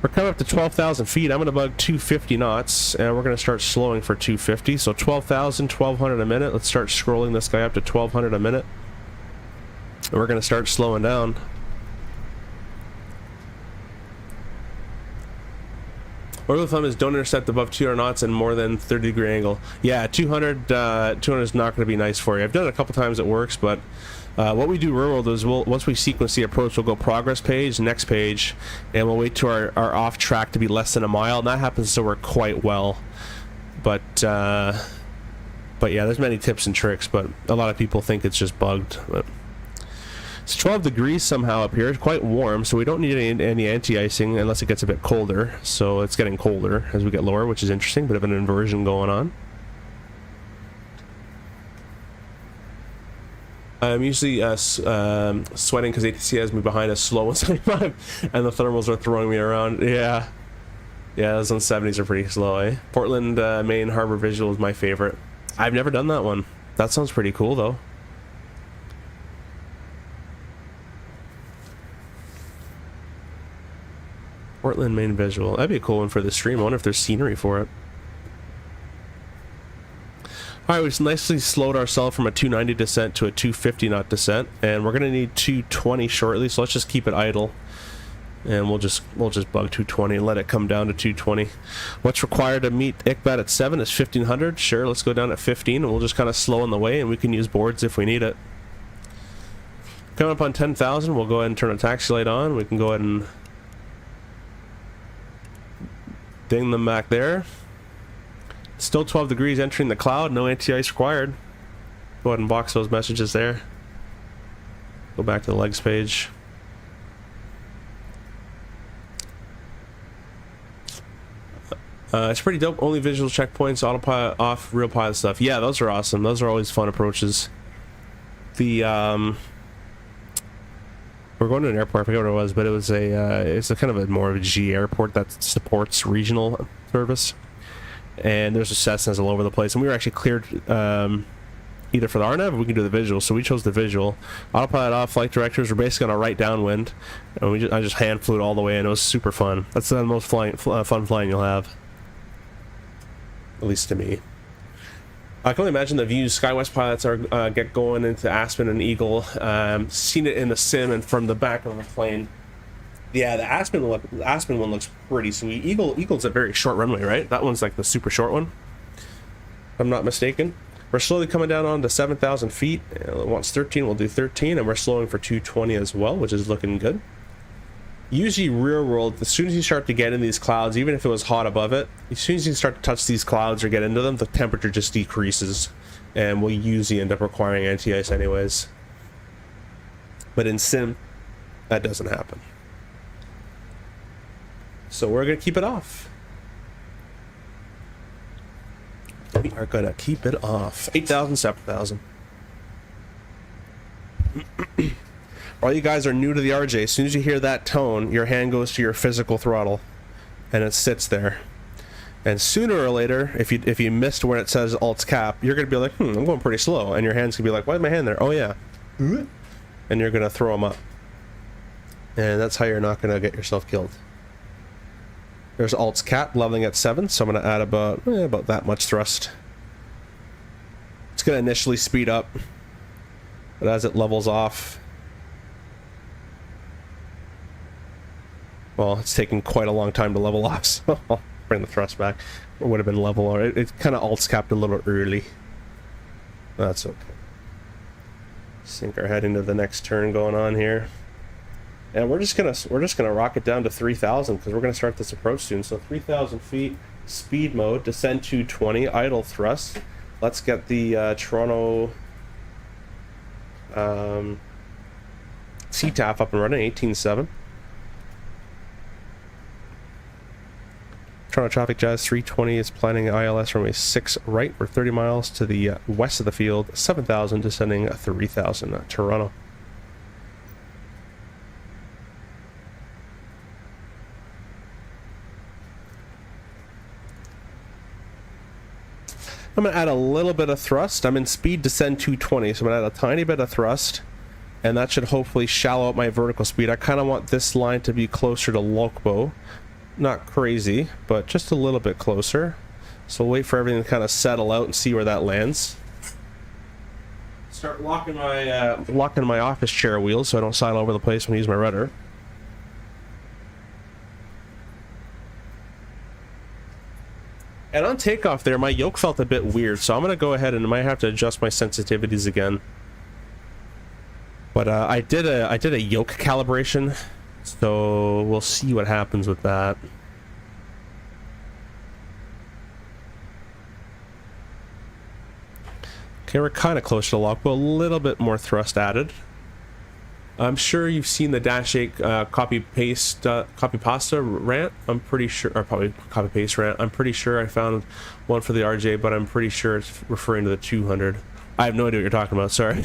We're coming up to 12,000 feet. I'm going to bug 250 knots, and we're going to start slowing for 250. So 12,000, 1,200 a minute. Let's start scrolling this guy up to 1,200 a minute. And we're going to start slowing down. Rule of thumb is don't intercept above 200 knots and more than 30-degree angle. Yeah, 200 is not going to be nice for you. I've done it a couple times, it works, but what we do real world is once we sequence the approach, we'll go progress page, next page, and we'll wait to our off track to be less than a mile, and that happens to work quite well. But yeah, there's many tips and tricks, but a lot of people think it's just bugged. But it's 12 degrees somehow up here. It's quite warm, so we don't need any anti-icing unless it gets a bit colder. So it's getting colder as we get lower, which is interesting. Bit of an inversion going on. I'm usually sweating because ATC has me behind a slow 175, and the thermals are throwing me around. Yeah, those 170s are pretty slow, eh? Portland, Maine Harbor Visual is my favorite. I've never done that one. That sounds pretty cool, though. Portland, Maine Visual. That'd be a cool one for the stream. I wonder if there's scenery for it. Alright, we just nicely slowed ourselves from a 290 descent to a 250 knot descent, and we're gonna need 220 shortly, so let's just keep it idle. And we'll just bug 220 and let it come down to 220. What's required to meet ICBAT at 7 is 1500. Sure, let's go down at 15 and we'll just kind of slow on the way, and we can use boards if we need it. Coming up on 10,000, we'll go ahead and turn a taxi light on. We can go ahead and ding them back there. Still 12 degrees entering the cloud, no anti-ice required. Go ahead and box those messages there. Go back to the legs page. It's pretty dope. Only visual checkpoints, autopilot off, real pilot stuff. Yeah, those are awesome. Those are always fun approaches. The we're going to an airport, I forget what it was, but it was it's a kind of a more of a G airport that supports regional service. And there's just Cessnas all over the place, and we were actually cleared either for the RNAV or we can do the visual, so we chose the visual. Autopilot off, flight directors were basically on a right downwind, and I just hand flew it all the way, and it was super fun. That's the most fun flying you'll have, at least to me. I can only imagine the views SkyWest pilots are get going into Aspen and Eagle. Seen it in the sim and from the back of the plane. Yeah, the Aspen one looks pretty sweet. Eagle's a very short runway, right? That one's like the super short one, if I'm not mistaken. We're slowly coming down on to 7,000 feet. It wants 13, we'll do 13, and we're slowing for 220 as well, which is looking good. Usually real world, as soon as you start to get in these clouds, even if it was hot above it, as soon as you start to touch these clouds or get into them, the temperature just decreases, and we'll usually end up requiring anti-ice anyways. But in sim, that doesn't happen. So we're going to keep it off. We are going to keep it off. 8,000, 7,000. All you guys are new to the RJ. As soon as you hear that tone, your hand goes to your physical throttle, and it sits there. And sooner or later, if you missed where it says Alt Cap, you're going to be like, I'm going pretty slow. And your hand's going to be like, why is my hand there? Oh, yeah. And you're going to throw them up. And that's how you're not going to get yourself killed. There's Alt's Cap leveling at 7, so I'm going to add about that much thrust. It's going to initially speed up, but as it levels off, well, it's taking quite a long time to level off, so I'll bring the thrust back. It would have been level, or it kind of Alt's capped a little early. That's okay. Sink our head into the next turn going on here. And we're just gonna rock it down to 3,000 because we're gonna start this approach soon. So 3,000 feet, speed mode, descend 220, idle thrust. Let's get the Toronto CTAF up and running, 18.7. Toronto traffic jazz 320 is planning ILS runway 6 right. We're 30 miles to the west of the field, 7,000 descending 3,000 Toronto. I'm going to add a little bit of thrust. I'm in speed descend 220, so I'm going to add a tiny bit of thrust, and that should hopefully shallow out my vertical speed. I kind of want this line to be closer to Lokbo. Not crazy, but just a little bit closer. So we'll wait for everything to kind of settle out and see where that lands. Start locking my office chair wheels so I don't slide all over the place when I use my rudder. And on takeoff there, my yoke felt a bit weird, so I'm going to go ahead and I might have to adjust my sensitivities again. But I did a yoke calibration, so we'll see what happens with that. Okay, we're kind of close to lock, but a little bit more thrust added. I'm sure you've seen the Dash 8 copy pasta rant. I'm pretty sure, or probably copy paste rant. I'm pretty sure I found one for the RJ, but I'm pretty sure it's referring to the 200. I have no idea what you're talking about. Sorry.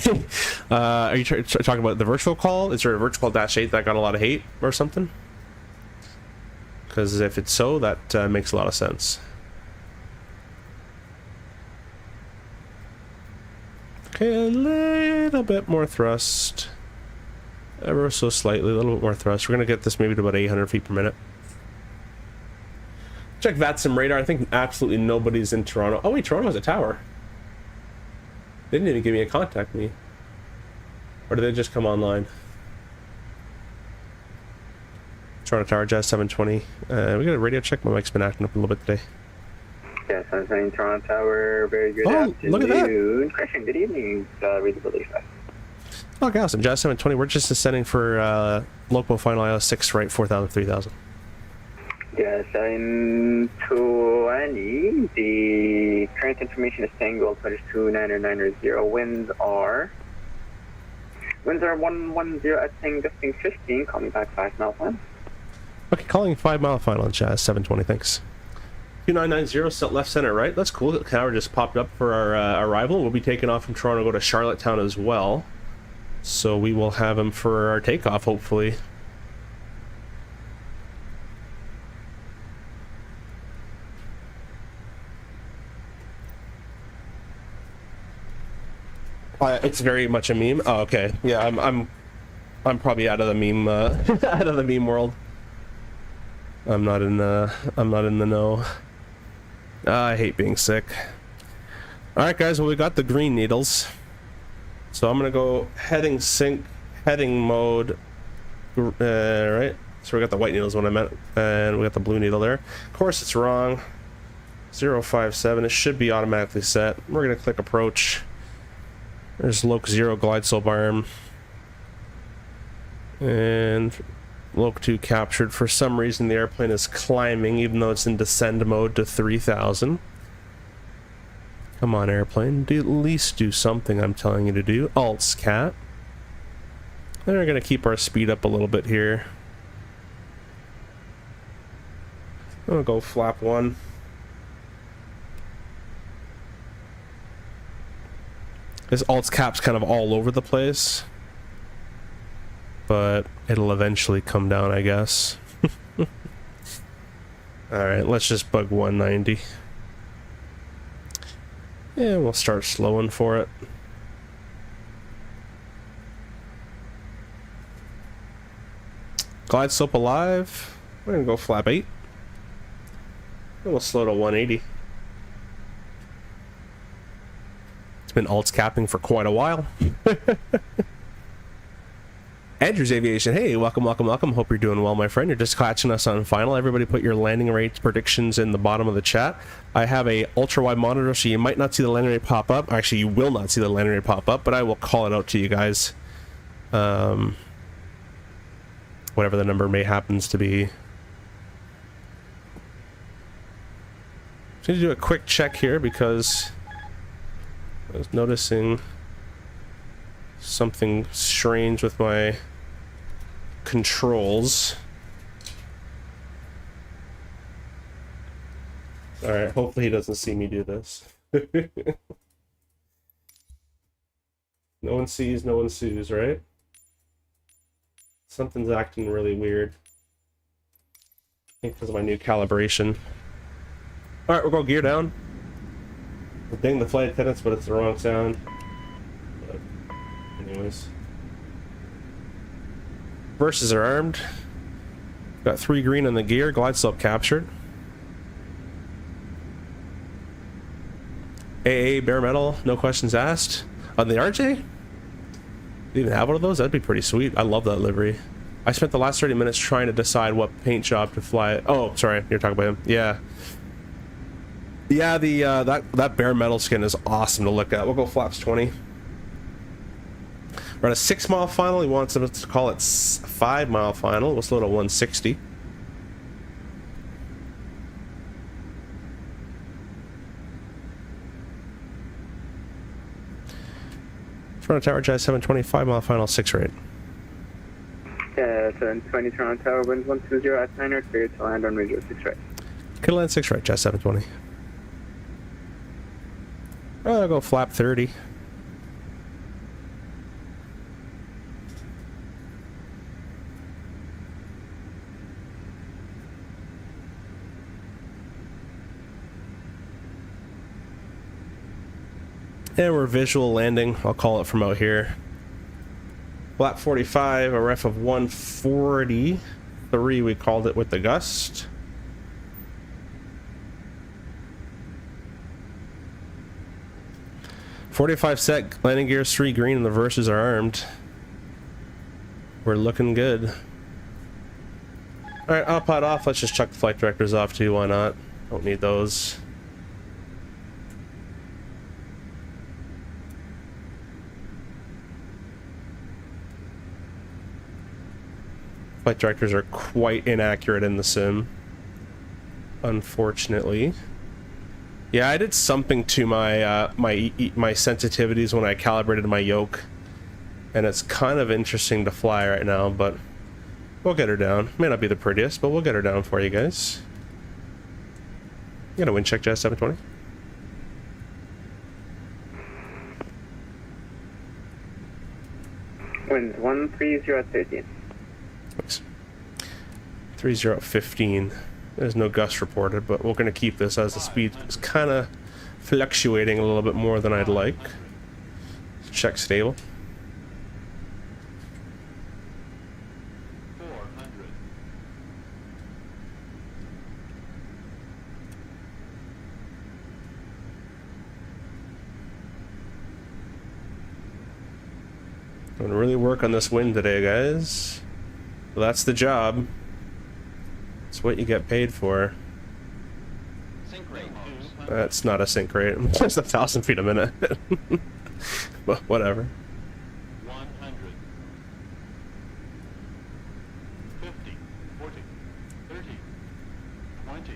Are you talking about the virtual call? Is there a virtual call Dash 8 that got a lot of hate or something? Because if it's so, that makes a lot of sense. Okay, a little bit more thrust. Ever so slightly, a little bit more thrust. We're going to get this maybe to about 800 feet per minute. Check VATSIM radar. I think absolutely nobody's in Toronto. Oh wait, Toronto has a tower. They didn't even give me a contact me. Or did they just come online? Toronto tower, Jazz 720. We got a radio check. My mic's been acting up a little bit today. Yes, I'm saying Toronto tower. Very good afternoon. Look at that. Christian, good evening. Readability fast. Oh, awesome. Jazz 720. We're just descending for local final ILS 6 right, 4,000, 3,000. Yes, in 20, the current information is saying gold footage 29990. Winds are 110 at saying gusting 15. Call me back 5 mile final. Okay, calling 5 mile final, Jazz 720. Thanks. 2990 set left center right. That's cool. The tower just popped up for our arrival. We'll be taking off from Toronto, go to Charlottetown as well. So we will have him for our takeoff, hopefully. It's very much a meme. Oh, okay. Yeah, I'm probably out of the meme out of the meme world. I'm not in the know. I hate being sick. All right, guys. Well, we got the green needles. So I'm gonna go heading sync, heading mode, right? So we got the white needle is what I meant, and we got the blue needle there. Of course it's wrong. 057, it should be automatically set. We're gonna click approach. There's Loc 0 glide slope arm. And Loc 2 captured. For some reason the airplane is climbing even though it's in descend mode to 3,000. Come on, airplane. At least do something I'm telling you to do. Alts cat. And we're going to keep our speed up a little bit here. I'm going to go flap 1. This alts cap's kind of all over the place. But it'll eventually come down, I guess. Alright, let's just bug 190. Yeah, we'll start slowing for it. Glide slope alive. We're gonna go flap 8. And we'll slow to 180. It's been alts capping for quite a while. Andrew's Aviation, hey, welcome. Hope you're doing well, my friend. You're just catching us on final. Everybody put your landing rate predictions in the bottom of the chat. I have a ultra-wide monitor, so you might not see the landing rate pop up. Actually, you will not see the landing rate pop up, but I will call it out to you guys. whatever the number may happens to be. Just need to do a quick check here because I was noticing something strange with my controls. Alright, hopefully he doesn't see me do this. No one sees, no one sues, right? Something's acting really weird. I think because of my new calibration. Alright, we'll go gear down. We'll ding the flight attendants, but it's the wrong sound. But anyways. Verses are armed. Got 3 green on the gear, glide slope captured. AA bare metal, no questions asked. On the RJ? Do you even have one of those? That'd be pretty sweet. I love that livery. I spent the last 30 minutes trying to decide what paint job to fly it. Oh, sorry, you're talking about him. Yeah. Yeah, the that bare metal skin is awesome to look at. We'll go flaps 20. We're at a 6-mile final. He wants us to call it 5-mile final. We'll slow to 160. Toronto Tower, Jazz 720, 5-mile final, 6 rate. 720 Toronto Tower, wind 120 at 9, clear to land on radio 6 right. Could land 6 right, Jazz 720. I'll go flap 30. And we're visual landing. I'll call it from out here. Flap 45, a ref of 143, we called it with the gust. .45 set, landing gears 3 green, and the verses are armed. We're looking good. Alright, autopilot off. Let's just chuck the flight directors off too, why not? Don't need those. Flight directors are quite inaccurate in the sim, unfortunately. Yeah, I did something to my my sensitivities when I calibrated my yoke, and it's kind of interesting to fly right now, but we'll get her down. May not be the prettiest, but we'll get her down for you guys. You got a wind check, Jazz 720. Wind 130 at 13. Thanks. 3015. There's no gust reported, but we're going to keep this as the speed is kind of fluctuating a little bit more than I'd like. Check stable. 400. I'm going to really work on this wind today, guys. Well, that's the job. It's what you get paid for. Sink rate. That's not a sink rate. It's just 1,000 feet a minute. But whatever. 100. 50. 40. 30. 20.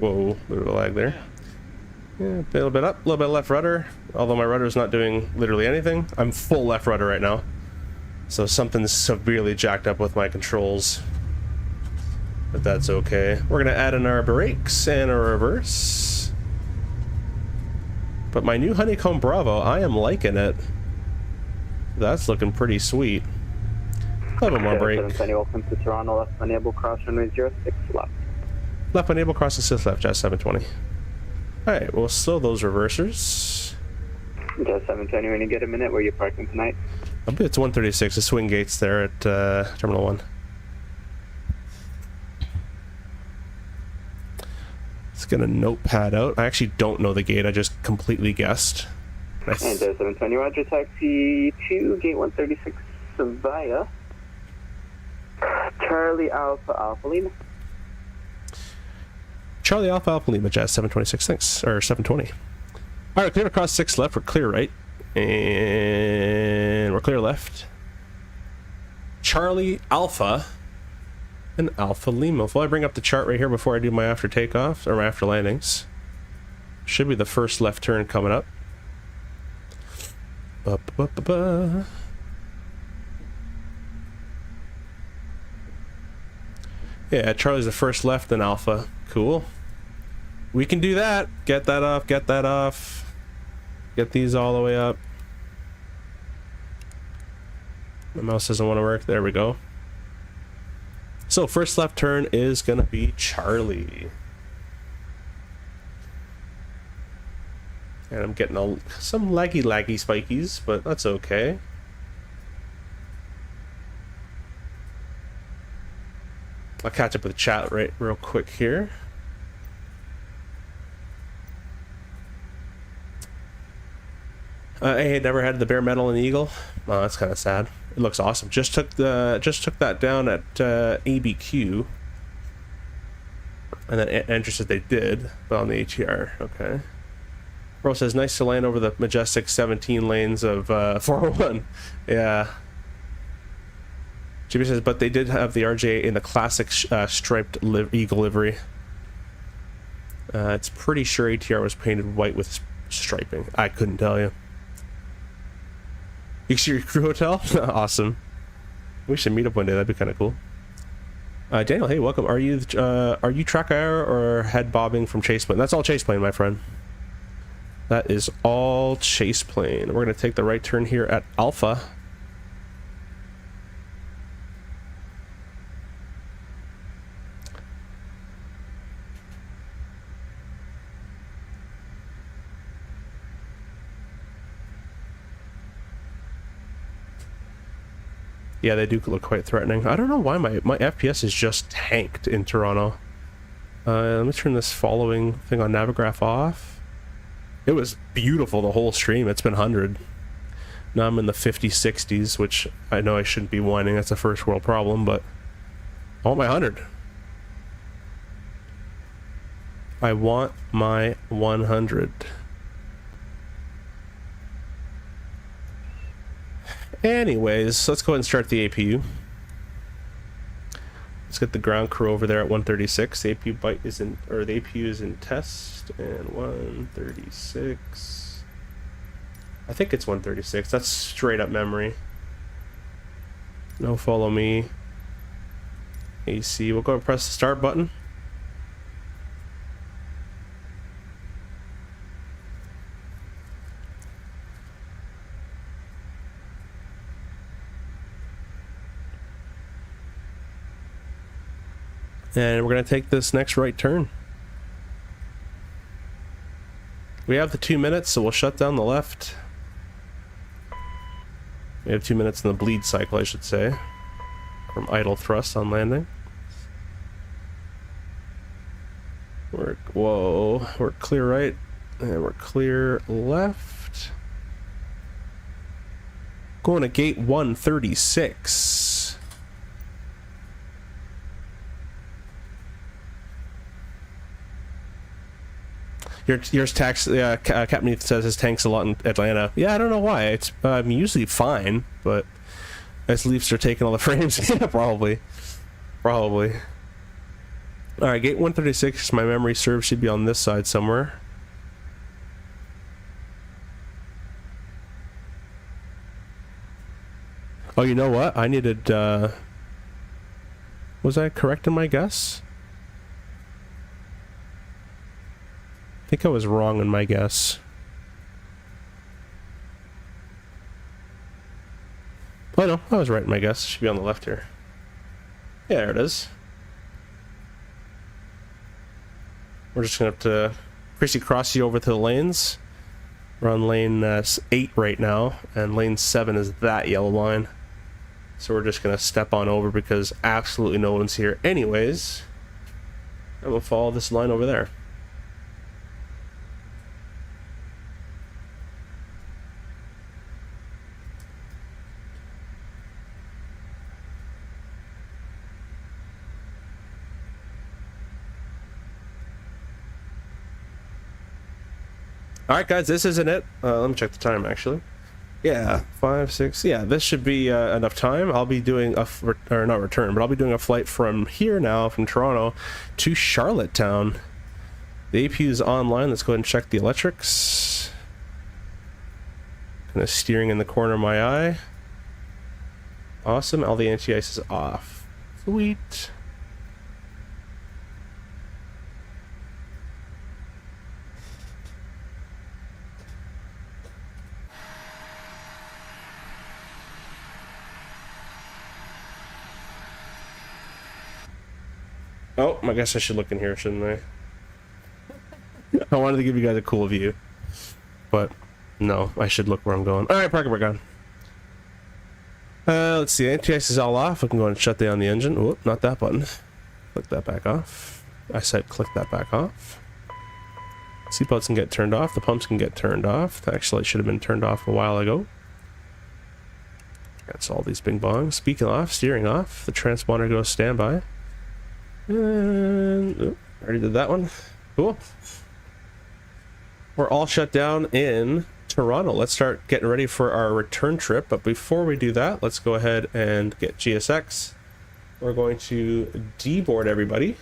Whoa, a bit of a lag there. Yeah, a little bit up, a little bit left rudder. Although my rudder's not doing literally anything. I'm full left rudder right now. So something's severely jacked up with my controls. But that's okay. We're gonna add in our brakes and a reverse. But my new Honeycomb Bravo, I am liking it. That's looking pretty sweet. A little bit more brake. 720, welcome to Toronto, left enable cross runway 06 left. Left enable cross assist left, Jazz 720. Alright, we'll slow those reversers. Jazz 720, when you get a minute, where are you parking tonight? It's 136, the swing gates there at Terminal 1. Let's get a notepad out. I actually don't know the gate, I just completely guessed. And 720, Roger, taxi to gate 136 via Charlie Alpha Alpha Lima. Charlie Alpha Alpha Lima, Jazz 726, thanks. Or 720. Alright, clear across 6 left, we're clear right. And we're clear left. Charlie Alpha and Alpha Lima. Will I bring up the chart right here before I do my after takeoff or my after landings? Should be the first left turn coming up. Ba-ba-ba-ba. Yeah, Charlie's the first left, then Alpha. Cool. We can do that. Get that off, get that off. Get these all the way up. My mouse doesn't want to work. There we go. So, first left turn is going to be Charlie. And I'm getting some laggy spikies, but that's okay. I'll catch up with the chat real quick here. Hey, never had the bare metal and the eagle. Oh, that's kind of sad. It looks awesome. Just took that down at ABQ, and then Andrew said they did, but on the HER. Okay. Bro says nice to land over the majestic 17 lanes of 401. Yeah. Jimmy says, but they did have the RJ in the classic striped eagle livery. It's pretty sure ATR was painted white with striping. I couldn't tell you. You see your crew hotel? Awesome. We should meet up one day. That'd be kind of cool. Daniel, hey, welcome. Are you track IR or head bobbing from chase plane? That's all chase plane, my friend. That is all chase plane. We're gonna take the right turn here at Alpha. Yeah, they do look quite threatening. I don't know why my FPS is just tanked in Toronto. Let me turn this following thing on Navigraph off. It was beautiful the whole stream. It's been 100. Now I'm in the 50s, 60s, which I know I shouldn't be whining. That's a first world problem, but I want my 100. I want my 100. Anyways, let's go ahead and start the APU. Let's get the ground crew over there at 136. The APU bite is in, or the APU is in test, and 136. I think it's 136. That's straight up memory. No follow me. AC. We'll go and press the start button. And we're going to take this next right turn. We have the 2 minutes, so we'll shut down the left. We have 2 minutes in the bleed cycle, I should say, from idle thrust on landing. We're clear right, and we're clear left. Going to gate 136. Yours tax, Captain says his tank's a lot in Atlanta. Yeah, I don't know why. It's I'm usually fine, but as Leafs are taking all the frames, yeah, probably. All right, gate 136. My memory serves should be on this side somewhere. Oh, you know what? I needed. Was I correct in my guess? I think I was wrong in my guess. Oh no, I was right in my guess. Should be on the left here. Yeah, there it is. We're just gonna have to Chrissy cross you over to the lanes. We're on lane 8 right now, and lane 7 is that yellow line. So we're just gonna step on over because absolutely no one's here anyways. And we'll follow this line over there. Alright guys, this isn't it. Let me check the time actually. Yeah, 5, 6. Yeah, this should be enough time. I'll be doing or not return, but I'll be doing a flight from here now, from Toronto to Charlottetown. The APU is online. Let's go ahead and check the electrics. Kind of steering in the corner of my eye. Awesome. All the anti-ice is off. Sweet. Oh, I guess I should look in here, shouldn't I? I wanted to give you guys a cool view. But, no, I should look where I'm going. Alright, park it back on. Let's see, anti-ice is all off. I can go and shut down the engine. Whoop, not that button. Click that back off. I said click that back off. Seatbelts can get turned off. The pumps can get turned off. Actually, it should have been turned off a while ago. That's all these bing bongs. Speaking off, steering off. The transponder goes standby. And oh, already did that one. Cool. We're all shut down in Toronto. Let's start getting ready for our return trip. But before we do that, let's go ahead and get GSX. We're going to deboard everybody.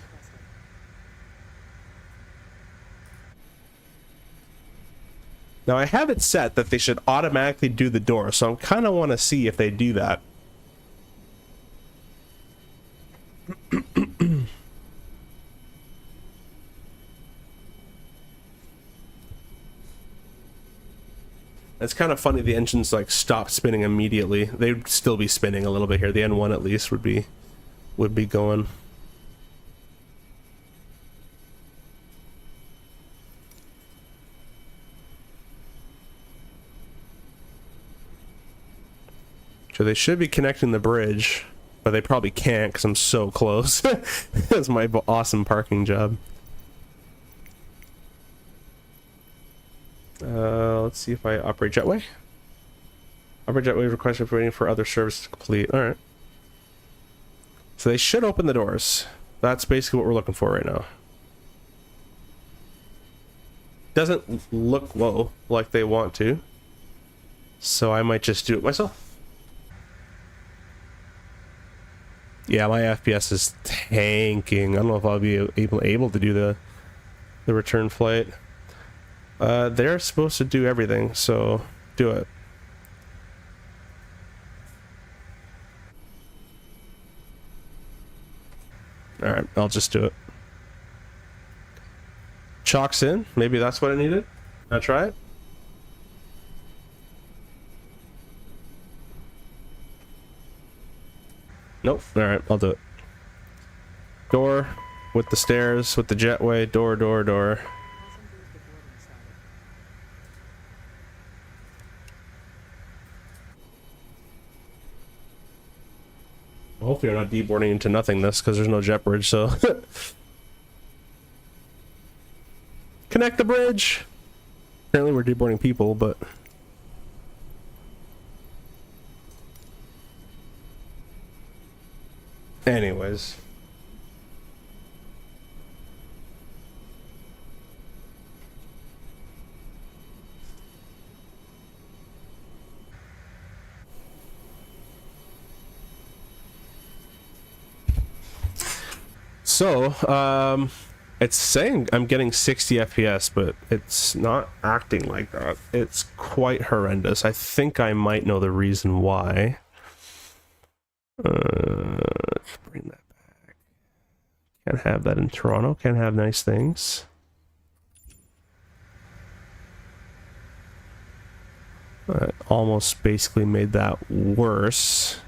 Now I have it set that they should automatically do the door, so I kind of want to see if they do that. It's kind of funny the engines like stop spinning immediately. They'd still be spinning a little bit here. The N1 at least would be going. So they should be connecting the bridge, but they probably can't because I'm so close. That's my awesome parking job. Let's see if I operate jetway. Operate jetway requested for waiting for other services to complete. Alright. So they should open the doors. That's basically what we're looking for right now. Doesn't look, whoa, like they want to. So I might just do it myself. Yeah, my FPS is tanking. I don't know if I'll be able to do the return flight. They're supposed to do everything, so do it. Alright, I'll just do it. Chalks in. Maybe that's what I needed. I'll try it. Nope. Alright, I'll do it. Door with the stairs, with the jetway, door, door, door. Hopefully you're not deboarding into nothingness because there's no jet bridge, so connect the bridge. Apparently we're deboarding people, but anyways. So, it's saying I'm getting 60 FPS, but it's not acting like that. It's quite horrendous. I think I might know the reason why. Let's bring that back. Can't have that in Toronto. Can't have nice things. Almost basically made that worse.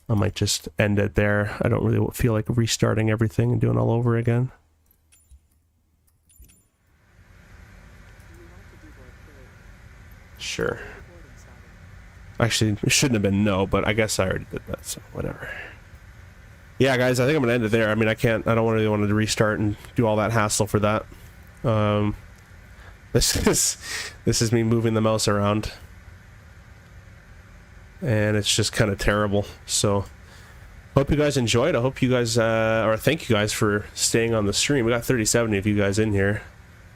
I might just end it there. I don't really feel like restarting everything and doing all over again. Sure. Actually, it shouldn't have been no, but I guess I already did that, so whatever. Yeah, guys, I think I'm gonna end it there. I mean, I don't really want to restart and do all that hassle for that. This is me moving the mouse around. And it's just kind of terrible. So hope you guys enjoyed. I hope you guys or thank you guys for staying on the stream. We got 37 of you guys in here.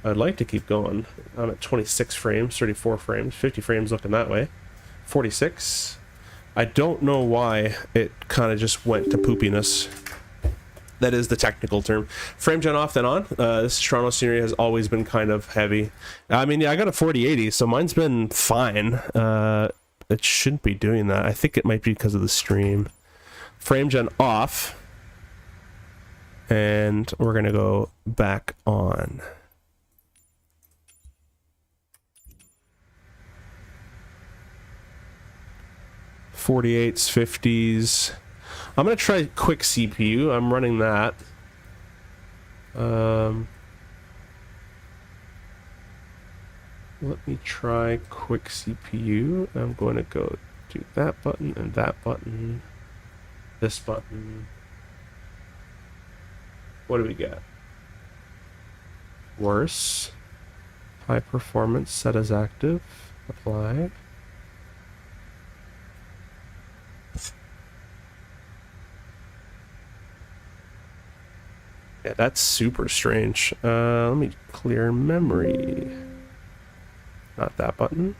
I'd like to keep going. I'm at 26 frames, 34 frames, 50 frames looking that way. 46. I don't know why it kind of just went to poopiness. That is the technical term. Frame gen off, then on. This Toronto scenery has always been kind of heavy. I mean, yeah, I got a 4080, so mine's been fine. It shouldn't be doing that. I think it might be because of the stream. Frame gen off. And we're going to go back on. '48s, 50s. I'm going to try quick CPU. I'm running that. Let me try quick CPU. I'm going to go do that button and that button. This button. What do we get? Worse. High performance set as active. Apply. Yeah, that's super strange. Let me clear memory. Not that button.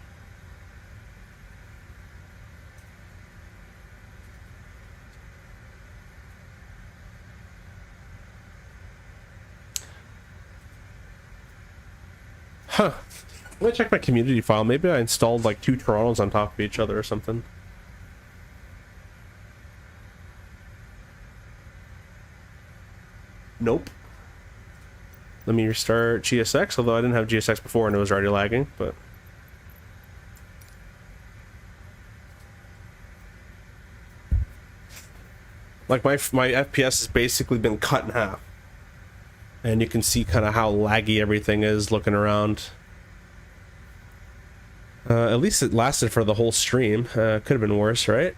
Huh. I'm gonna check my community file. Maybe I installed like 2 Torontos on top of each other or something. Nope. Let me restart GSX, although I didn't have GSX before and it was already lagging, but... Like my FPS has basically been cut in half. And you can see kind of how laggy everything is looking around. At least it lasted for the whole stream. Could have been worse, right?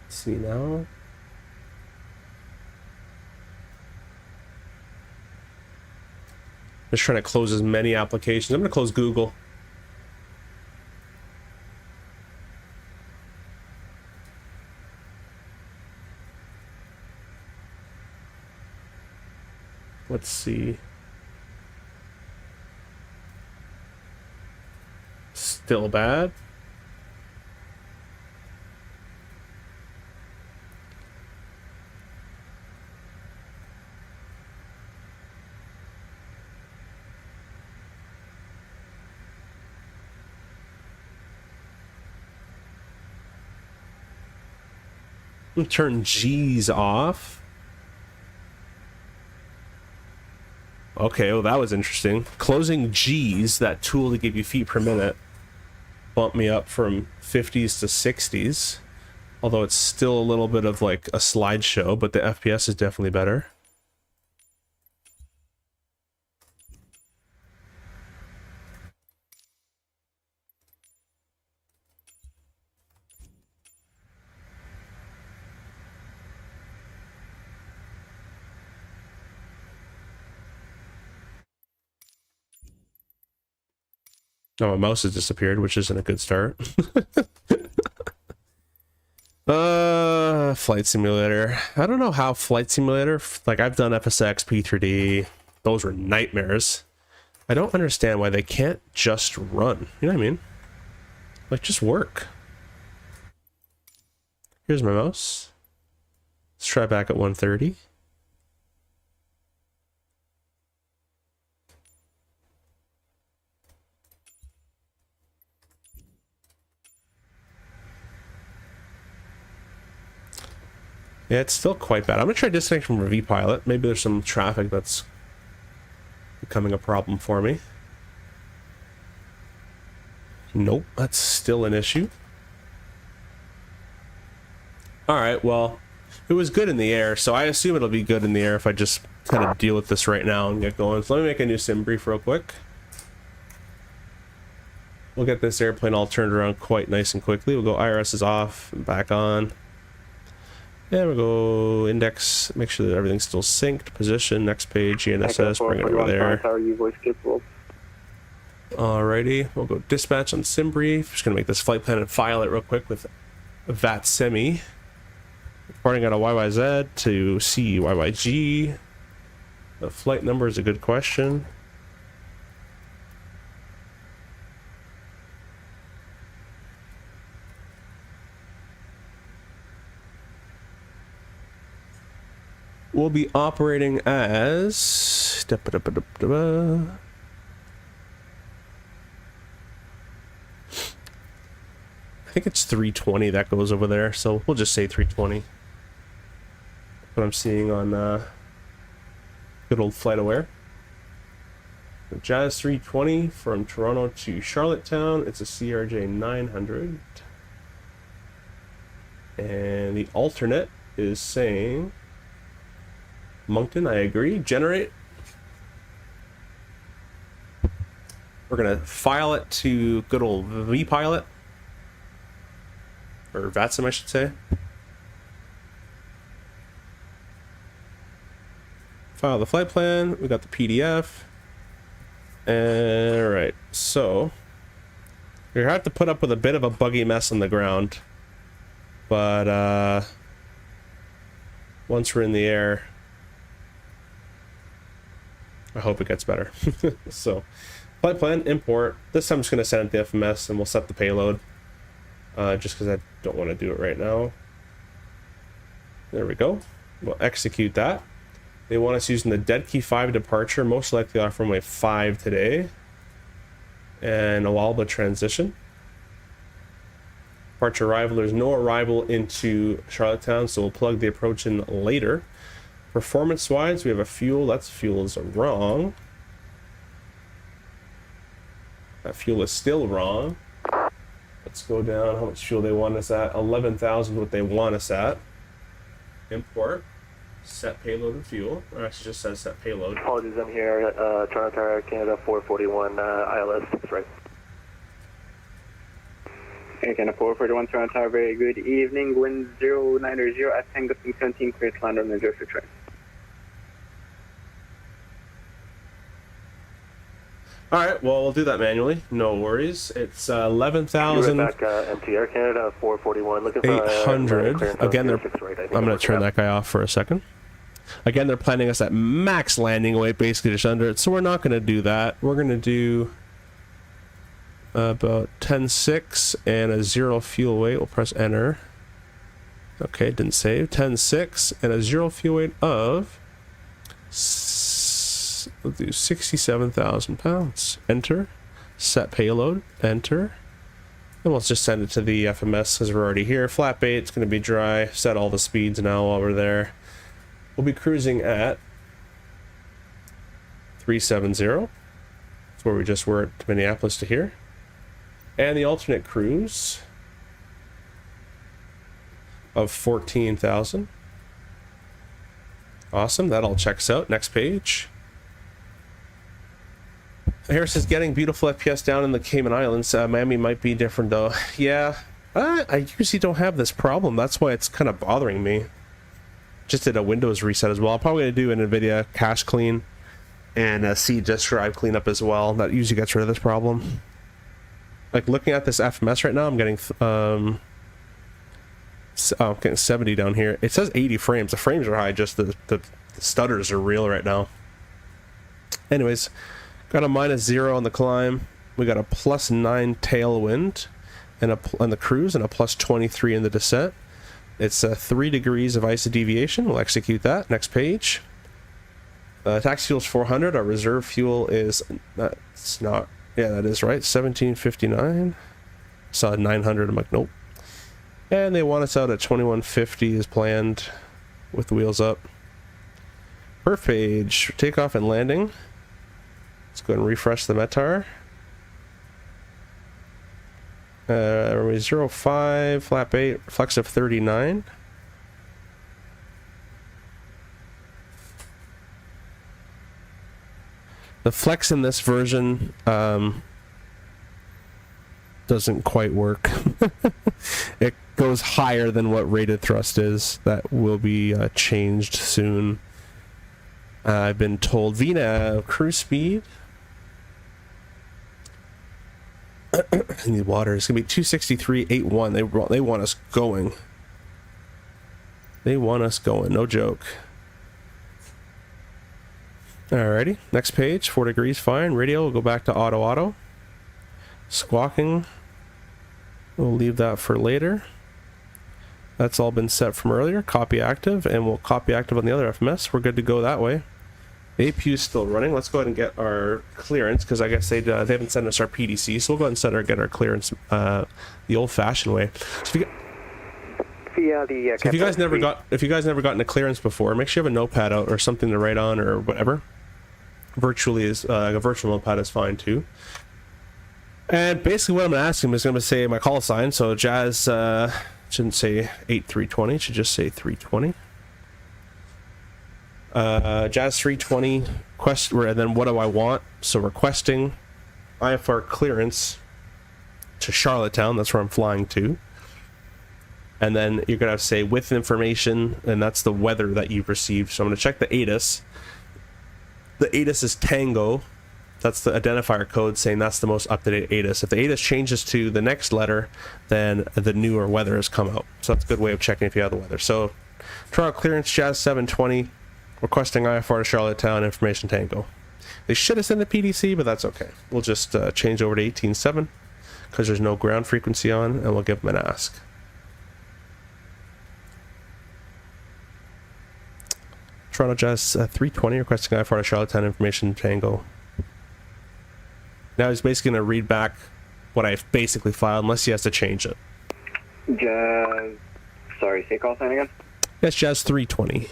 Let's see now. Just trying to close as many applications. I'm going to close Google. Let's see. Still bad. Turn G's off. Okay, well that was interesting. Closing G's, that tool to give you feet per minute, bumped me up from 50s to 60s. Although it's still a little bit of like a slideshow, but the FPS is definitely better. Oh, my mouse has disappeared, which isn't a good start. Flight Simulator. I don't know how Flight Simulator... Like, I've done FSX, P3D. Those were nightmares. I don't understand why they can't just run. You know what I mean? Like, just work. Here's my mouse. Let's try back at 130. Yeah, it's still quite bad. I'm gonna try disconnecting from vPilot. Maybe there's some traffic that's becoming a problem for me. Nope, that's still an issue. Alright, well, it was good in the air, so I assume it'll be good in the air if I just kind of deal with this right now and get going. So let me make a new sim brief real quick. We'll get this airplane all turned around quite nice and quickly. We'll go IRS is off and back on. And we'll go index, make sure that everything's still synced, position, next page, GNSS, bring it over there. How are you voice capable? Alrighty, we'll go dispatch on SimBrief. Just gonna make this flight plan and file it real quick with VATSemi. departing out of YYZ to CYYG. The flight number is a good question. We'll be operating as... I think it's 320 that goes over there, so we'll just say 320. What I'm seeing on good old FlightAware. Jazz 320 from Toronto to Charlottetown. It's a CRJ 900. And the alternate is saying... Moncton, I agree. Generate. We're gonna file it to good old vPilot. Or VATSIM, I should say. File the flight plan. We got the PDF. Alright, so we have to put up with a bit of a buggy mess on the ground. But once we're in the air, I hope it gets better. So, flight plan, import. This time I'm just going to send it to the FMS and we'll set the payload. Just because I don't want to do it right now. There we go. We'll execute that. They want us using the dead key 5 departure, most likely off runway 5 today. And a Walba transition. Departure arrival. There's no arrival into Charlottetown, so we'll plug the approach in later. Performance-wise, we have a fuel. That fuel is wrong. That fuel is still wrong. Let's go down. How much fuel they want us at? 11,000 what they want us at. Import. Set payload and fuel. Or actually just says set payload. Apologies, I'm here. Toronto Tower, Canada 441 ILS. That's right. Okay, Canada 441 Toronto Tower, very good evening. Wind 090 at Tango 17, clear to land on the Joseph train. Alright, well, we'll do that manually. No worries. It's 11,000. Back MTR Canada 441. Looking for 800. Again, they're... right. I'm going to turn that guy off for a second. Again, they're planning us at max landing weight, basically just under it. So we're not going to do that. We're going to do about 10.6 and a 0 fuel weight. We'll press enter. Okay, didn't save. 10.6 and a 0 fuel weight of... We'll do 67,000 pounds. Enter. Set payload. Enter. And we'll just send it to the FMS because we're already here. Flat bait. It's going to be dry. Set all the speeds now while we're there. We'll be cruising at 370. That's where we just were at Minneapolis to here. And the alternate cruise of 14,000. Awesome. That all checks out. Next page. Harris is getting beautiful FPS down in the Cayman Islands. Miami might be different though. Yeah, I usually don't have this problem. That's why it's kind of bothering me. Just did a Windows reset as well. I'm probably going to do an NVIDIA cache clean and a C disk drive cleanup as well. That usually gets rid of this problem. Like looking at this FMS right now, I'm getting I'm getting 70 down here. It says 80 frames. The frames are high. Just the stutters are real right now. Anyways. Got a -0 on the climb. We got a +9 tailwind and on the cruise and a +23 in the descent. It's 3 degrees of ISO deviation. We'll execute that. Next page. Taxi fuel is 400. Our reserve fuel is... That's not... Yeah, that is right. 1759. Saw 900. I'm like, nope. And they want us out at 2150 as planned with the wheels up. Perf page. Takeoff and landing. Let's go ahead and refresh the METAR. 05, flap 8, flex of 39. The flex in this version doesn't quite work. It goes higher than what rated thrust is. That will be changed soon. I've been told. Vina, cruise speed. I need water. It's gonna be 263.81. They want us going. They want us going, no joke. Alrighty, next page, 4 degrees, fine. Radio, we'll go back to auto. Squawking, we'll leave that for later. That's all been set from earlier. Copy active, and we'll copy active on the other FMS. We're good to go that way. APU is still running. Let's go ahead and get our clearance, because I guess they haven't sent us our PDC, so we'll go ahead and get our clearance the old-fashioned way. So if you guys never gotten a clearance before, make sure you have a notepad out or something to write on or whatever. Virtually is a virtual notepad is fine too. And basically what I'm going to ask him is going to say my call sign. So Jazz shouldn't say 8320, it should just say 320. Jazz 320 and then what do I want? So requesting IFR clearance to Charlottetown. That's where I'm flying to. And then you're going to have to say with information, and that's the weather that you've received. So I'm going to check the ATIS. The ATIS is Tango. That's the identifier code saying that's the most up-to-date ATIS. If the ATIS changes to the next letter, then the newer weather has come out. So that's a good way of checking if you have the weather. So Toronto clearance, Jazz 720, requesting IFR to Charlottetown, information Tango. They should have sent the PDC, but that's okay. We'll just change over to 18.7 because there's no ground frequency on, and we'll give them an ask. Toronto Jazz 320 requesting IFR to Charlottetown, information Tango. Now he's basically going to read back what I've basically filed, unless he has to change it. Jazz... Sorry, say call sign again? Yes, Jazz 320.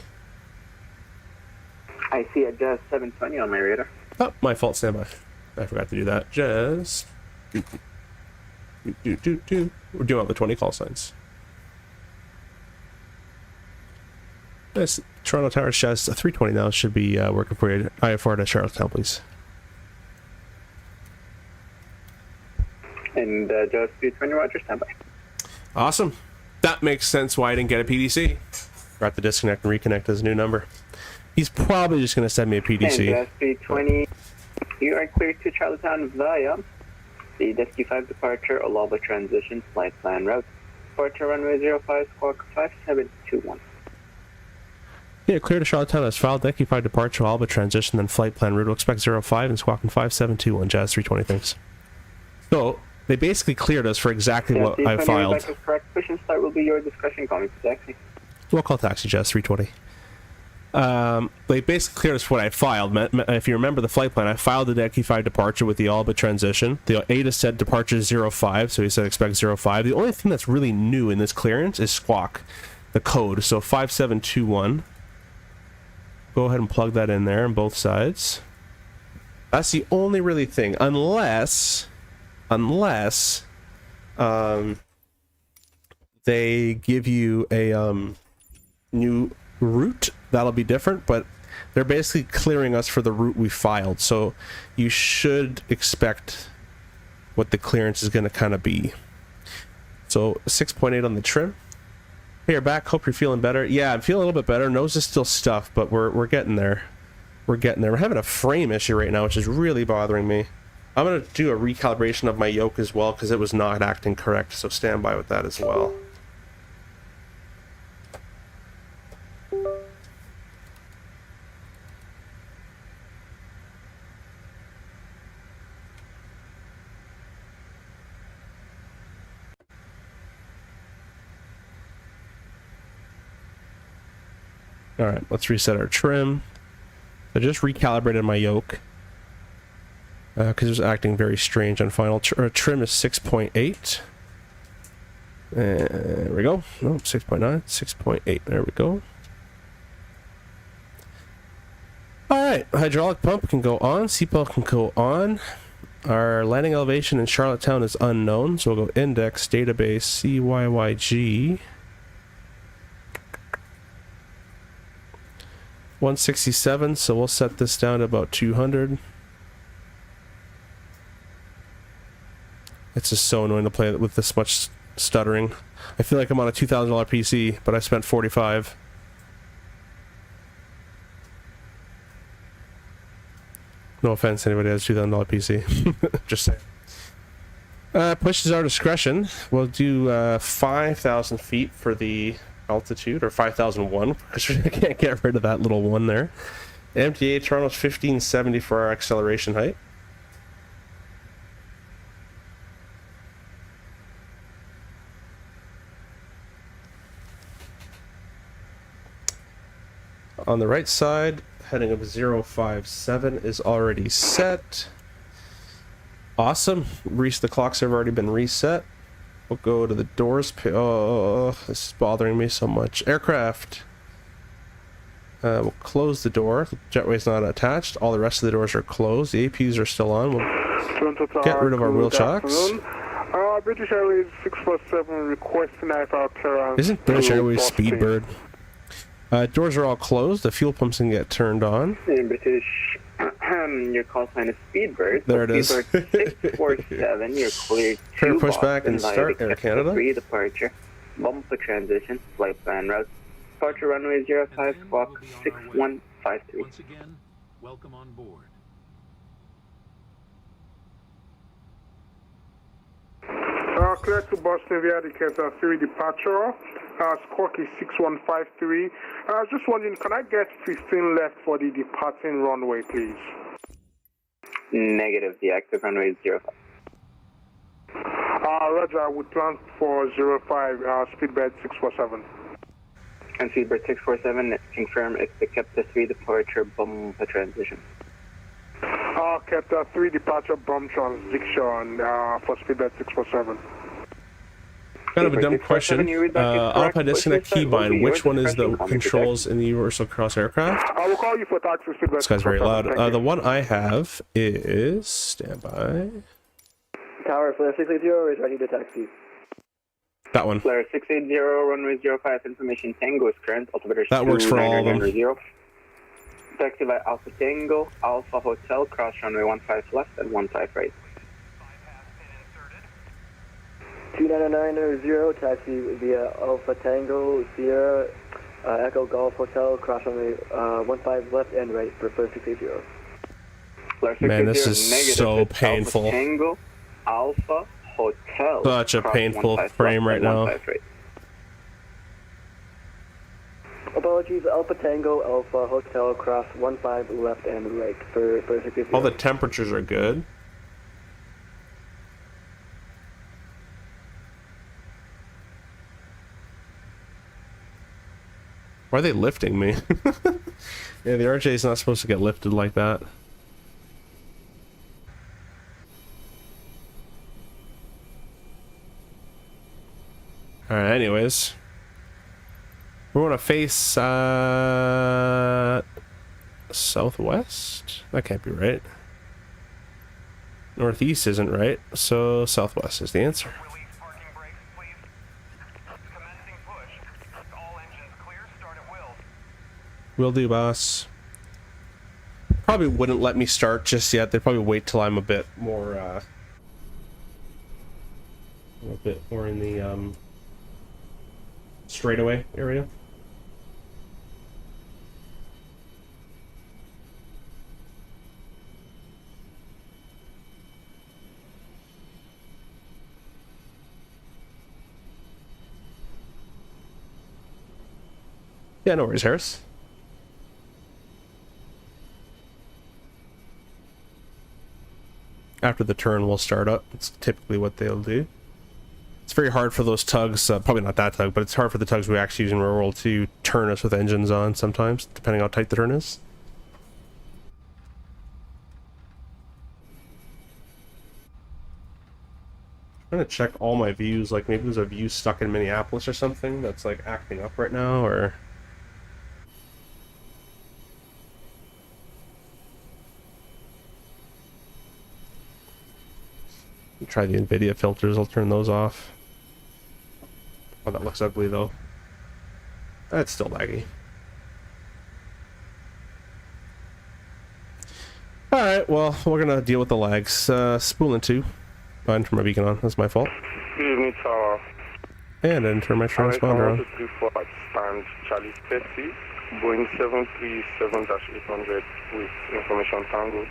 I see a Jazz 720 on my radar. Oh, my fault, standby. I forgot to do that. Jazz... We're doing all the 20 call signs. Yes, Toronto Tower Jazz 320 now should be working for you. IFR to Charlottetown, please. And Jazz 320, roger, standby. Awesome. That makes sense why I didn't get a PDC. Forgot to disconnect and reconnect his new number. He's probably just going to send me a PDC. And Jazz 320, you are cleared to Charlottetown via the Desky 5 departure, Alaba transition, flight plan route. Departure runway 05, squawk 5721. Yeah, clear to Charlottetown as filed. Decky 5 departure, Alba transition, then flight plan route. We'll expect 05 and squawking 5721, Jazz 320, thanks. So, they basically cleared us for exactly what I filed. Correct push and start will be your discretion. Calling for taxi. We'll call taxi, Jazz 320. They basically cleared us for what I filed. If you remember the flight plan, I filed the Decky 5 departure with the Alba transition. The ATIS said departure 05, so he said expect 05. The only thing that's really new in this clearance is squawk, the code. So 5721. Go ahead and plug that in there on both sides. That's the only really thing, unless they give you a new route. That'll be different, but they're basically clearing us for the route we filed, so you should expect what the clearance is going to kind of be. So 6.8 on the trim. Hey, you're back. Hope you're feeling better. Yeah, I'm feeling a little bit better. Nose is still stuffed, but we're getting there. We're getting there. We're having a frame issue right now, which is really bothering me. I'm going to do a recalibration of my yoke as well, because it was not acting correct, so stand by with that as well. Alright, let's reset our trim. I just recalibrated my yoke because it was acting very strange on final. Trim is 6.8. There we go. No, 6.9, 6.8. There we go. Alright, hydraulic pump can go on, seatbelt can go on. Our landing elevation in Charlottetown is unknown, so we'll go index database CYYG 167, so we'll set this down to about 200. It's just so annoying to play with this much stuttering. I feel like I'm on a $2,000 PC, but I spent $45. No offense to anybody who has a $2,000 PC. Just saying. Pushes our discretion. We'll do 5,000 feet for the altitude, or 5,001, because I can't get rid of that little one there. MTA Toronto's 1570 for our acceleration height. On the right side, heading of 057 is already set. Awesome. The clocks have already been reset. We'll go to the doors. Oh, this is bothering me so much. Aircraft. We'll close the door. The jetway's not attached. All the rest of the doors are closed. The APs are still on. We'll get rid of our wheel chocks. British Airways 647 requesting IFR clearance. Isn't British Airways Speedbird? Doors are all closed. The fuel pumps can get turned on. In British, your call sign is Speedbird. There it is. Speedbird 647, you're cleared Try to to push back and Boston start via Air the Canada. EXPO departure, bumper transition, flight plan route, departure runway 05, squawk 6153. Once again, welcome on board. Clear to Boston via the Kesa 3 departure. Squawk is 6153. I was just wondering, can I get 15 left for the departing runway, please? Negative, the active runway is 05. Roger, I would plan for 05, speedbird 647. And Speedbird 647, confirm it's the Kepler 3 departure bumper transition. Kepler 3 departure bump transition for speedbird 647. Kind of a dumb question. Alpha disconnect keybind. Which one is the controls in the universal cross aircraft? I will call you for taxi speedbird. This guy's very loud. The one I have is standby. Tower Flare 680 is ready to taxi. That one. Flare 680, runway 05, information Tango is current, altimeter That works for all of them. 0. Taxi by Alpha Tango, Alpha Hotel, cross runway 15 left and 15 right. 29900, taxi via Alpha Tango, Sierra, Echo Golf Hotel, cross runway 15 left and right for Flare 680. Man, this is so painful. Alpha Tango, Alpha Hotel. Such a painful frame right now. Right. Apologies, Alpha Tango, Alpha Hotel, cross 15 left and right for 680. All the temperatures are good. Why are they lifting me? Yeah, the RJ is not supposed to get lifted like that. Alright, anyways. We want to face southwest? That can't be right. Northeast isn't right, so southwest is the answer. Will do, boss. Probably wouldn't let me start just yet. They'd probably wait till I'm a bit more in the straightaway area. Yeah, no worries, Harris. After the turn, we'll start up. It's typically what they'll do. It's very hard for those tugs, probably not that tug, but it's hard for the tugs we actually use in real world to turn us with engines on sometimes, depending how tight the turn is. I'm trying to check all my views, like maybe there's a view stuck in Minneapolis or something that's like acting up right now, or... Try the NVIDIA filters, I'll turn those off. Oh, that looks ugly though. That's still laggy. Alright, well, we're gonna deal with the lags. Spooling 2. I didn't turn my beacon on, that's my fault. Good evening, Tower. And I didn't turn my transponder on. Stand Charlie 30, Boeing 737-800 with information Tango.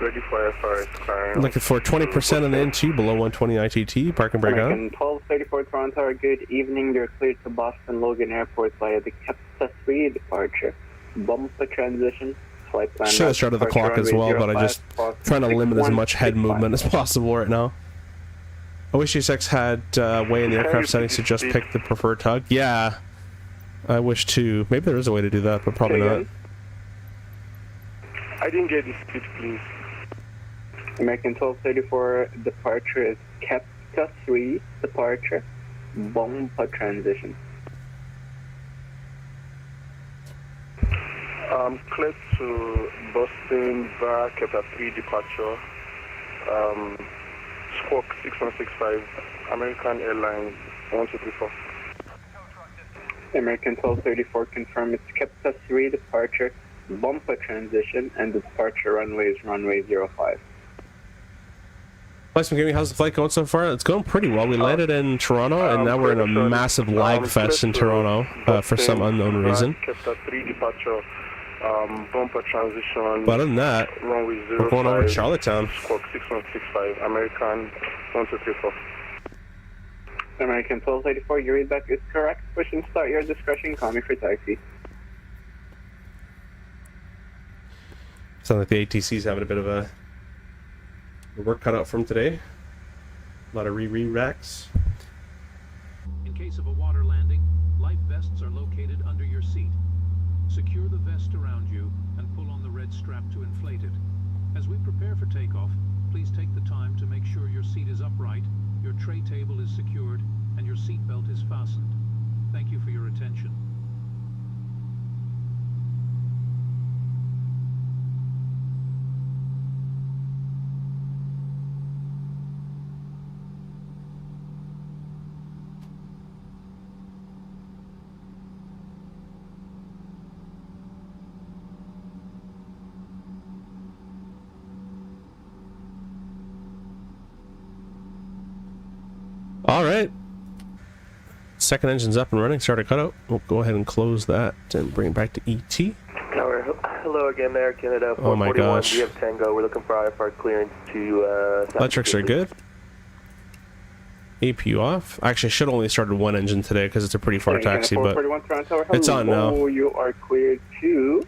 Ready for FRS, clearing. Looking for 20% on the N2 below 120 ITT. Park and brake on. American 1234 Toronto, good evening. You're cleared to Boston Logan Airport via the Kepsa 3 departure. Bumper transition. Flight plan. Should have started the clock as well, but I just trying to limit as much head movement as possible right now. I wish ESX had way in the aircraft settings to just pick the preferred tug. Yeah, I wish too. Maybe there is a way to do that, but probably not. I didn't get the speed, please. American 1234 departure is Kepsa 3 departure. Bumper transition. Clear to Boston via Kepsa 3 departure. Squawk 6165, American Airlines 1234. American 1234 confirm it's Kepsa 3 departure. Bumper transition, and the departure runway is runway 05. Nice, McGivney, how's the flight going so far? It's going pretty well. We landed in Toronto, and now we're in a massive lag fest in Toronto for some unknown reason. Kepsa 3 departure, bumper transition. But other than that, runway 05, we're going over to Charlottetown. Squawk 6165, American 1234. American 1234, your readback is correct. Push and start your discretion. Call me for taxi. Sounds like the ATC's having a bit of a work cut out from today. A lot of racks. In case of a water landing, life vests are located under your seat. Secure the vest around you and pull on the red strap to inflate it. As we prepare for takeoff, please take the time to make sure your seat is upright, your tray table is secured, and your seat belt is fastened. Thank you for your attention. All right. Second engine's up and running. Started cutout. We'll go ahead and close that and bring it back to ET. Tower, hello again there, Canada 441. Oh my gosh. We have Tango. We're looking for IFR clearance to... Electrics are good. APU off. Actually, I should only started one engine today because it's a pretty far taxi, but it's on now. You are cleared to...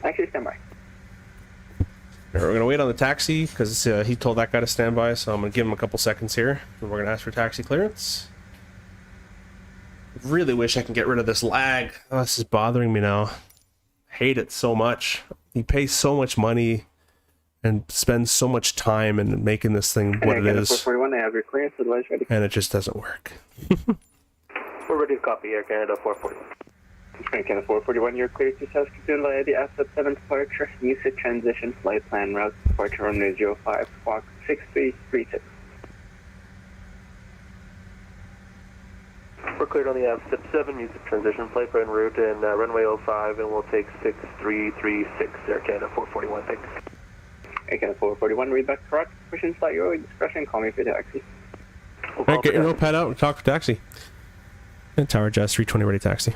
Actually, stand by. We're going to wait on the taxi because he told that guy to stand by, so I'm going to give him a couple seconds here. And we're going to ask for taxi clearance. Really wish I can get rid of this lag. Oh, this is bothering me now. Hate it so much. He pays so much money and spends so much time in making this thing what it is. 441, I have your clearance, otherwise ready. And it just doesn't work. We're ready to copy Air Canada 441. Air Canada 441, you're cleared to Saskatoon via the Asset 7 departure. Usage transition, flight plan route, departure runway 05, squawk 6336. We're cleared on the Asset 7, usage transition, flight plan route, and runway 05, and we'll take 6336, Air Canada 441, thanks. Air Canada 441, read back correct. Push and start your discretion, call me for taxi. All right, get your notepad out and talk for taxi. And Tower Jazz 320 ready taxi.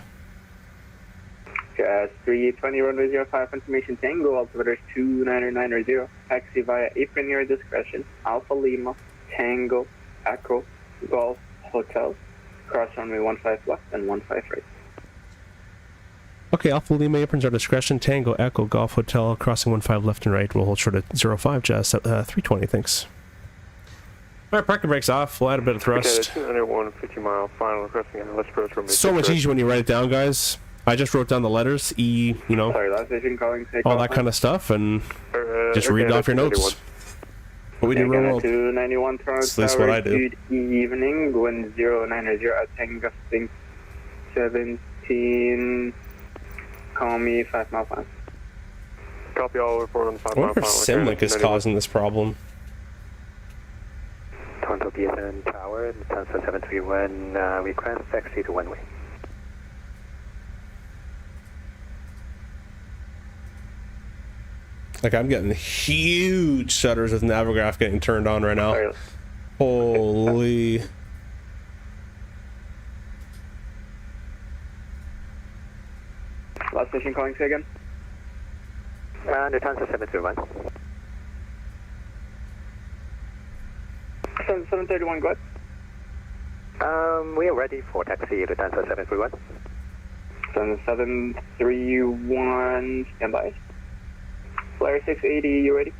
Jazz 320, runway 05, information Tango, altimeter 29900, taxi via apron your discretion, Alpha Lima, Tango, Echo, Golf, Hotel, cross runway 15 left and 15 right. Okay, Alpha Lima aprons our discretion, Tango, Echo, Golf, Hotel, crossing 15 left and right, we'll hold short at 05, Jazz 320, thanks. Alright, parking brakes off, we'll add a bit of thrust. Okay, 201, 50 mile, final crossing out, let's approach from So much easier when you write it down, guys. I just wrote down the letters, E, you know, Sorry, last station calling, take all off that kind of stuff, and just read it off your notes. What we do real world. 291 Toronto At least what I do. Good evening, wind 090 at 10 gusting 17, call me 5 mile final. Copy all, report on the 5 I mile wonder if final. Simlic is causing this problem. Toronto BSN Tower, Lufthansa 731, request taxi to one way. Like, I'm getting huge shudders with Navigraph getting turned on right now. Sorry. Holy. Last station calling, say again. Lufthansa 731. 731, go ahead. We are ready for taxi to Tansa 731. 731, stand by. Flare 680, you ready?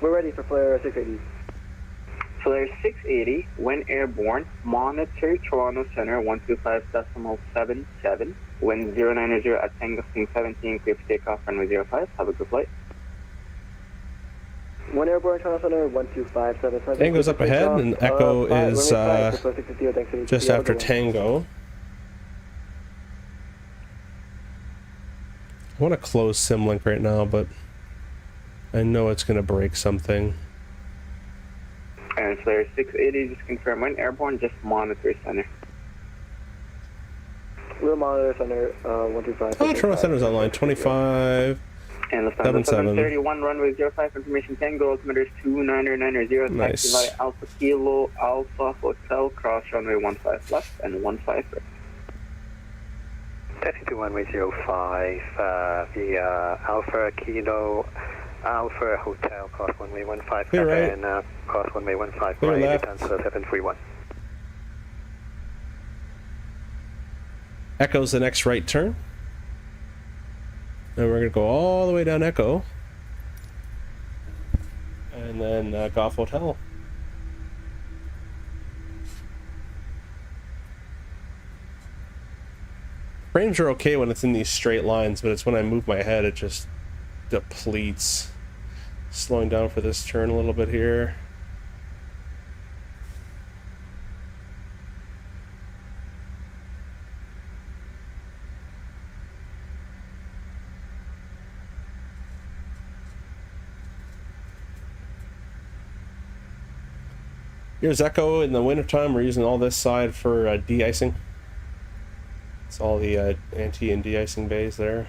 We're ready for Flare 680. Flare 680, when airborne, monitor Toronto Center 125.77, wind 090 at Tango 17, clear for takeoff, runway 05. Have a good flight. One airborne Toronto Center 12577. Tango's up ahead, and Echo is just after Tango. I want to close Simlink right now, but I know it's going to break something. And Flare 680, just confirm when airborne, just monitor center. We'll monitor center 125. Oh, Toronto Center's online. 25. And the 731, runway 05, information Tango, altimeter is 29990, Nice. taxi via Alpha Kilo, Alpha Hotel, cross runway 15 left and 15 right. Taxi to runway 05 via Alpha Kilo, Alpha Hotel, cross runway 15 Clear right. and cross runway 15 Clear right, left. Tansa 731. Echo's the next right turn. And we're going to go all the way down Echo. And then Golf Hotel. Frames are okay when it's in these straight lines, but it's when I move my head, it just depletes. Slowing down for this turn a little bit here. Here's Echo in the wintertime. We're using all this side for de-icing. It's all the anti and de-icing bays there.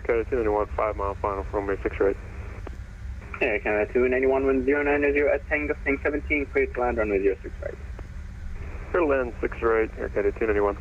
Canada 291, 5 mile final from runway 6 right. Air Canada 291, wind 090 at Tango 17, clear to land runway 06 right. Clear to land 6 right, Air Canada 291.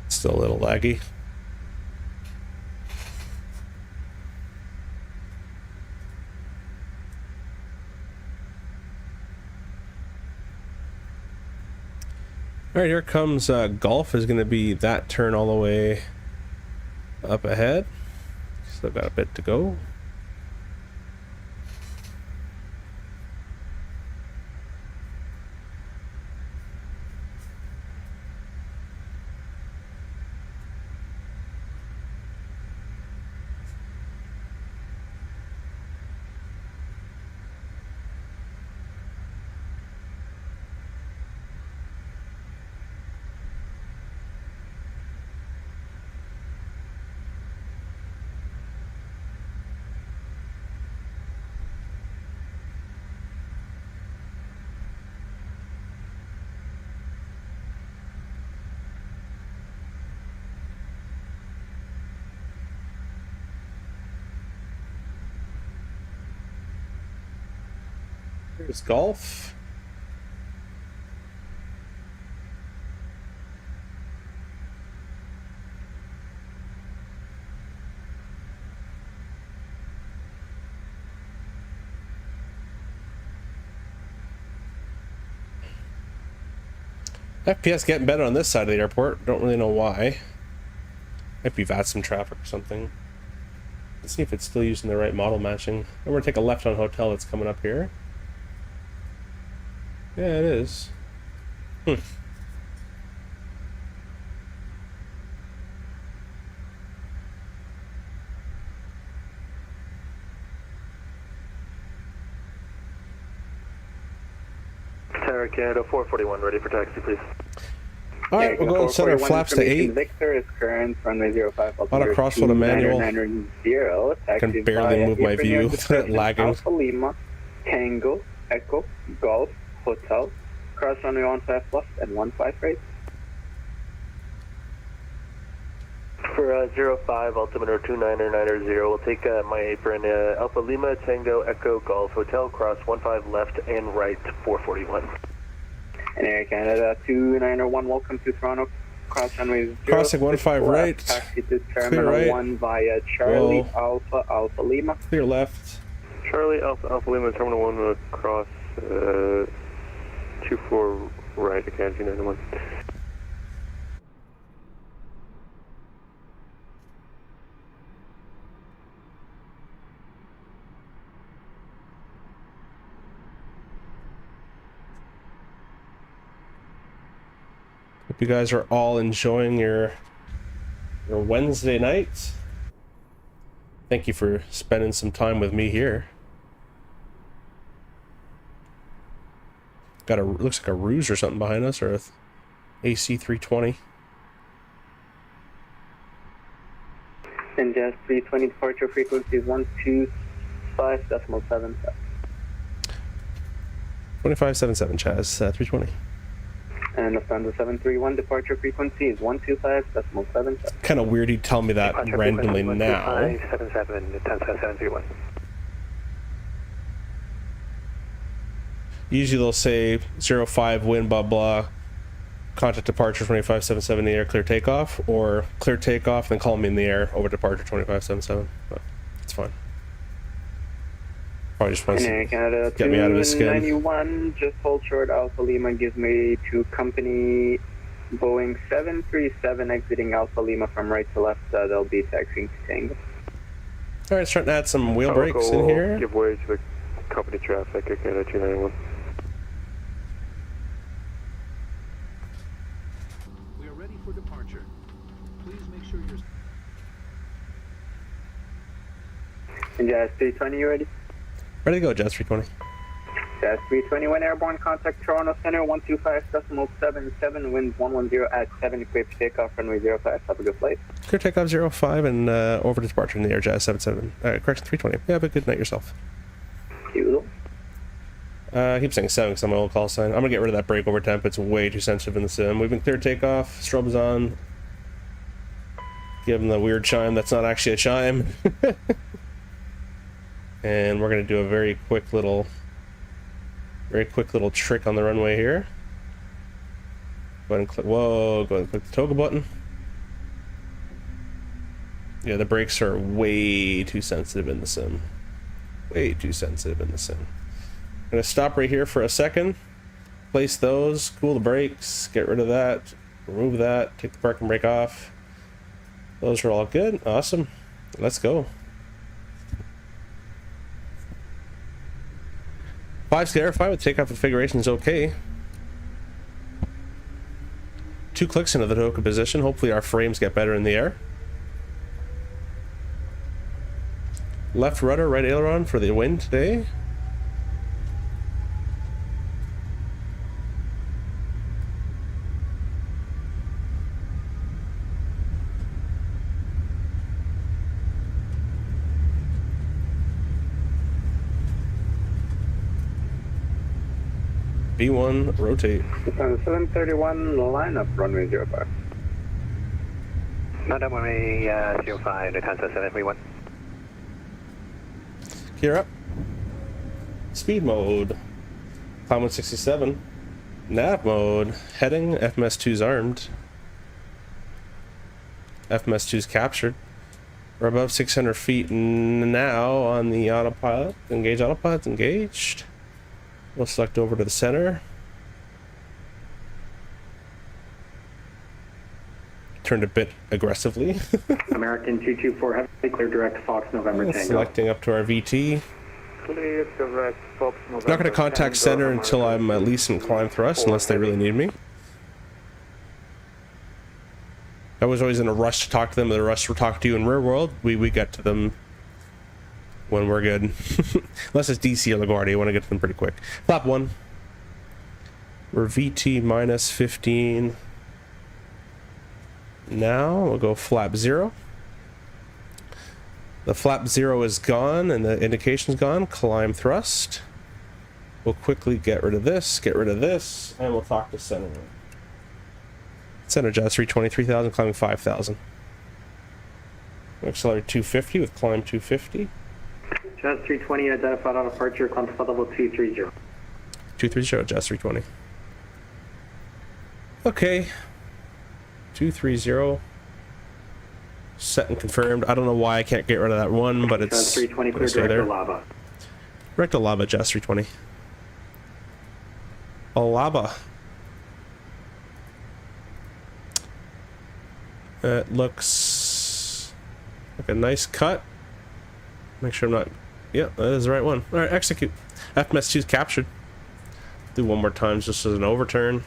Still a little laggy. All right, here comes Golf is going to be that turn all the way up ahead. Still got a bit to go. Here's Golf. FPS getting better on this side of the airport. Don't really know why. Might be VATSIM traffic or something. Let's see if it's still using the right model matching. I'm gonna take a left on hotel that's coming up here. Yeah, it is. Tower Canada 441, ready for taxi, please. Alright, we'll go ahead and set our flaps to 8. Victor is current, runway 05. Auto crossfoot, a manual. 0, taxi Can barely move my view. Lagging. Alpha Lima, Tango, Echo, Golf, Hotel, cross runway 15 left and 15 right. For 05, altimeter 29990, we'll take my apron, Alpha Lima, Tango, Echo, Golf, Hotel, cross 15 left and right, 441. And Air Canada 291, welcome to Toronto, cross runway 0. Crossing 15 right. Taxi to Clear Terminal right. 1 via Charlie, Whoa. Alpha Lima. Clear left. Charlie, Alpha Lima, Terminal 1, cross 24 right, Academy 91. Hope you guys are all enjoying your Wednesday night. Thank you for spending some time with me here. Got a looks like a ruse or something behind us, or a AC 320. And just 320 departure frequency is 125.7. 2577 Chaz, 320. And Lufthansa 731 departure frequency is 125.7. Kind of weird he'd tell me that randomly now. 12577, 10731. Usually they'll say 05 wind blah blah, contact departure 2577 in the air, clear takeoff, or clear takeoff then call me in the air over departure 2577. But it's fine. Probably just wants to get me out of his skin. 91, just hold short. Alpha Lima gives me to company Boeing 737 exiting Alpha Lima from right to left. They'll be taxiing to Tango. Alright, starting to add some wheel brakes in here. Give way to the company traffic, Canada 291. We are ready for departure. Please make sure you're... And Jazz 320, you ready? Ready to go, Jazz 320. Jazz 321 airborne, contact Toronto Center 125.77, wind 110 at 7, equipped takeoff runway 05. Have a good flight. Clear takeoff 05 and over to departure in the air, Jazz 77. Correction 320. Yeah, have a good night yourself. Cool. I keep saying 7 because I'm my old call sign. I'm gonna get rid of that brake over temp. It's way too sensitive in the sim. We've been clear takeoff. Strobe is on. Give him the weird chime. That's not actually a chime. And we're gonna do a very quick little trick on the runway here. Go ahead and click. Whoa! Go ahead and click the toggle button. Yeah, the brakes are way too sensitive in the sim. Way too sensitive in the sim. I'm gonna stop right here for a second. Place those. Cool the brakes. Get rid of that. Remove that. Take the parking brake off. Those are all good. Awesome. Let's go. 5 scare, 5 with takeoff configuration is okay. 2 clicks into the token position. Hopefully our frames get better in the air. Left rudder, right aileron for the wind today. B1, rotate. 731, line up runway 05. Not up runway 05, Lufthansa 731. Gear up. Speed mode. Climb 167. Nav mode. Heading. FMS2's armed. FMS2's captured. We're above 600 feet now on the autopilot. Engage autopilot. Engaged. We'll select over to the center. turned a bit aggressively. American 224 heavy, clear direct Fox November Tango. Selecting up to our VT. Clear direct Fox November. Not going to contact center until I'm at least in climb thrust, unless they really need me. I was always in a rush to talk to them, but the rush to talk to you in real world, we get to them when we're good. Unless it's DC or LaGuardia, I want to get to them pretty quick. Flap 1. We're VT minus 15. Now we'll go flap 0. The flap 0 is gone and the indication's gone. Climb thrust. We'll quickly get rid of this, and we'll talk to center. Center jazz 323,000, climbing 5,000. Accelerate 250 with climb 250. Jazz 320 identified on departure, climb to level 230. 230, jazz 320. Okay. 230. Set and confirmed. I don't know why I can't get rid of that one, but it's... Jazz 320, clear direct to lava. Direct to lava, jazz 320. Alaba. It looks like a nice cut. Make sure I'm not... Yeah, that is the right one. Alright, execute. FMS2 is captured. Do one more time just as an overturn.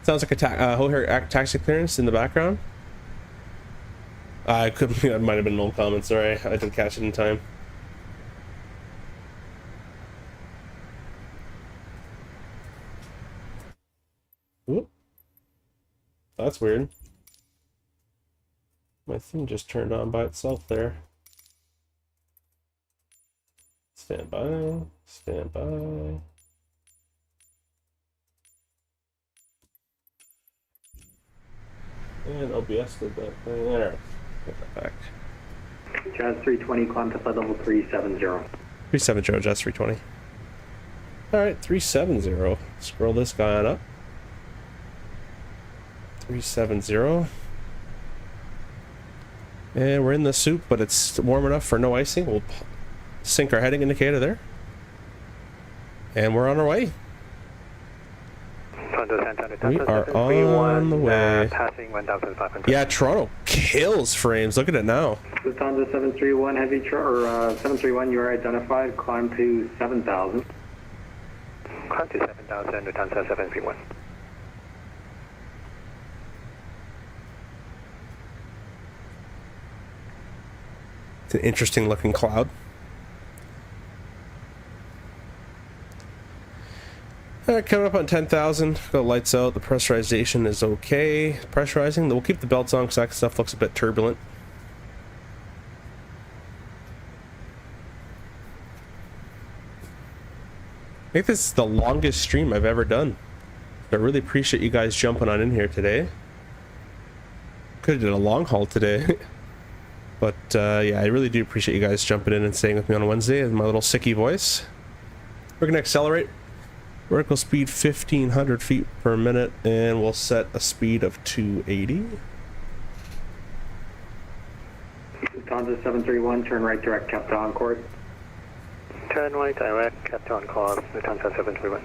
Sounds like a O'Hare taxi clearance in the background. I could... That might have been an old comment, sorry. I didn't catch it in time. Whoop. That's weird. My thing just turned on by itself there. Stand by. Stand by. And OBS did that thing. Alright. Get that back. Jazz 320, climb to flight level 370. 370, Jazz 320. Alright, 370. Scroll this guy on up. 370. And we're in the soup, but it's warm enough for no icing. We'll sink our heading indicator there. And we're on our way. We are on the way. Passing 1,500. Yeah, Toronto kills frames. Look at it now. Lufthansa 731 heavy, 731, you are identified. Climb to 7,000. Climb to 7,000, Lufthansa 731. It's an interesting looking cloud. Alright, coming up on 10,000. Got lights out. The pressurization is okay. Pressurizing. We'll keep the belts on because that stuff looks a bit turbulent. I think this is the longest stream I've ever done. I really appreciate you guys jumping on in here today. Could have did a long haul today. But yeah, I really do appreciate you guys jumping in and staying with me on a Wednesday with my little sicky voice. We're going to accelerate. Vertical speed 1,500 feet per minute, and we'll set a speed of 280. Lufthansa 731, turn right direct, Captain course. Turn right direct, Captain course, Lufthansa 731.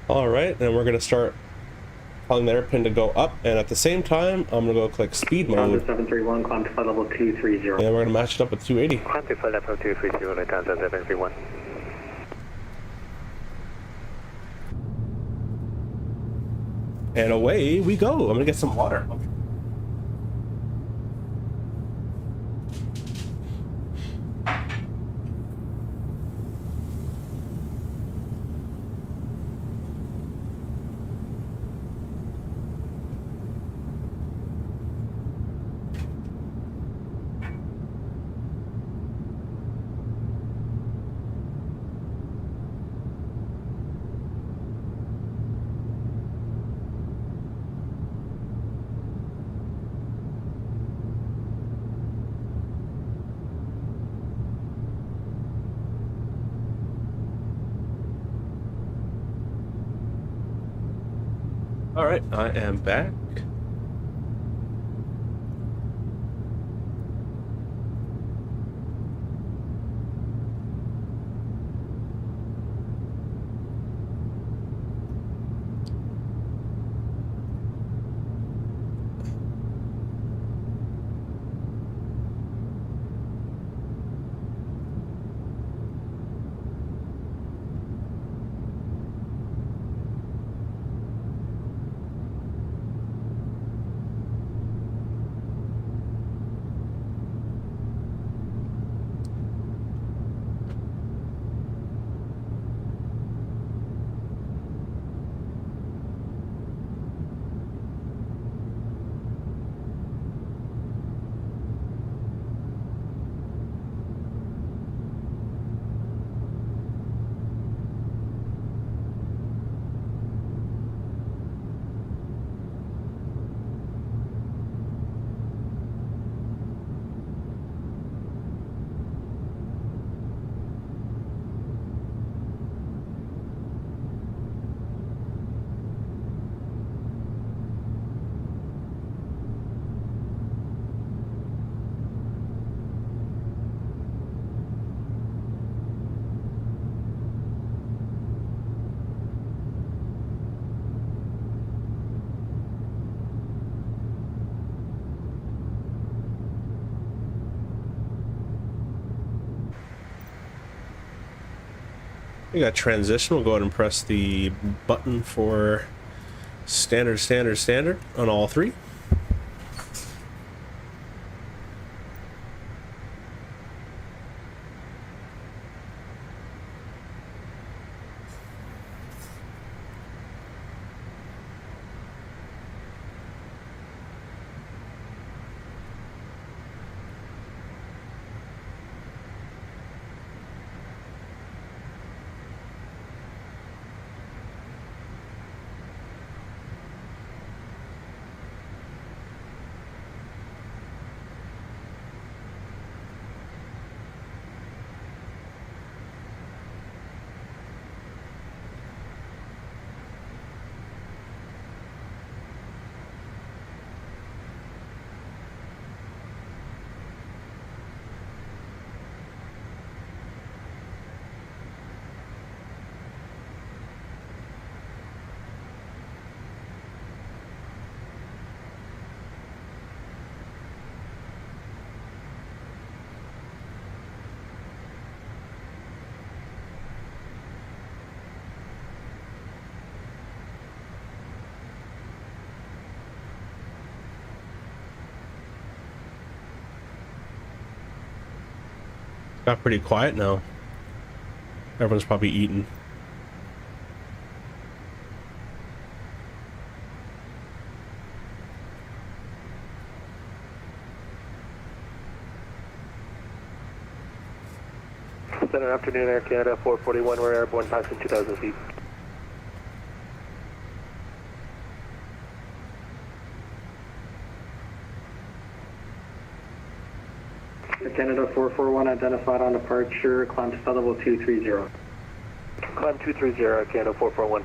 Alright, and we're going to start telling the airplane to go up, and at the same time, I'm going to go click speed mode. Lufthansa 731, climb to flight level 230. And we're going to match it up with 280. Climb to flight level 230, Lufthansa 731. And away we go. I'm going to get some water. All right, I am back. We got transition. We'll go ahead and press the button for standard, standard, standard on all three. Got pretty quiet now. Everyone's probably eating. Center afternoon, Air Canada 441. We're airborne passing 2,000 feet. Canada 441 identified on departure, climb to flight level 230. Climb 230, Canada 441.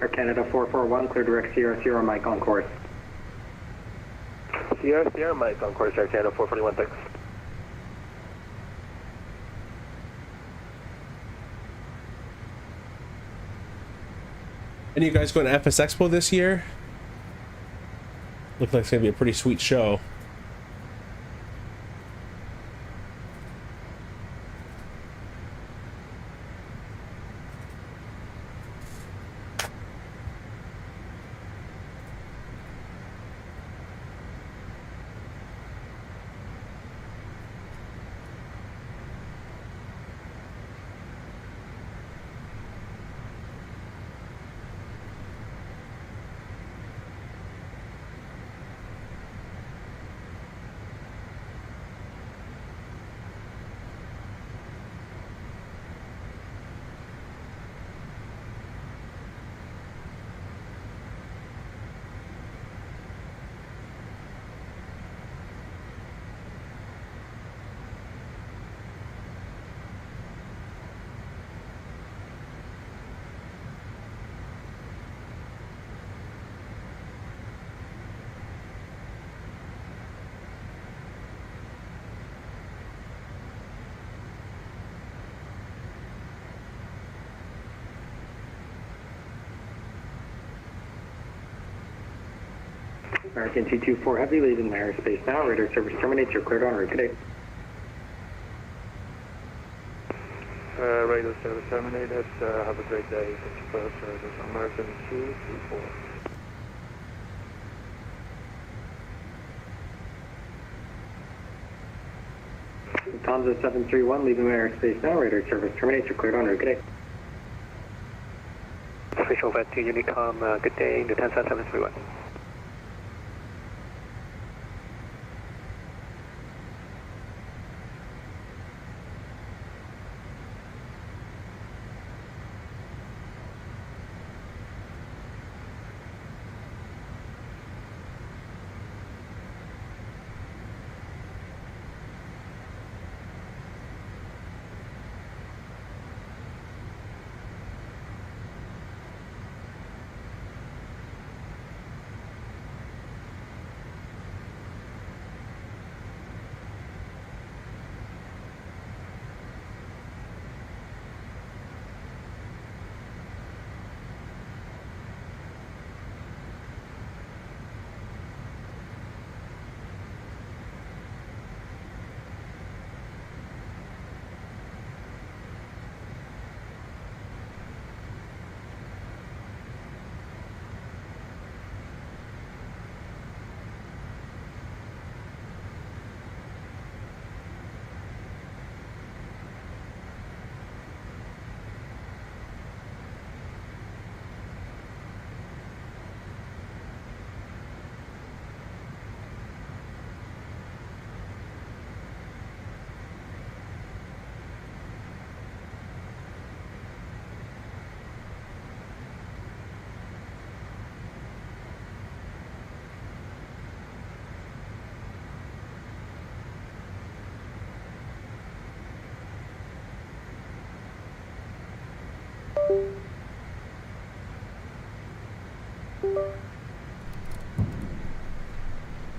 Air Canada 441, clear direct Sierra Sierra Mike on course. Sierra Sierra Mike on course, Air Canada 441, thanks. Any of you guys going to FS Expo this year? Looks like it's going to be a pretty sweet show. American 224 Heavy leaving my airspace now. Radar service terminates. You're cleared on route. Good day. Radio service terminated. Have a great day. Thank you for your service. American 224. Lufthansa 731 leaving my airspace now. Radar service terminates. You're cleared on route. Good day. Official vet to Unicom, good day, Lufthansa 731.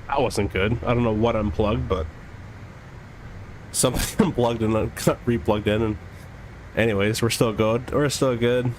That wasn't good. I don't know what unplugged, but something unplugged and got replugged in. And anyways, we're still good. We're still good.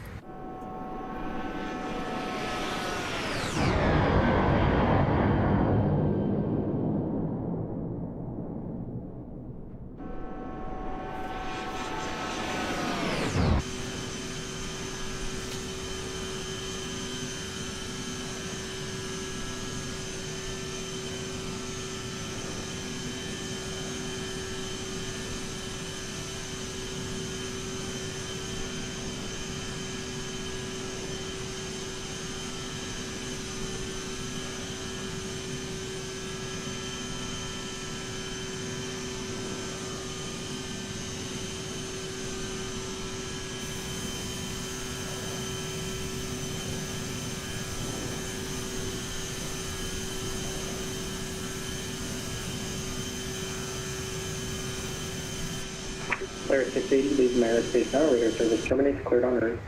Flare 680 leaving my airspace now. Radar service terminates. Cleared on route.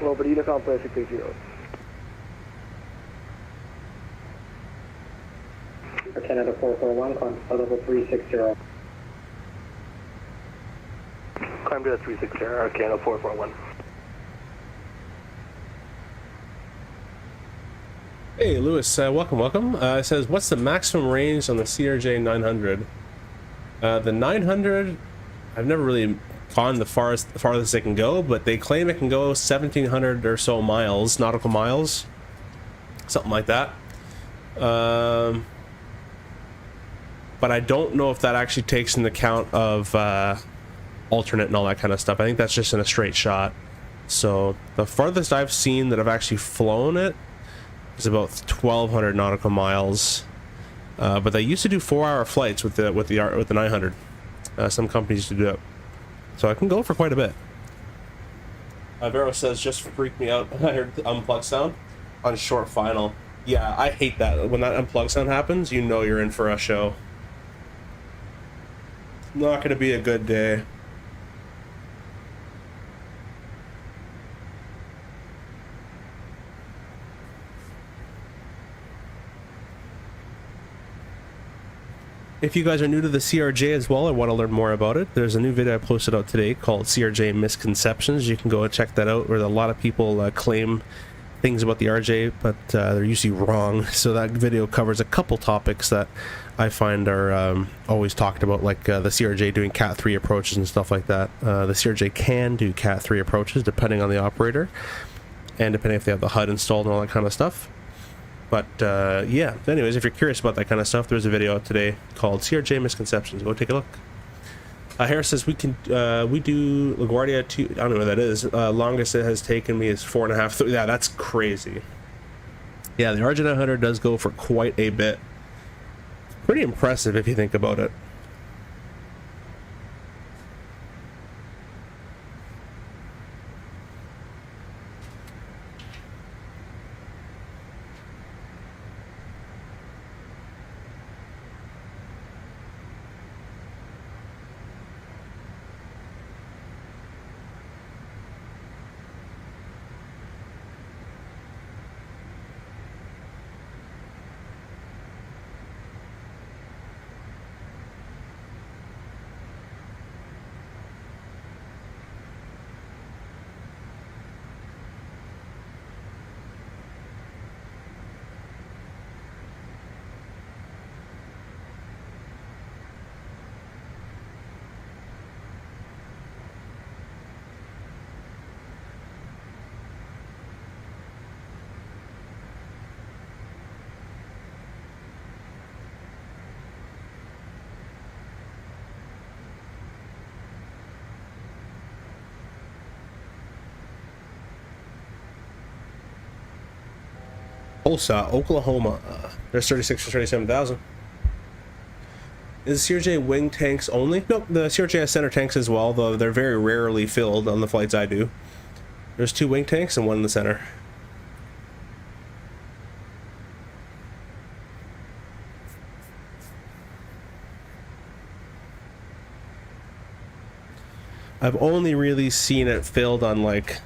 Well, but Unicom Flare 680. Canada 441, climb to level 360. Climb to 360, Canada 441. Hey, Lewis, welcome. It says, what's the maximum range on the CRJ 900? The 900, I've never really gone the farthest it can go, but they claim it can go 1,700 or so miles, nautical miles, something like that. But I don't know if that actually takes into account of alternate and all that kind of stuff. I think that's just in a straight shot. So the farthest I've seen that I've actually flown it is about 1,200 nautical miles. But they used to do 4-hour flights with the 900. Some companies do it, so I can go for quite a bit. Vero says, just freaked me out. I heard the unplug sound on short final. Yeah, I hate that. When that unplug sound happens, you know you're in for a show. Not gonna be a good day. If you guys are new to the CRJ as well and want to learn more about it, there's a new video I posted out today called CRJ Misconceptions. You can go and check that out, where a lot of people claim things about the RJ, but they're usually wrong. So that video covers a couple topics that I find are always talked about, like the CRJ doing Cat 3 approaches and stuff like that. The CRJ can do Cat 3 approaches depending on the operator and depending if they have the HUD installed and all that kind of stuff. But yeah, anyways, if you're curious about that kind of stuff, there's a video out today called CRJ Misconceptions. Go take a look. Harris says we do LaGuardia 2. I don't know what that is. Longest it has taken me is 4.5. Yeah, that's crazy. Yeah, the RJ900 does go for quite a bit. Pretty impressive if you think about it. Tulsa, Oklahoma. There's 36 for 37,000. Is CRJ wing tanks only? Nope, the CRJ has center tanks as well, though they're very rarely filled on the flights I do. There's 2 wing tanks and 1 in the center. I've only really seen it filled on like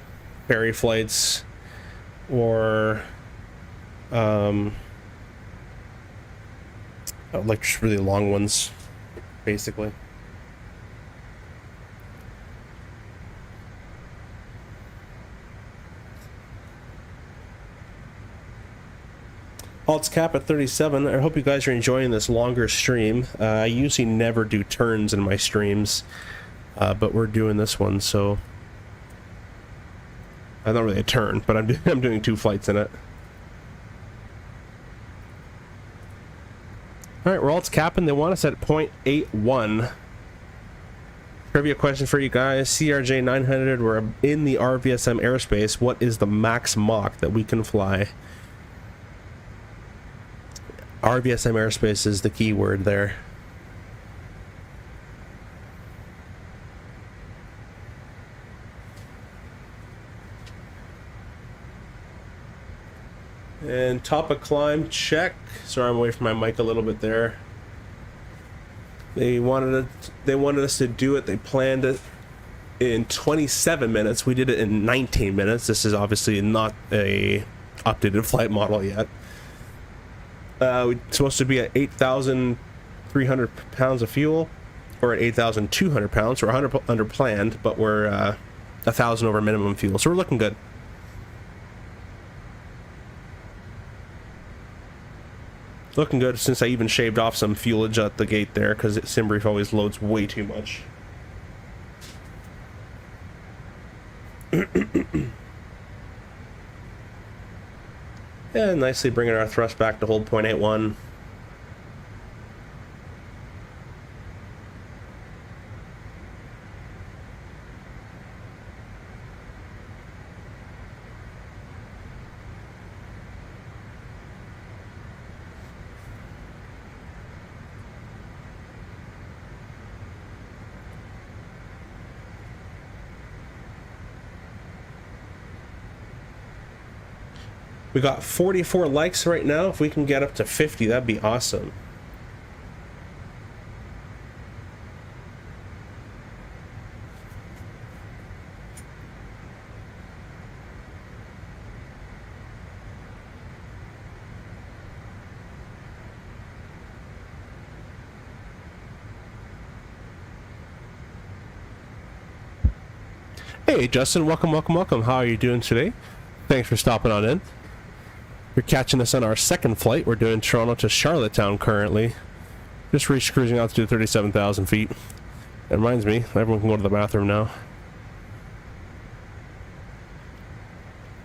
ferry flights or like just really long ones, basically. Alt's cap at 37. I hope you guys are enjoying this longer stream. I usually never do turns in my streams, but we're doing this one, so not really a turn, but I'm doing 2 flights in it. Alright, we're Alt's capping. They want us at 0.81. Trivia question for you guys. CRJ 900, we're in the RVSM airspace. What is the max Mach that we can fly? RVSM airspace is the key word there. And top of climb, check. Sorry, I'm away from my mic a little bit there. They wanted us to do it. They planned it in 27 minutes. We did it in 19 minutes. This is obviously not a updated flight model yet. We're supposed to be at 8,300 pounds of fuel, or at 8,200 pounds. We're 100 under planned, but we're 1,000 over minimum fuel, so we're looking good. Looking good, since I even shaved off some fuelage at the gate there, because Simbrief always loads way too much. Yeah, nicely bringing our thrust back to hold 0.81. We got 44 likes right now. If we can get up to 50, that'd be awesome. Hey Justin, welcome. How are you doing today? Thanks for stopping on in. You're catching us on our second flight. We're doing Toronto to Charlottetown currently. Just reached cruising altitude 37,000 feet. It reminds me, everyone can go to the bathroom now.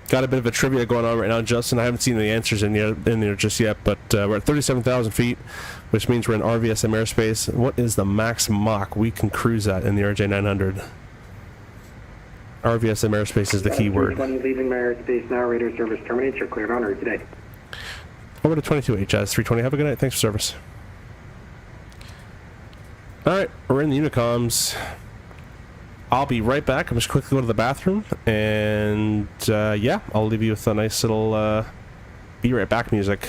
Got a bit of a trivia going on right now, Justin. I haven't seen the answers in there just yet, but we're at 37,000 feet, which means we're in RVSM airspace. What is the max Mach we can cruise at in the RJ900? RVSM airspace is the key word. 20 leaving my airspace now. Radar service terminates. You're cleared on route today. Over to 22HS 320. Have a good night. Thanks for service. Alright, we're in the Unicoms. I'll be right back. I'm just quickly go to the bathroom, and yeah, I'll leave you with a nice little be right back music.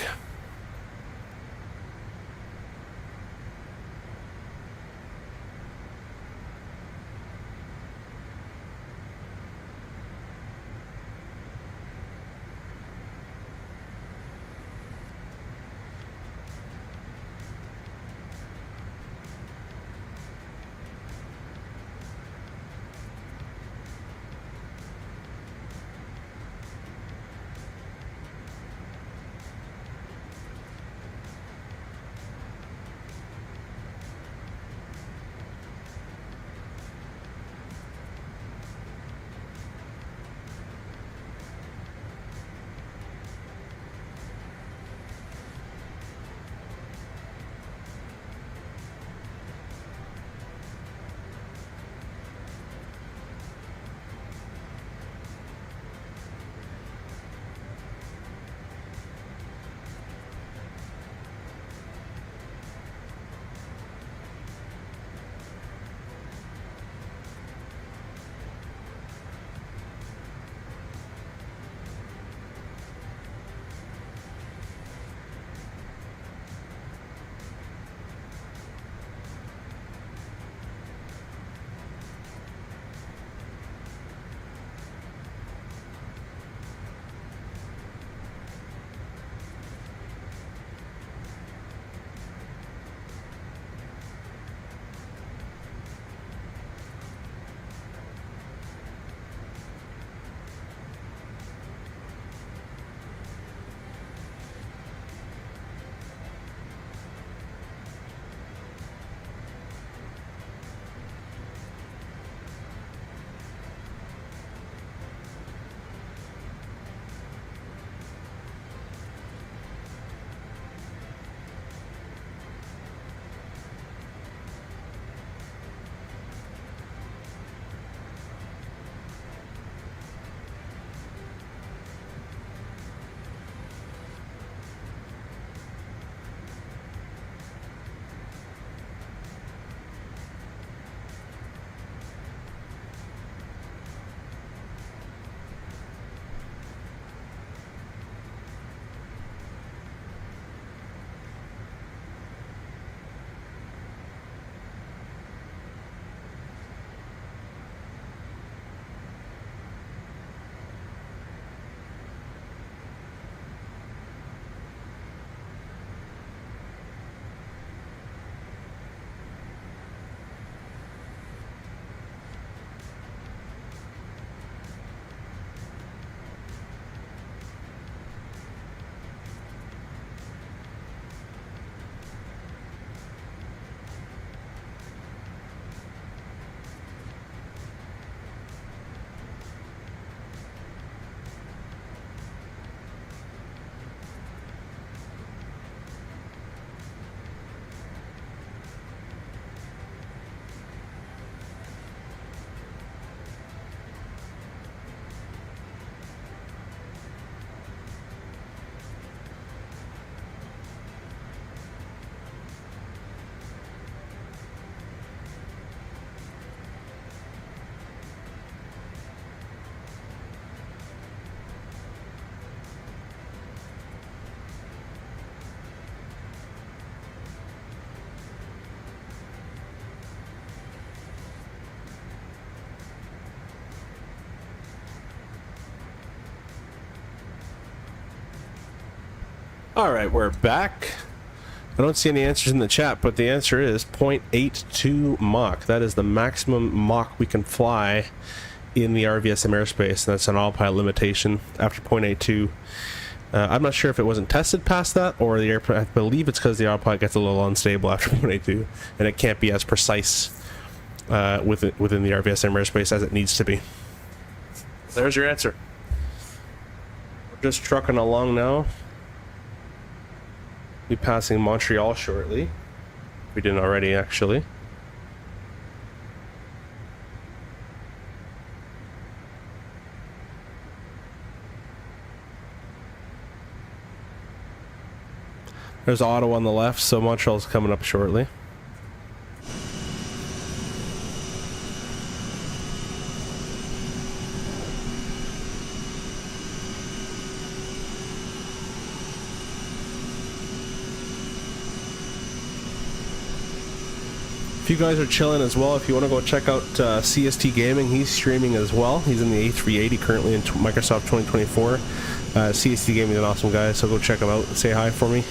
Alright, we're back. I don't see any answers in the chat, but the answer is 0.82 Mach. That is the maximum Mach we can fly in the RVSM airspace, and that's an autopilot limitation after 0.82. I'm not sure if it wasn't tested past that, or the airplane. I believe it's because the autopilot gets a little unstable after 0.82, and it can't be as precise within the RVSM airspace as it needs to be. There's your answer. We're just trucking along now. Be passing Montreal shortly. We didn't already, actually. There's Ottawa on the left, so Montreal's coming up shortly. If you guys are chilling as well, if you want to go check out CST Gaming, he's streaming as well. He's in the A380 currently in Microsoft 2024. CST Gaming is an awesome guy, so go check him out and say hi for me.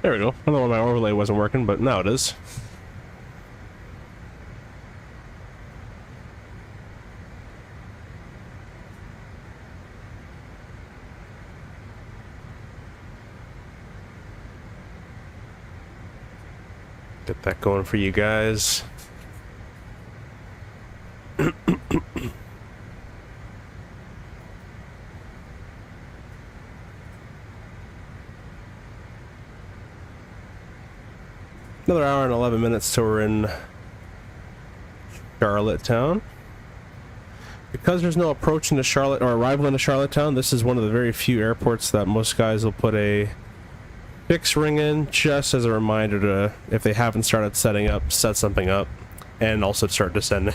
There we go. I don't know why my overlay wasn't working, but now it is. Get that going for you guys. Another hour and 11 minutes till we're in Charlottetown. Because there's no approach into Charlotte or arrival into Charlottetown, this is one of the very few airports that most guys will put a fix ring in just as a reminder to, if they haven't started setting up, set something up and also start descending.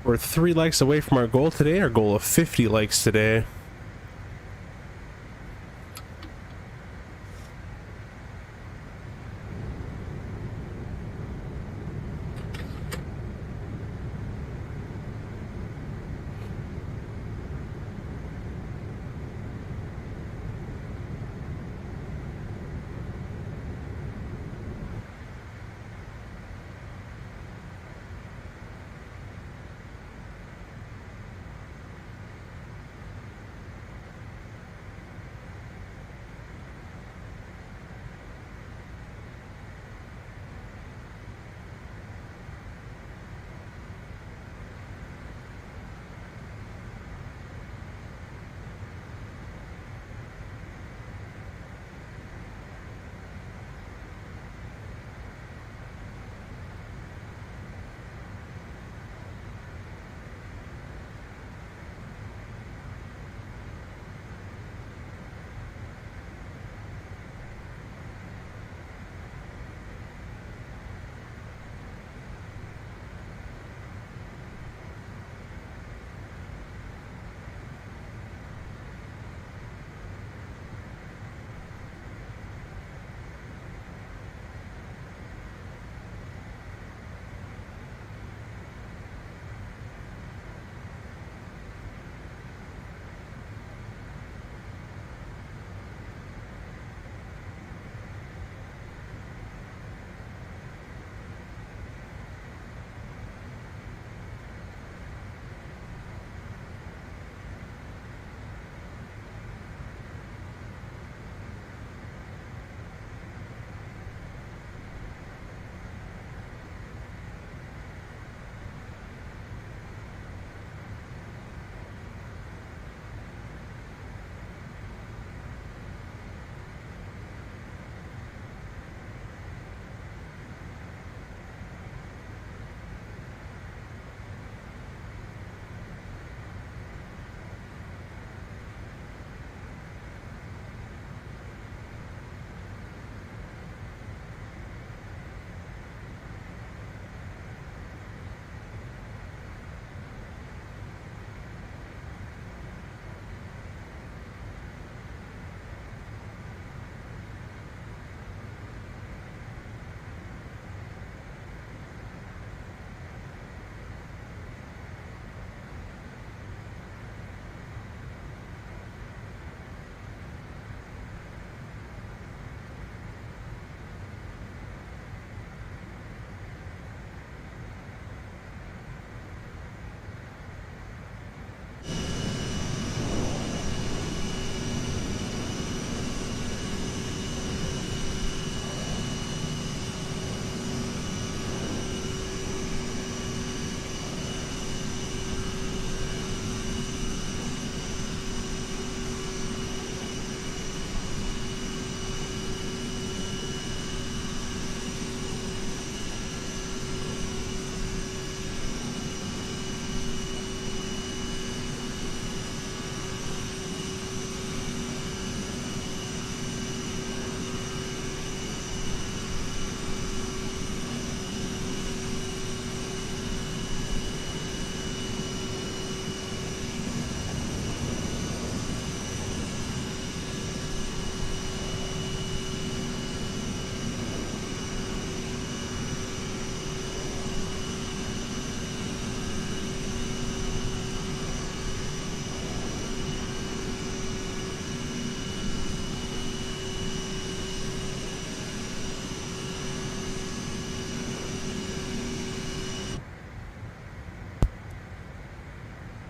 We're 3 likes away from our goal today, our goal of 50 likes today.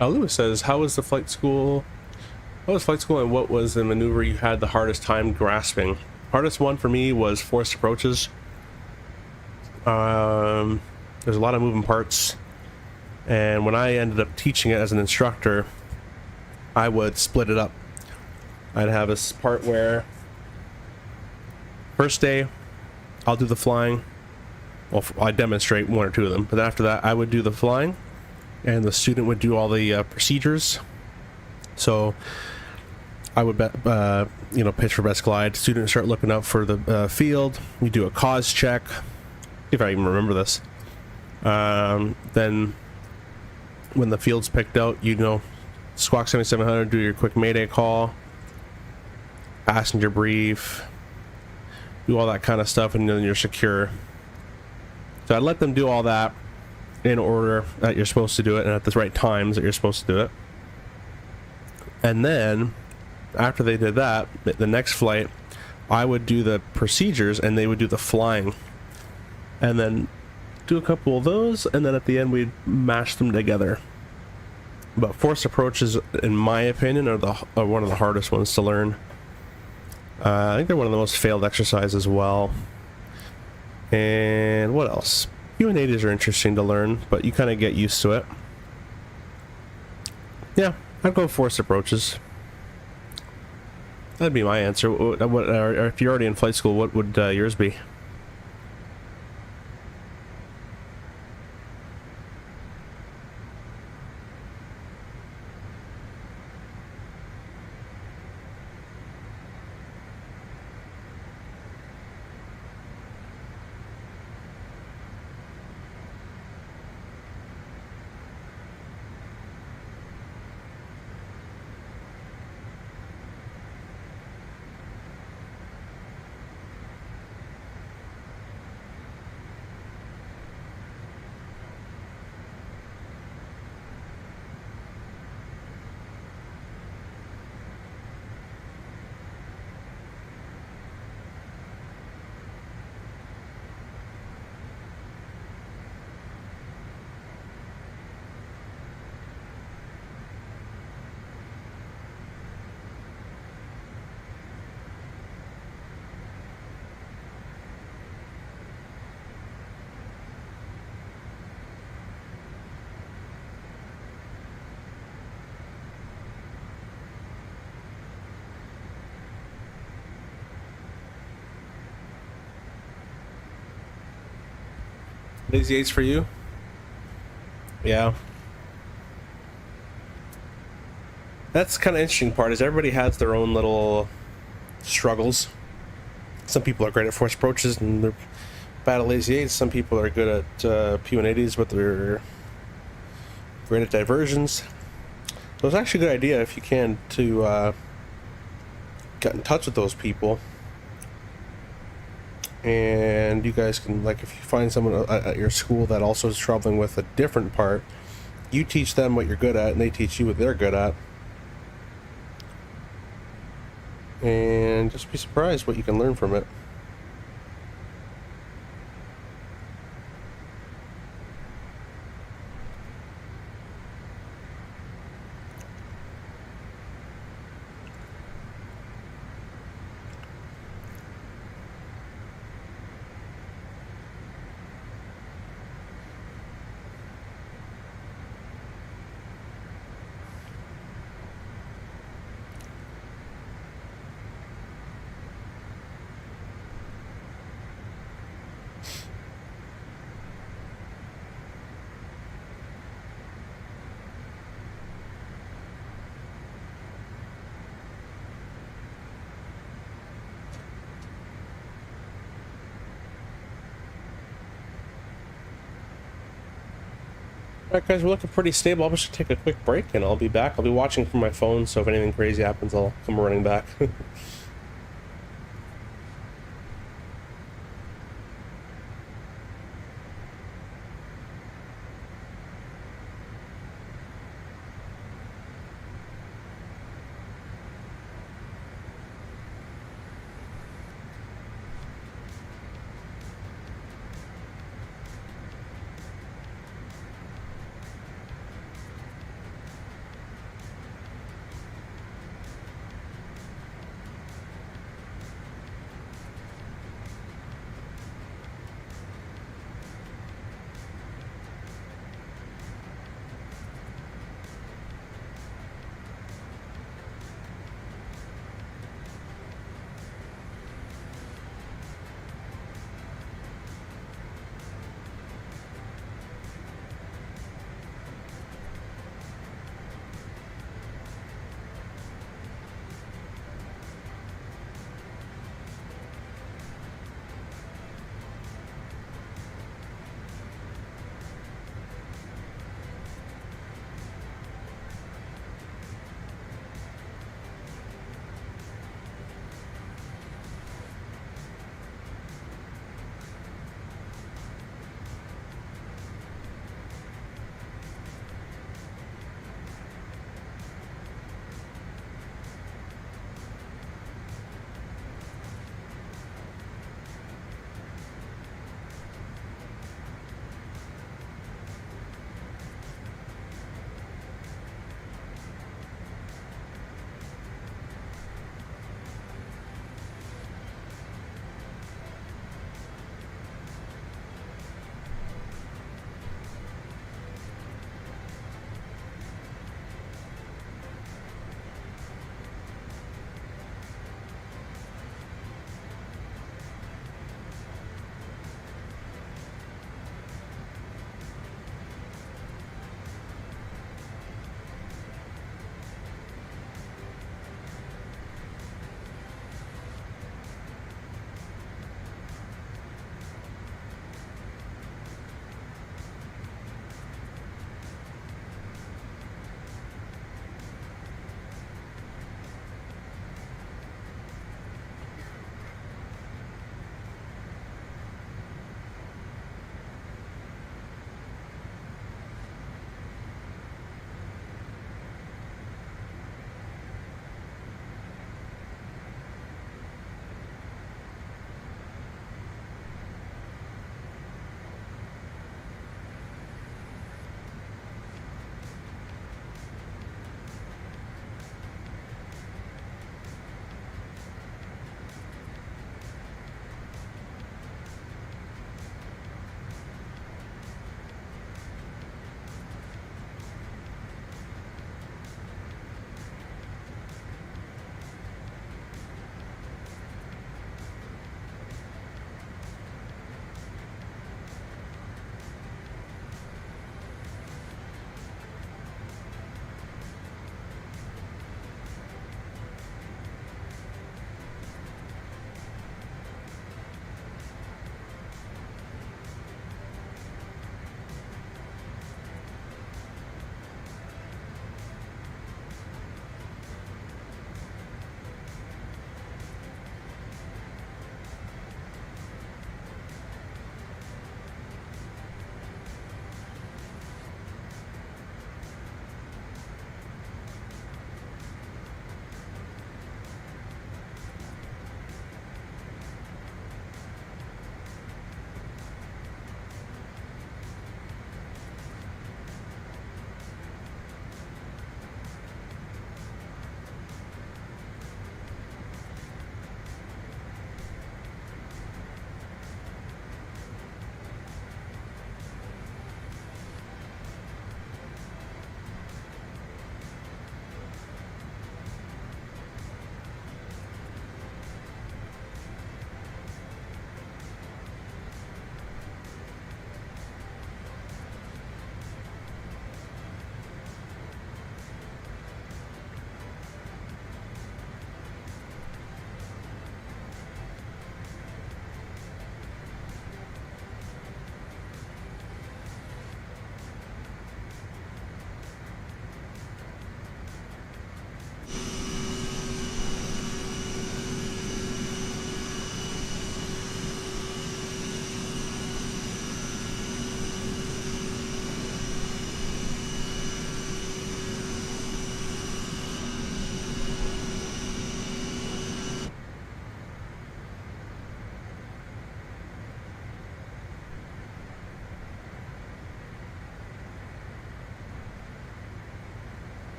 Lewis says, how was the flight school? What was flight school and what was the maneuver you had the hardest time grasping? Hardest one for me was forced approaches. There's a lot of moving parts. And when I ended up teaching it as an instructor, I would split it up. I'd have a part where first day I'll do the flying. Well, I demonstrate one or two of them, but after that I would do the flying and the student would do all the procedures. So I would pitch for best glide. Students start looking up for the field. We do a cause check, if I even remember this. Then when the field's picked out, you know, squawk 7700, do your quick mayday call, passenger brief, do all that kind of stuff, and then you're secure. So I let them do all that in order that you're supposed to do it and at the right times that you're supposed to do it. And then after they did that, the next flight, I would do the procedures and they would do the flying, and then do a couple of those, and then at the end we'd mash them together. But forced approaches, in my opinion, are one of the hardest ones to learn. I think they're one of the most failed exercises as well. And what else? Q&As are interesting to learn, but you kind of get used to it. Yeah, I'd go forced approaches. That'd be my answer. Or if you're already in flight school, what would yours be? Lazy 8s for you? Yeah. That's kind of interesting part, is everybody has their own little struggles. Some people are great at forced approaches and they're bad at lazy 8s. Some people are good at P180s, but they're great at diversions. So it's actually a good idea, if you can, to get in touch with those people. And you guys can, like, if you find someone at your school that also is traveling with a different part, you teach them what you're good at and they teach you what they're good at, and just be surprised what you can learn from it. Alright guys, we're looking pretty stable. I'll just take a quick break and I'll be back. I'll be watching from my phone, so if anything crazy happens, I'll come running back.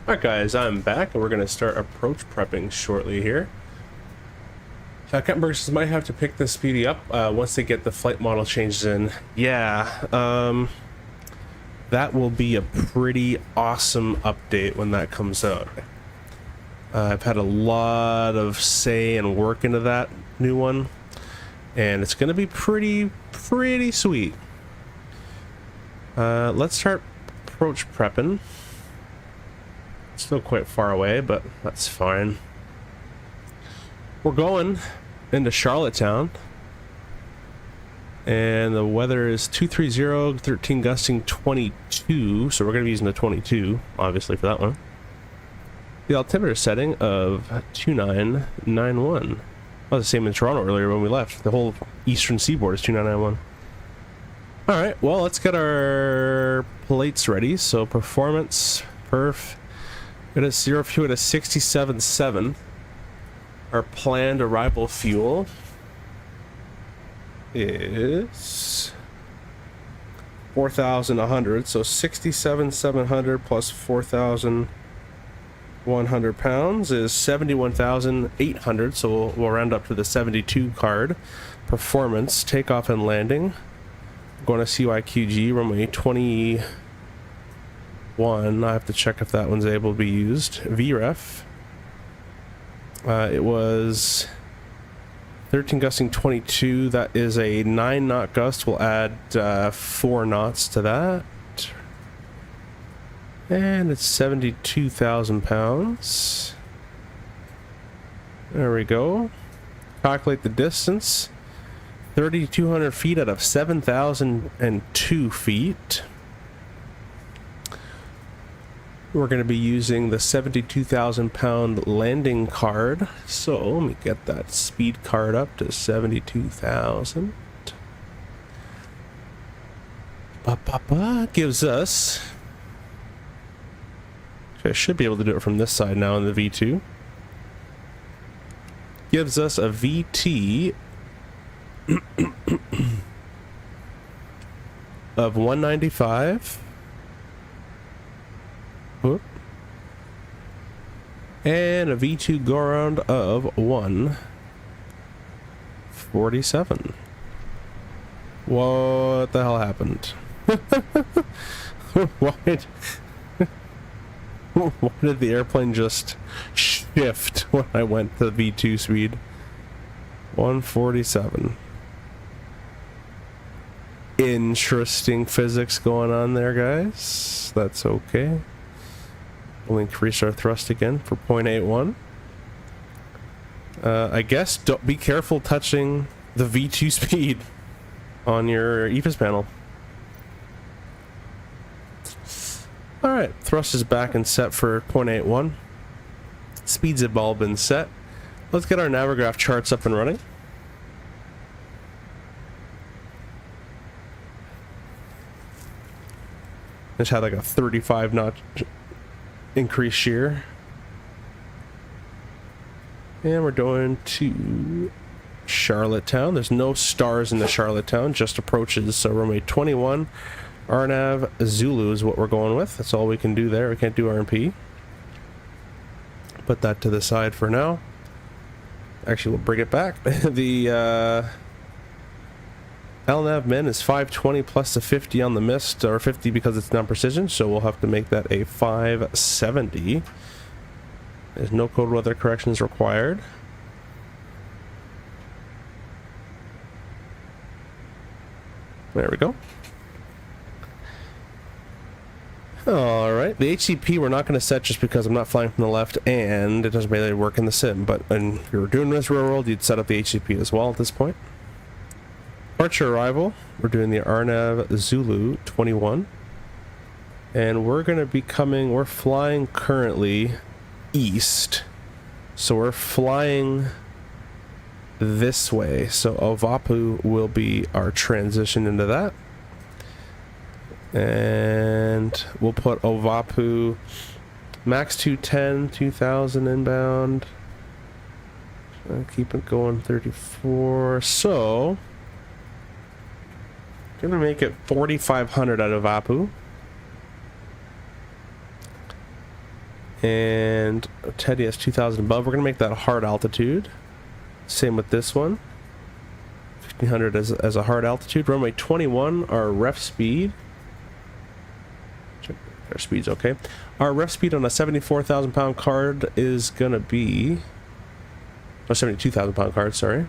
Alright guys, I'm back and we're going to start approach prepping shortly here. Captain Burgess might have to pick the Speedy up once they get the flight model changes in. Yeah, that will be a pretty awesome update when that comes out. I've had a lot of say and work into that new one, and it's going to be pretty sweet. Let's start approach prepping. Still quite far away, but that's fine. We're going into Charlottetown, and the weather is 230, 13 gusting 22, so we're going to be using the 22 obviously for that one. The altimeter setting of 2991. Oh, the same in Toronto earlier when we left. The whole eastern seaboard is 2991. Alright, well, let's get our plates ready. So performance, perf. It is 0 fuel at 67.7. Our planned arrival fuel is 4,100. So 67,700 plus 4,100 pounds is 71,800. So we'll round up to the 72 card. Performance, takeoff and landing. Going to CYQG, runway 21. I have to check if that one's able to be used. VREF. It was 13 gusting 22. That is a 9 knot gust. We'll add 4 knots to that. And it's 72,000 pounds. There we go. Calculate the distance. 3,200 feet out of 7,002 feet. We're going to be using the 72,000 pound landing card. So let me get that speed card up to 72,000. Gives us... I should be able to do it from this side now in the V2. Gives us a VT of 195. Whoop. And a V2 go around of 147. What the hell happened? Why did the airplane just shift when I went to V2 speed? 147. Interesting physics going on there, guys. That's okay. We'll increase our thrust again for 0.81. I guess don't be careful touching the V2 speed on your EFIS panel. Alright, thrust is back and set for 0.81. Speeds have all been set. Let's get our Navigraph charts up and running. Just had like a 35 knot increased shear. And we're going to Charlottetown. There's no stars in the Charlottetown, just approaches. So runway 21, RNAV Zulu is what we're going with. That's all we can do there. We can't do RMP. Put that to the side for now. Actually, we'll bring it back. The LNAV min is 520 plus the 50 on the mist, or 50 because it's non-precision, so we'll have to make that a 570. There's no cold weather corrections required. There we go. Alright, the HCP we're not going to set just because I'm not flying from the left and it doesn't really work in the sim, but if you were doing this real world, you'd set up the HCP as well at this point. Departure arrival, we're doing the RNAV Zulu 21, and we're going to be we're flying currently east, so we're flying this way, so Ovapu will be our transition into that, and we'll put Ovapu max 210, 2000 inbound, keep it going 34, so gonna make it 4,500 out of Apu. And Teddy has 2,000 above. We're going to make that a hard altitude. Same with this one. 1,500 as a hard altitude. Runway 21, our ref speed. Check our speed's okay. Our ref speed on a 74,000 pound card is going to be... Oh, 72,000 pound card, sorry.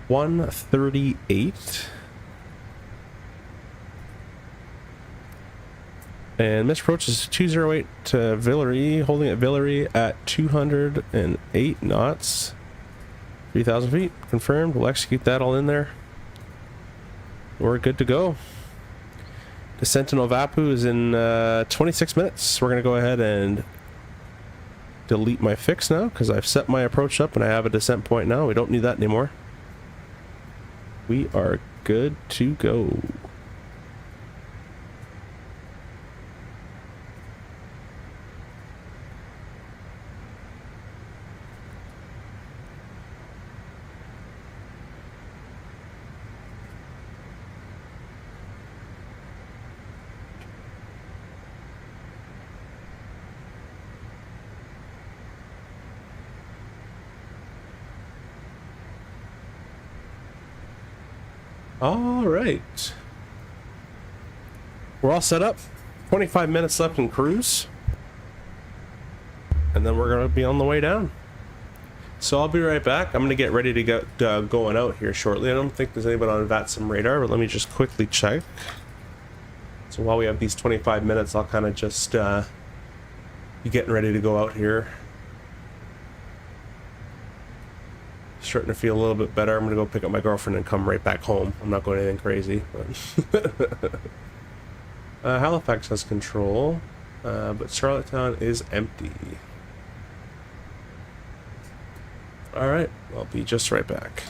138. And missed approach is 208 to Villeray, holding at Villeray at 208 knots. 3,000 feet, confirmed. We'll execute that all in there. We're good to go. Descent to Novapu is in 26 minutes. We're going to go ahead and delete my fix now, because I've set my approach up and I have a descent point now. We don't need that anymore. We are good to go. All right. We're all set up. 25 minutes left in cruise. And then we're going to be on the way down. So I'll be right back. I'm going to get ready to get going out here shortly. I don't think there's anybody on VATSIM radar, but let me just quickly check. So while we have these 25 minutes, I'll kind of just be getting ready to go out here. Starting to feel a little bit better. I'm gonna go pick up my girlfriend and come right back home. I'm not going anything crazy, but Halifax has control, but Charlottetown is empty. All right, I'll be just right back.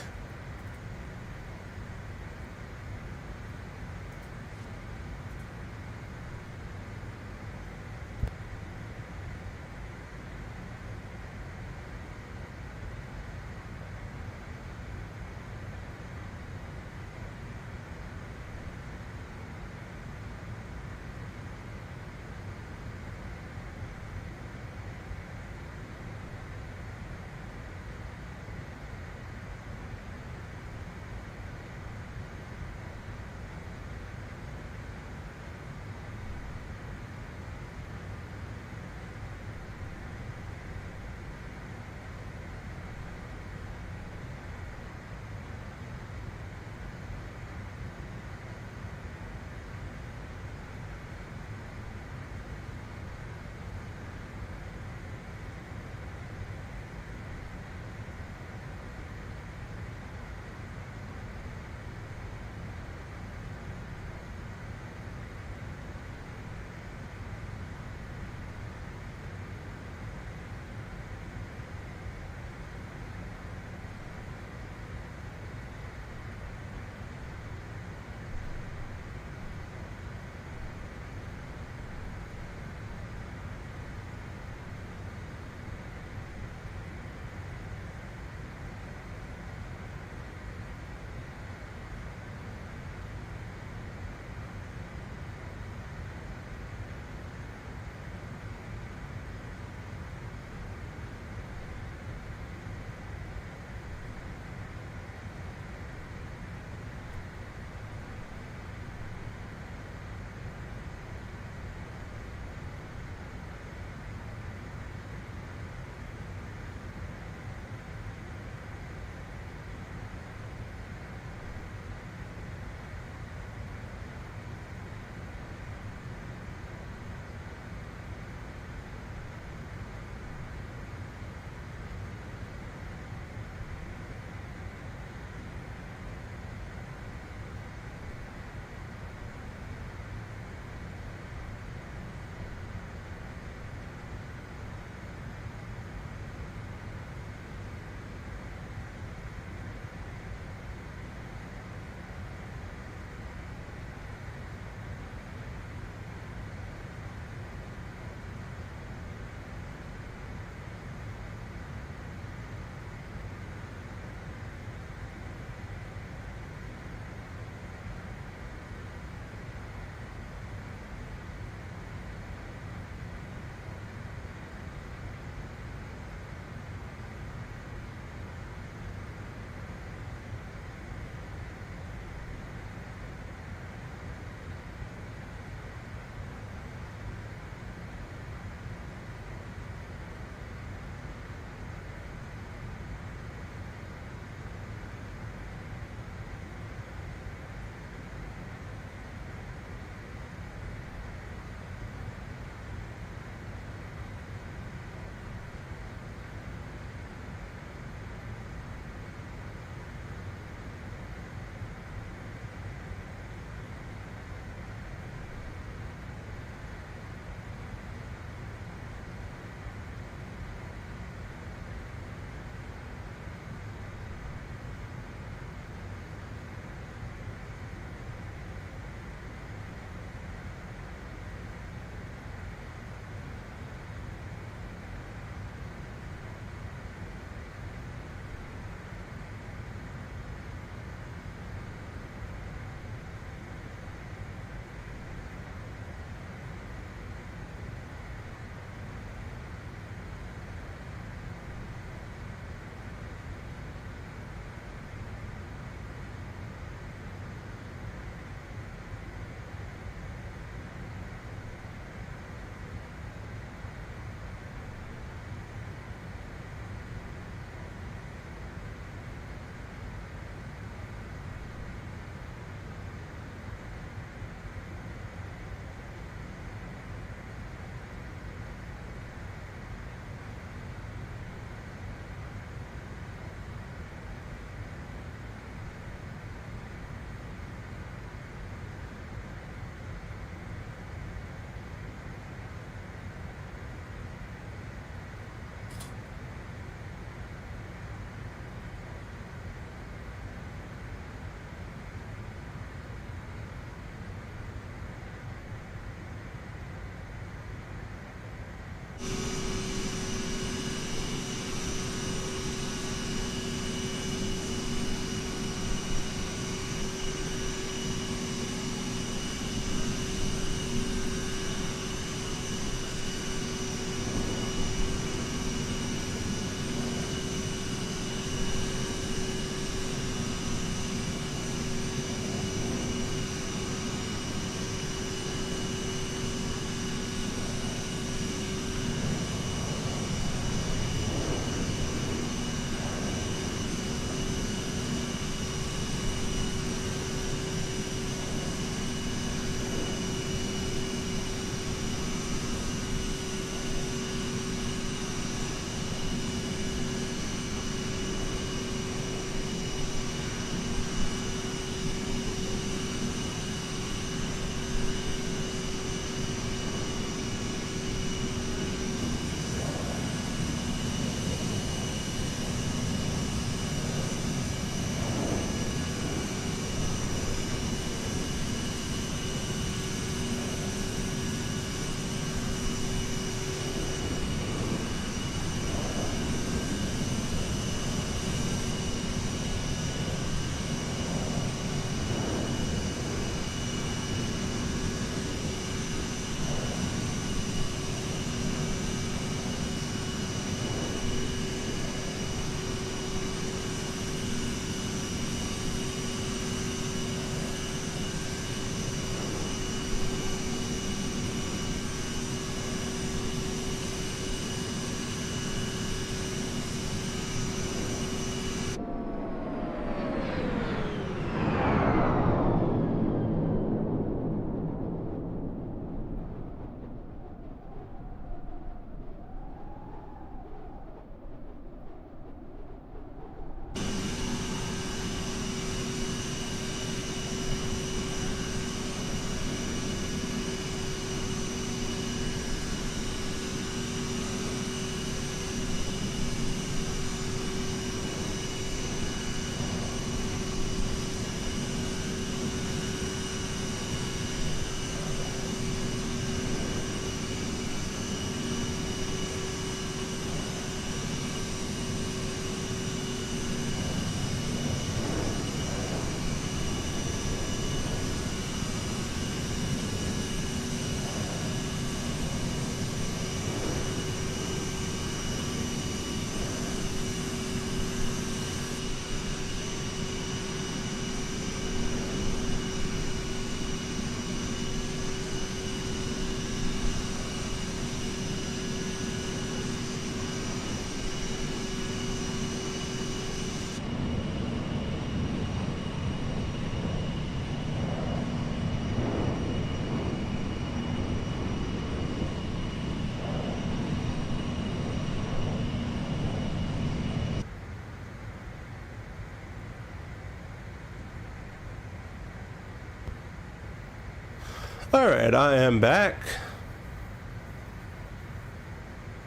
Alright, I am back.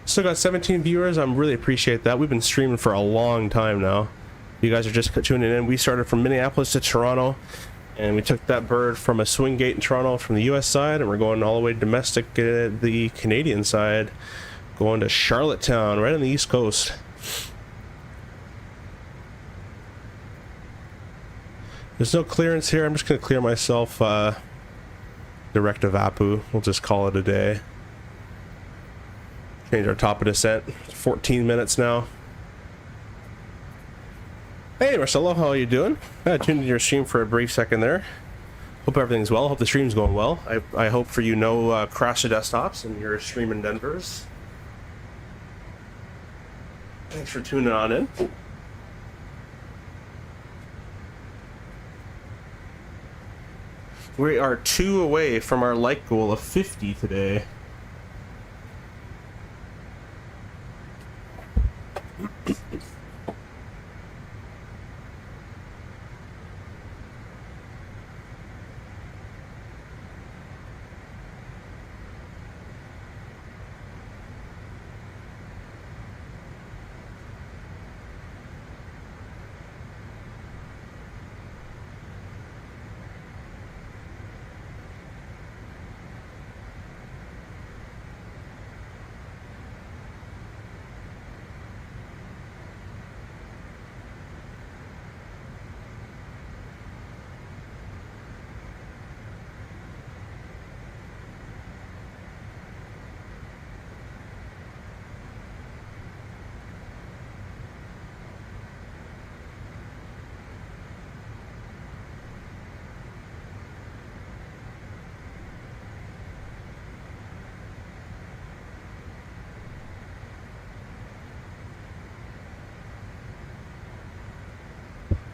Still got 17 viewers. I really appreciate that. We've been streaming for a long time now. You guys are just tuning in. We started from Minneapolis to Toronto, and we took that bird from a swing gate in Toronto from the US side, and we're going all the way domestic the Canadian side, going to Charlottetown, right on the East Coast. There's no clearance here. I'm just going to clear myself direct to Vapu. We'll just call it a day. Change our top of descent. 14 minutes now. Hey Marcelo, how are you doing? I tuned into your stream for a brief second there. Hope everything's well. Hope the stream's going well. I hope for you no crash of desktops and your stream in Denver's. Thanks for tuning on in. We are 2 away from our like goal of 50 today.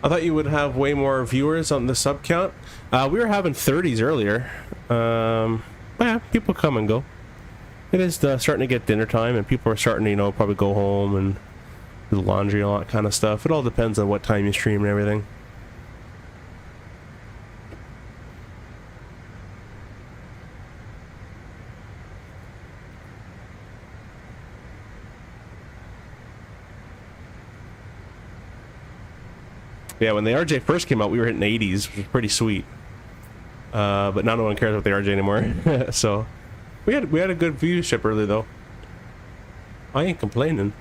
I thought you would have way more viewers on the sub count. We were having 30s earlier. Yeah, people come and go. It is starting to get dinner time, and people are starting to, you know, probably go home and do the laundry and all that kind of stuff. It all depends on what time you stream and everything. Yeah, when the RJ first came out, we were hitting 80s, which was pretty sweet. But now no one cares about the RJ anymore. So we had a good viewership early though. I ain't complaining.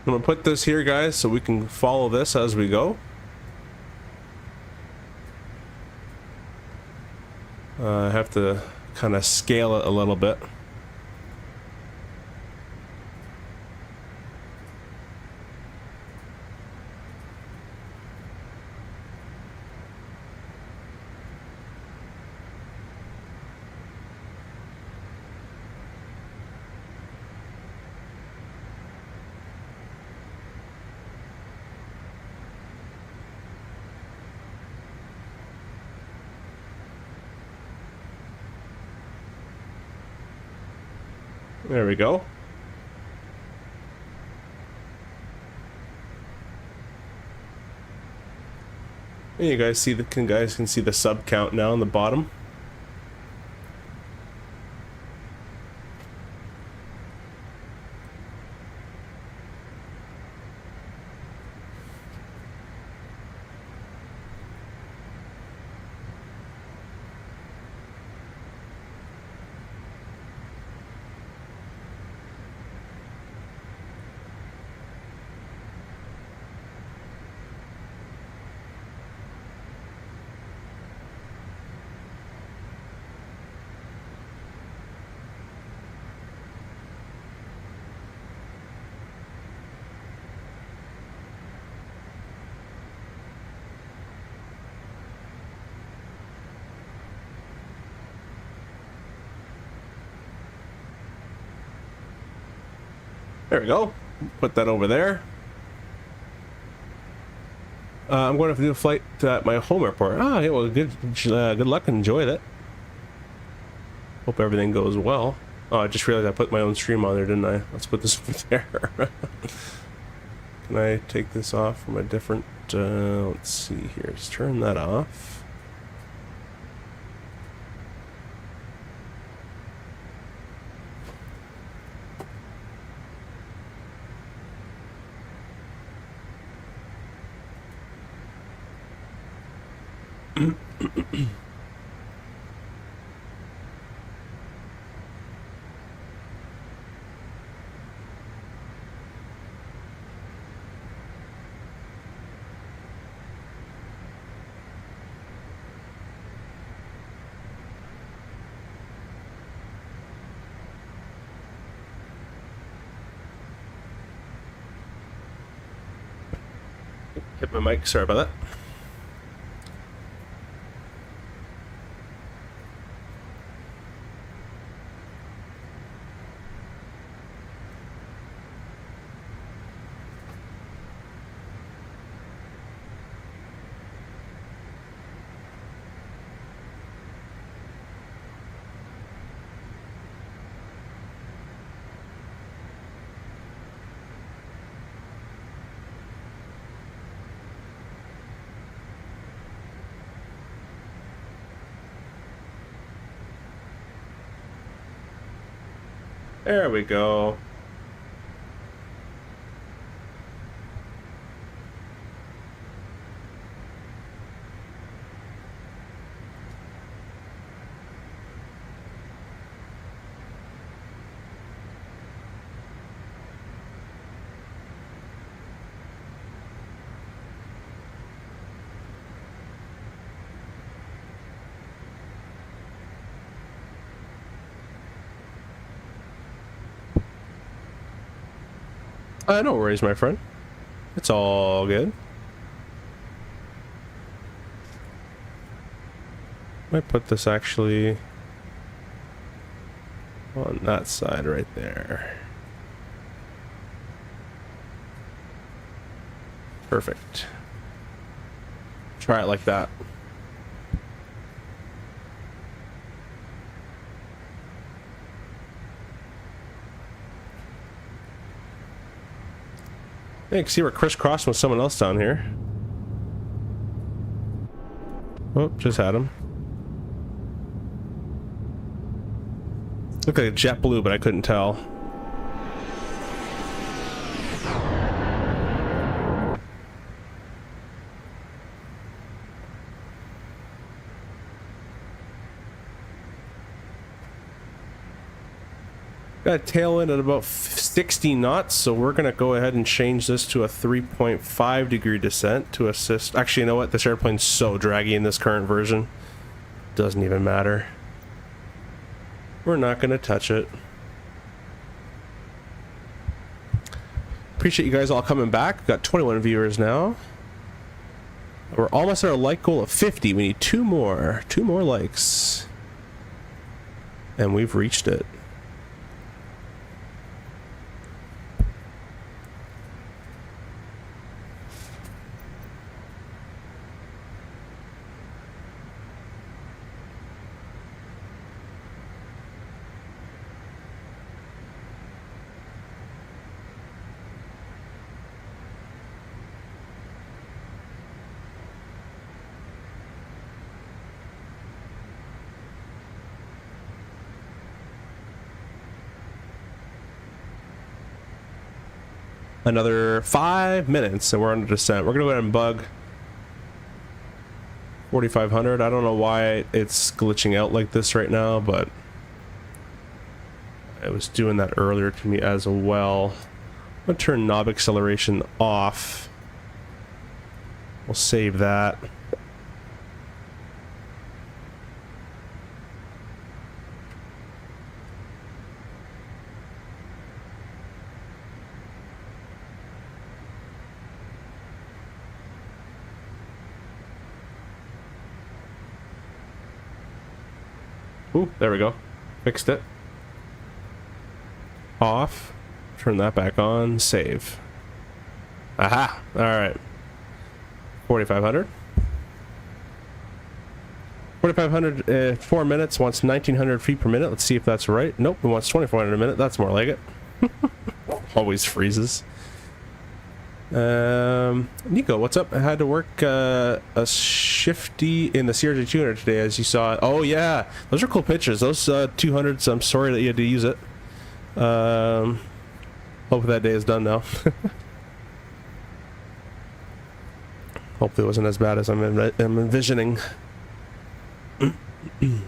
I'm gonna put this here, guys, so we can follow this as we go. I have to kind of scale it a little bit. There we go. And you guys see can see the sub count now on the bottom. There we go. Put that over there. I'm going to do a flight at my home airport. Ah, yeah, well, good luck and enjoy that. Hope everything goes well. Oh, I just realized I put my own stream on there, didn't I? Let's put this over there. Can I take this off from a different... let's see here. Let's turn that off. Hit my mic, sorry about that. There we go. No worries, my friend. It's all good. Might put this actually on that side right there. Perfect. Try it like that. Yeah, you can see we're crisscrossing with someone else down here. Oh, just had him. Looked like a JetBlue, but I couldn't tell. Got a tailwind at about 60 knots, so we're gonna go ahead and change this to a 3.5 degree descent to assist. Actually, you know what? This airplane's so draggy in this current version. Doesn't even matter. We're not gonna touch it. Appreciate you guys all coming back. We've got 21 viewers now. We're almost at our like goal of 50. We need two more likes. And we've reached it. Another 5 minutes and we're on a descent. We're gonna go ahead and bug 4,500. I don't know why it's glitching out like this right now, but it was doing that earlier to me as well. I'm gonna turn knob acceleration off. We'll save that. Ooh, there we go. Fixed it. Off. Turn that back on. Save. Aha! Alright. 4,500. 4,500, 4 minutes, wants 1,900 feet per minute. Let's see if that's right. Nope, it wants 2,400 a minute. That's more like it. Always freezes. Nico, what's up? I had to work a shifty in the CRJ 200 today, as you saw. Oh yeah, those are cool pictures. Those 200s. I'm sorry that you had to use it. Hope that day is done now. Hopefully it wasn't as bad as I'm envisioning. It's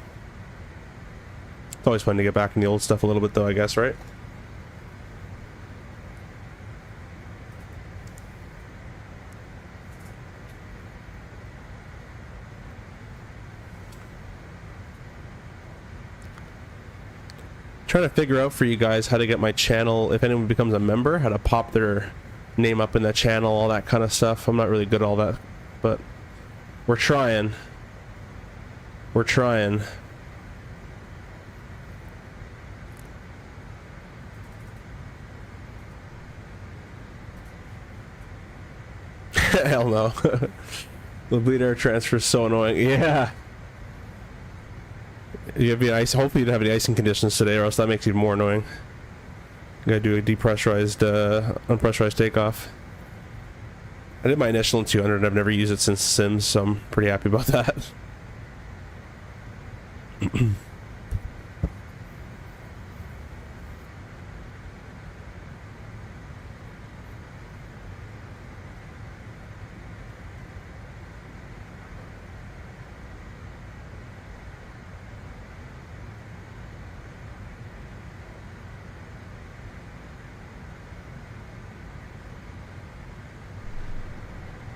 always fun to get back in the old stuff a little bit though, I guess, right? Trying to figure out for you guys how to get my channel, if anyone becomes a member, how to pop their name up in the channel, all that kind of stuff. I'm not really good at all that, but we're trying. We're trying. Hell no. The bleed air transfer is so annoying. Yeah. You have the ice. Hopefully you don't have any icing conditions today, or else that makes it even more annoying. You gotta do a depressurized, unpressurized takeoff. I did my initial in 200. I've never used it since Sims, so I'm pretty happy about that.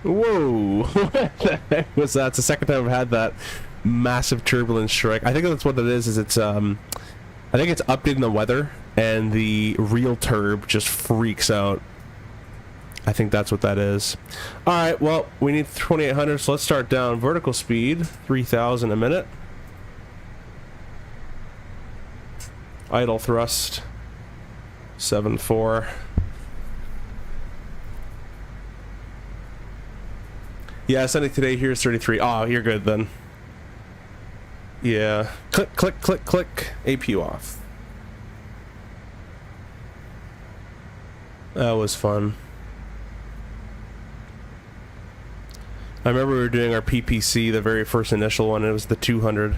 Whoa! What the heck was that? It's the second time I've had that massive turbulence strike. I think that's what it is it's I think it's updating the weather and the real turb just freaks out. I think that's what that is. Alright, well, we need 2,800, so let's start down. Vertical speed, 3,000 a minute. Idle thrust, 7.4. Yeah, sending today. Here's 33. Oh, you're good then. Yeah. Click, click, click, click. APU off. That was fun. I remember we were doing our PPC, the very first initial one. It was the 200,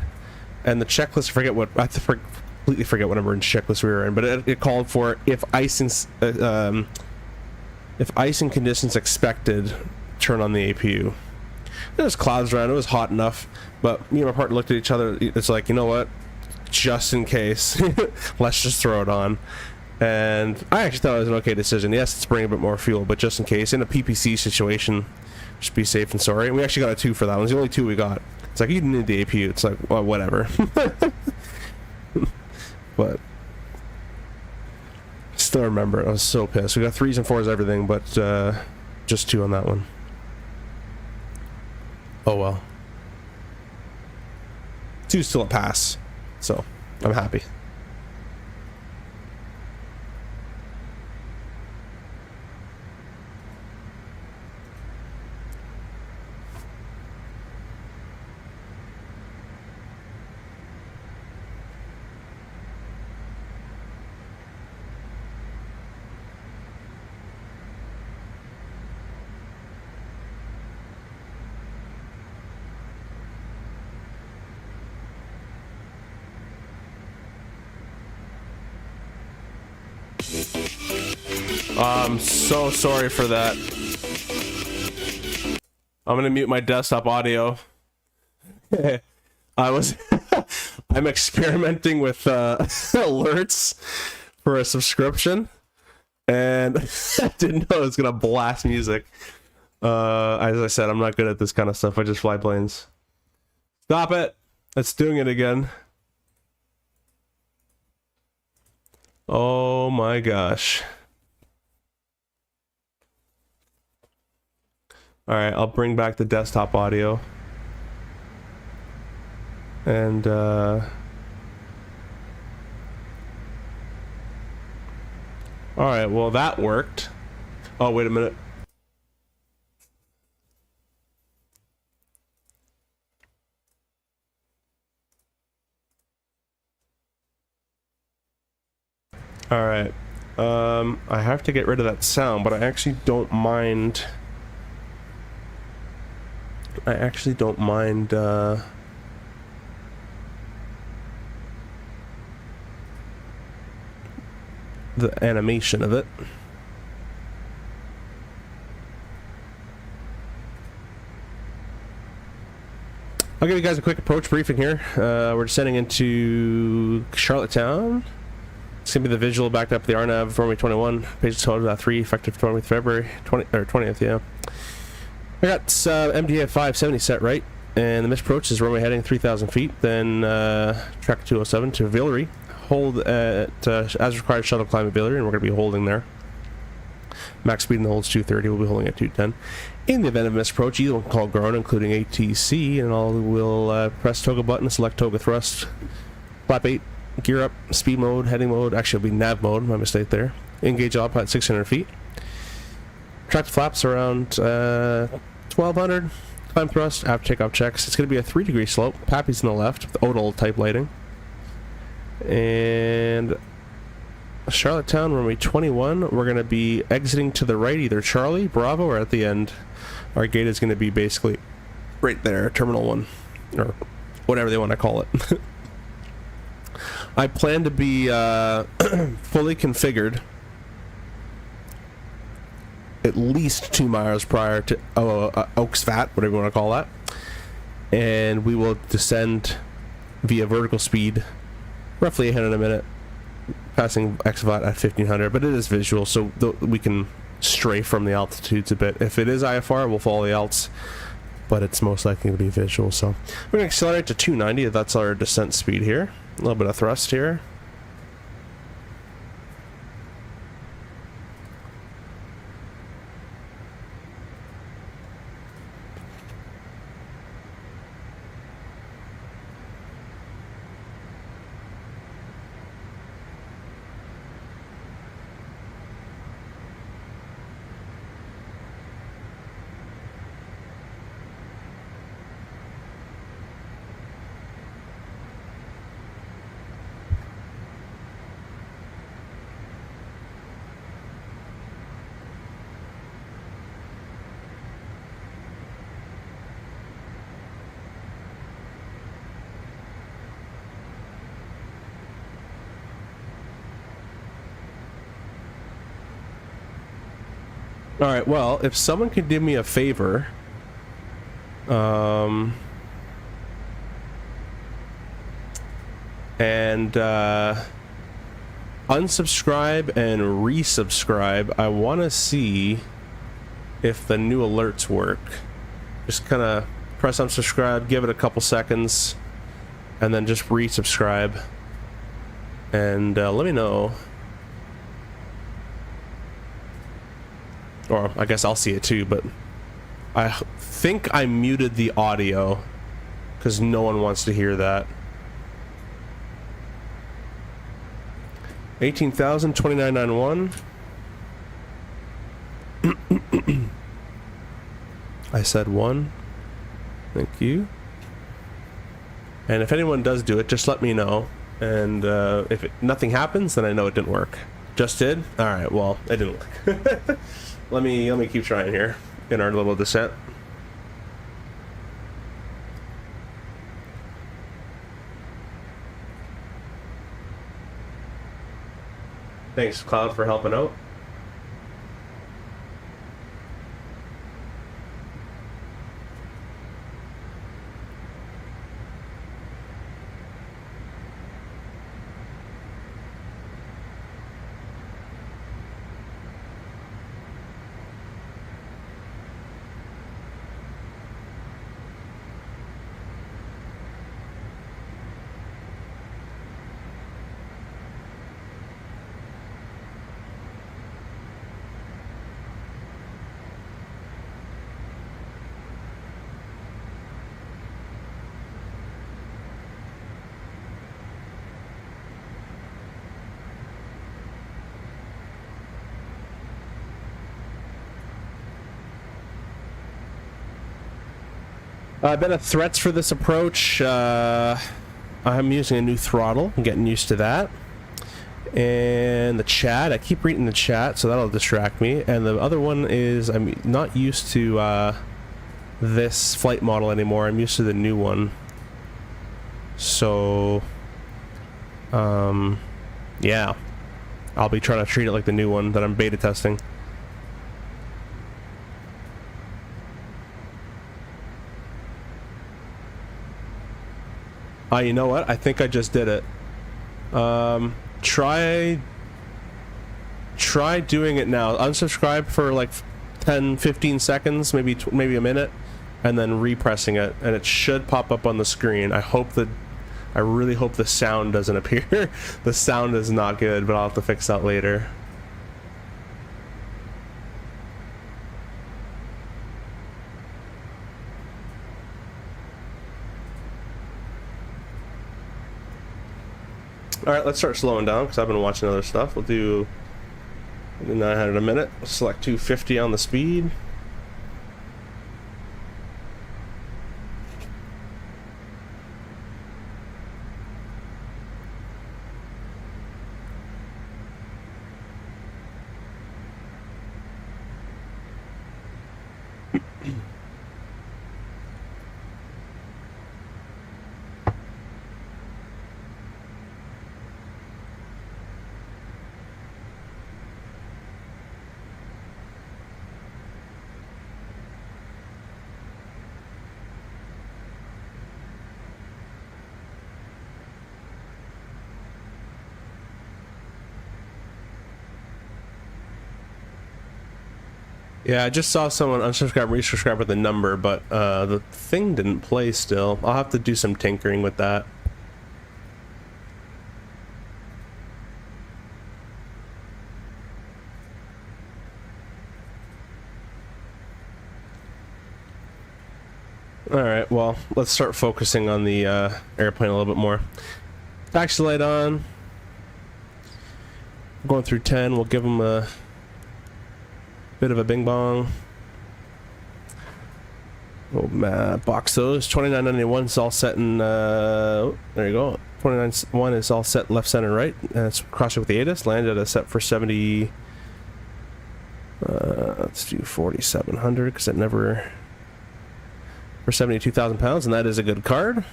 and the checklist. I completely forget what number in checklist we were in, but it called for if icing conditions expected, turn on the APU. There was clouds around. It was hot enough, but me and my partner looked at each other. It's like, you know what? Just in case, let's just throw it on. And I actually thought it was an okay decision. Yes, it's bringing a bit more fuel, but just in case, in a PPC situation, just be safe and sorry. And we actually got a 2 for that one. It's the only 2 we got. It's like, you didn't need the APU. It's like, well, whatever. But still remember, I was so pissed. We got 3s and 4s everything, but just 2 on that one. Oh well. 2's still a pass, so I'm happy. I'm so sorry for that. I'm gonna mute my desktop audio. I'm experimenting with alerts for a subscription, and I didn't know it was gonna blast music. As I said, I'm not good at this kind of stuff. I just fly planes. Stop it! It's doing it again. Oh my gosh. Alright, I'll bring back the desktop audio. And, All right, well that worked. Oh, wait a minute. All right. I have to get rid of that sound, but I actually don't mind. The animation of it. I'll give you guys a quick approach briefing here. We're descending into Charlottetown. It's going to be the visual backed up the RNAV runway 21, page 12.3, effective 20th February, 20th, yeah. I got MDA 570 set right, and the missed approach is runway heading 3,000 feet, then track 207 to Villeray. Hold at, as required, shuttle climb at Villeray, and we're going to be holding there. Max speed in the hold's 230, we'll be holding at 210. In the event of missed approach, either one can call ground, including ATC, and we'll press toga button, select toga thrust, flap 8, gear up, speed mode, heading mode, actually it'll be nav mode, my mistake there. Engage autopilot at 600 feet. Track the flaps around 1200, climb thrust, after takeoff checks. It's going to be a 3-degree slope, Pappy's on the left, with Odal type lighting. And Charlottetown, runway 21, we're going to be exiting to the right, either Charlie, Bravo, or at the end. Our gate is going to be basically right there, Terminal 1, or whatever they want to call it. I plan to be fully configured at least 2 miles prior to Oaks Fat, whatever you want to call that. And we will descend via vertical speed, roughly 800 a minute, passing XVAT at 1500, but it is visual, so we can stray from the altitudes a bit. If it is IFR, we'll follow the alts, but it's most likely to be visual. So we're going to accelerate to 290. That's our descent speed here. A little bit of thrust here. Alright, well, if someone could do me a favor, and unsubscribe and resubscribe, I want to see if the new alerts work. Just kind of press unsubscribe, give it a couple seconds, and then just resubscribe, and let me know. Or I guess I'll see it too, but I think I muted the audio because no one wants to hear that. 18,000, 2991. I said 1. Thank you. And if anyone does do it, just let me know. And if nothing happens, then I know it didn't work. Just did? Alright, well, it didn't work. Let me keep trying here in our little descent. Thanks, Cloud, for helping out. I've been at threats for this approach. I'm using a new throttle. I'm getting used to that. And the chat, I keep reading the chat, so that'll distract me. And the other one is I'm not used to this flight model anymore. I'm used to the new one. So, yeah. I'll be trying to treat it like the new one that I'm beta testing. You know what? I think I just did it. Try doing it now. Unsubscribe for like 10-15 seconds, maybe a minute, and then repressing it, and it should pop up on the screen. I really hope the sound doesn't appear. The sound is not good, but I'll have to fix that later. Alright, let's start slowing down because I've been watching other stuff. We'll do 900 a minute. Select 250 on the speed. Yeah, I just saw someone unsubscribe, resubscribe with a number, but the thing didn't play still. I'll have to do some tinkering with that. Alright, well, let's start focusing on the airplane a little bit more. Taxi light on. Going through 10, we'll give them a bit of a bing bong. Oh, box those. 2991 is all set in. There you go. 29.1 is all set left, center, right. It's crossing with the ATIS. Landed at a set for 70. Let's do 4,700 because it never. For 72,000 pounds, and that is a good card.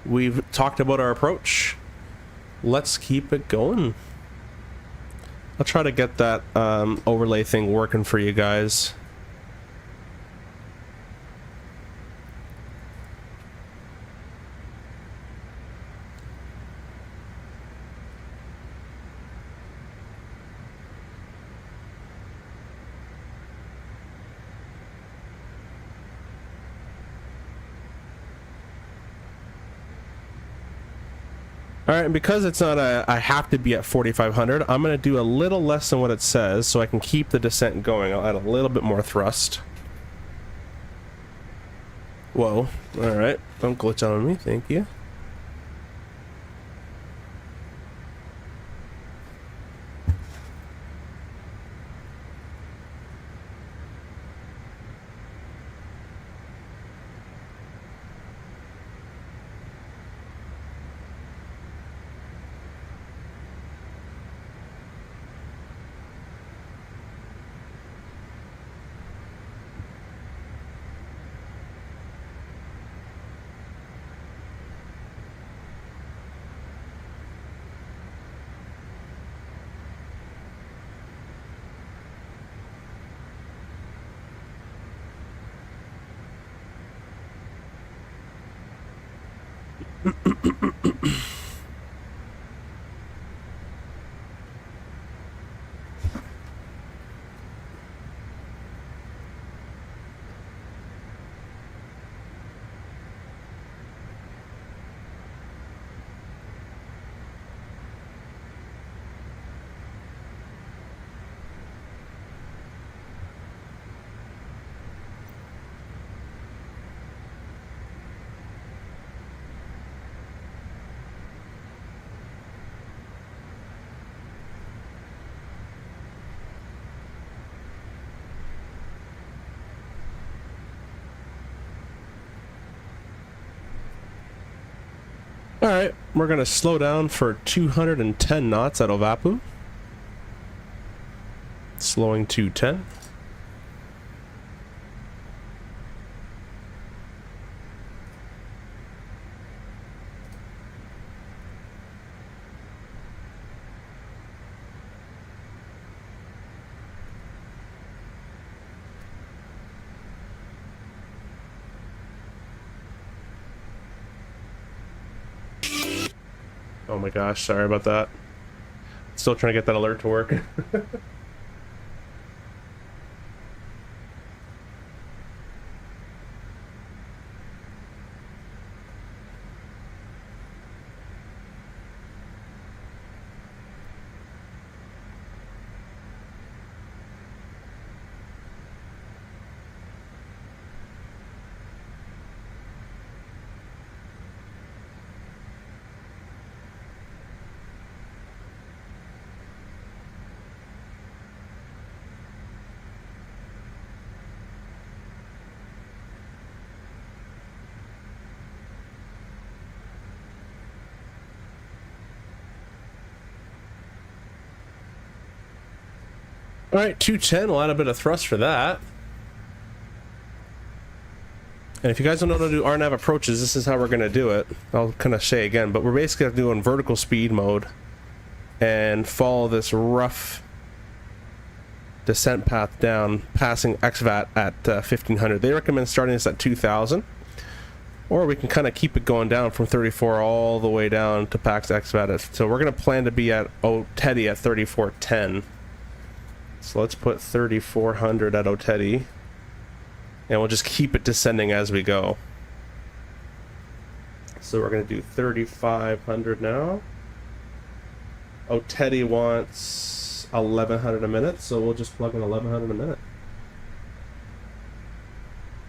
We've talked about our approach. Let's keep it going. I'll try to get that overlay thing working for you guys. Alright, and because it's not I have to be at 4,500, I'm going to do a little less than what it says so I can keep the descent going. I'll add a little bit more thrust. Whoa. Alright, don't glitch out on me, thank you. Alright, we're going to slow down for 210 knots at Ovapu. Slowing to 10. Oh my gosh, sorry about that. Still trying to get that alert to work. Alright, 210, we'll add a bit of thrust for that. And if you guys don't know how to do RNAV approaches, this is how we're going to do it. I'll kind of say again, but we're basically doing vertical speed mode and follow this rough descent path down, passing XVAT at 1500. They recommend starting this at 2000, or we can kind of keep it going down from 34 all the way down to Pax XVAT. So we're going to plan to be at Otedi at 3410. So let's put 3400 at Otedi, and we'll just keep it descending as we go. So we're going to do 3500 now. Otedi wants 1100 a minute, so we'll just plug in 1100 a minute.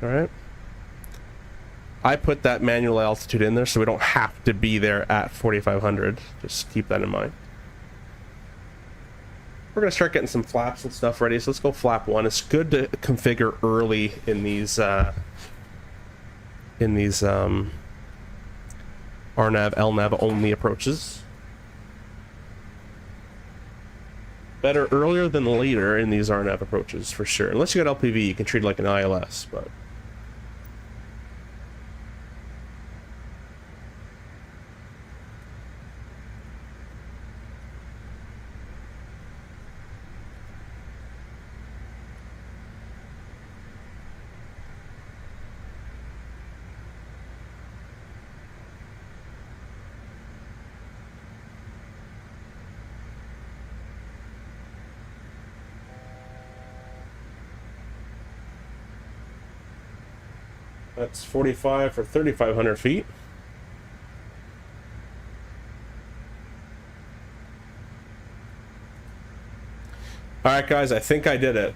Alright. I put that manual altitude in there so we don't have to be there at 4500. Just keep that in mind. We're going to start getting some flaps and stuff ready, so let's go flap 1. It's good to configure early in these RNAV, LNAV only approaches. Better earlier than later in these RNAV approaches, for sure. Unless you got LPV, you can treat it like an ILS, but... That's 45 for 3,500 feet. Alright guys, I think I did it.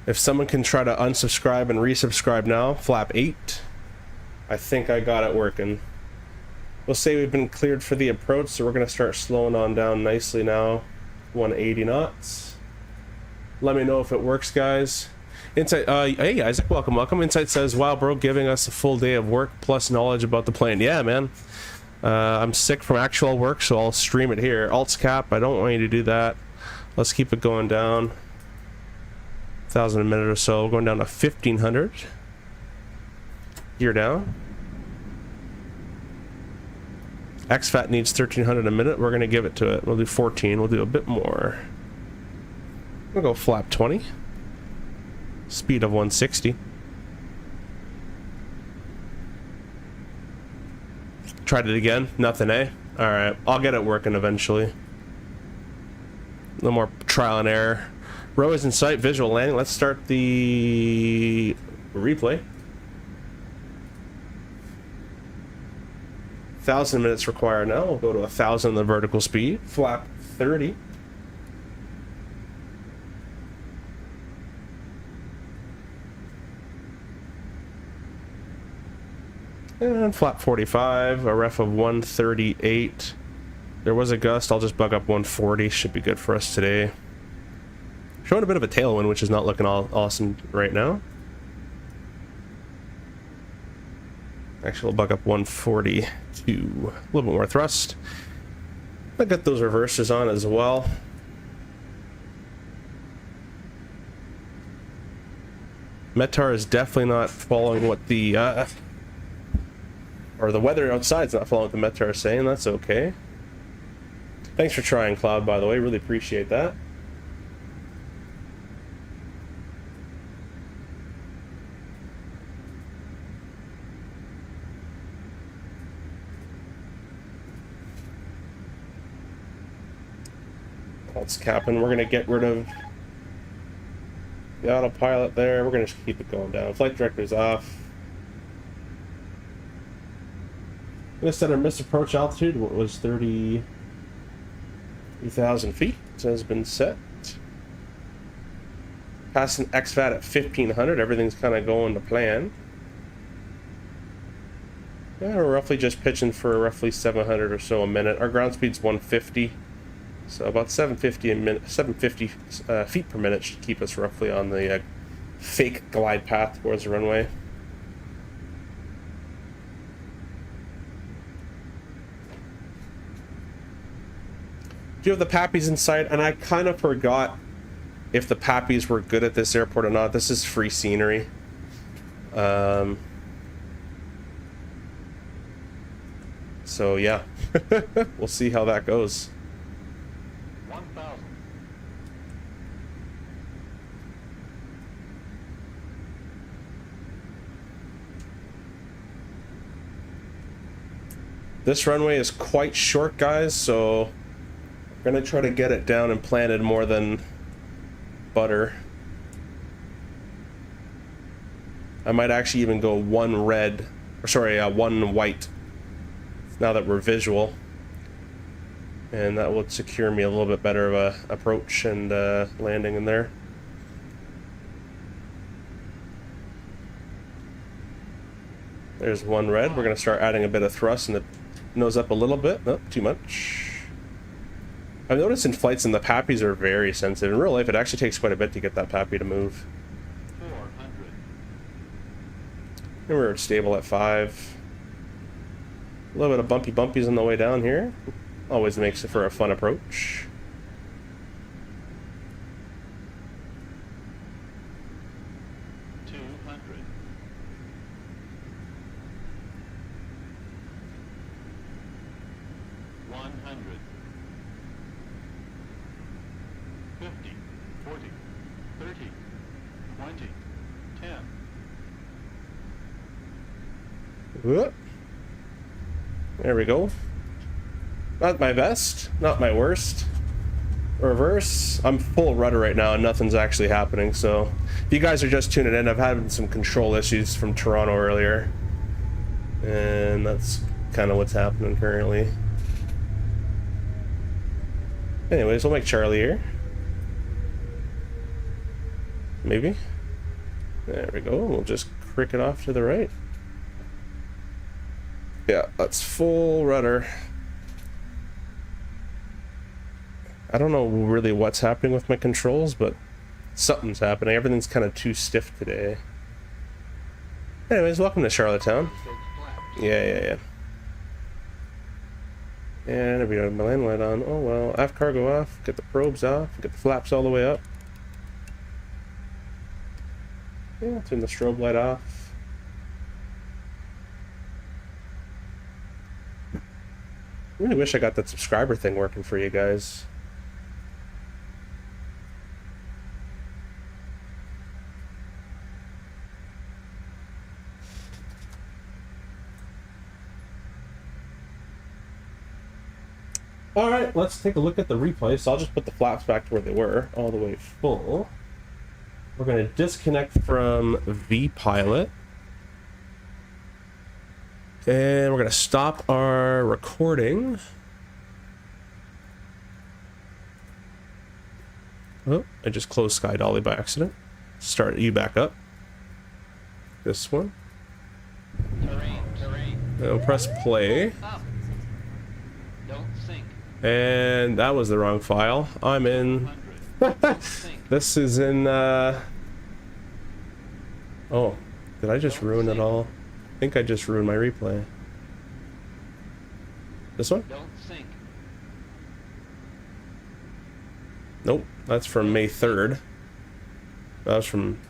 If someone can try to unsubscribe and resubscribe now, flap 8. I think I got it working. We'll say we've been cleared for the approach, so we're going to start slowing on down nicely now. 180 knots. Let me know if it works, guys. Insight, hey Isaac, welcome. Insight says, wow bro, giving us a full day of work plus knowledge about the plane. Yeah man, I'm sick from actual work, so I'll stream it here. Alts cap, I don't want you to do that. Let's keep it going down. 1,000 a minute or so, going down to 1,500. Gear down. XFAT needs 1,300 a minute, we're gonna give it to it. We'll do 14, we'll do a bit more. We'll go flap 20. Speed of 160. Tried it again. Nothing, eh? Alright, I'll get it working eventually. A little more trial and error. Row is in sight, visual landing. Let's start the replay. 1,000 minutes required now. We'll go to 1,000 in the vertical speed. Flap 30. And flap 45, a ref of 138. There was a gust, I'll just bug up 140, should be good for us today. Showing a bit of a tailwind, which is not looking all awesome right now. Actually, we'll buck up 140 to a little bit more thrust. I got those reversers on as well. Metar is definitely not following what the or the weather outside's not following what the Metar is saying. That's okay. Thanks for trying, Cloud, by the way. Really appreciate that. That's capping. We're gonna get rid of the autopilot there. We're gonna just keep it going down. Flight director's off. I'm gonna set our missed approach altitude. What was 30,000 feet? So has been set. Passing XVAT at 1500. Everything's kind of going to plan. Yeah, we're roughly just pitching for roughly 700 or so a minute. Our ground speed's 150. So about 750 a minute, 750 feet per minute should keep us roughly on the fake glide path towards the runway. Do you have the Pappies in sight? And I kind of forgot if the Pappies were good at this airport or not. This is free scenery. So yeah, we'll see how that goes. This runway is quite short, guys, so we're gonna try to get it down and planted more than butter. I might actually even go one red, or sorry, one white, now that we're visual. And that will secure me a little bit better of a approach and landing in there. There's one red. We're gonna start adding a bit of thrust and the nose up a little bit, not too much. I've noticed in flights and the Pappies are very sensitive. In real life, it actually takes quite a bit to get that Pappy to move. 400. And we're stable at 5. A little bit of bumpy bumpies on the way down here. Always makes it for a fun approach. Whoop. There we go. Not my best, not my worst. Reverse. I'm full rudder right now and nothing's actually happening, so if you guys are just tuning in, I've had some control issues from Toronto earlier. And that's kind of what's happening currently. Anyways, we'll make Charlie here. Maybe. There we go. We'll just crick it off to the right. Yeah, that's full rudder. I don't know really what's happening with my controls, but something's happening. Everything's kind of too stiff today. Anyways, welcome to Charlottetown. Yeah. And there we go, my land light on. Oh well, aft cargo off, get the probes off, get the flaps all the way up. Yeah, turn the strobe light off. I really wish I got that subscriber thing working for you guys. Alright, let's take a look at the replay. So I'll just put the flaps back to where they were, all the way full. We're going to disconnect from vPilot. And we're going to stop our recording. Oh, I just closed Sky Dolly by accident. Start you back up. This one. Terrain. We'll press play. Don't sink. And that was the wrong file. I'm in... This is in... Oh, did I just ruin it all? I think I just ruined my replay. This one? Don't sink. Nope, that's from May 3rd. That was from...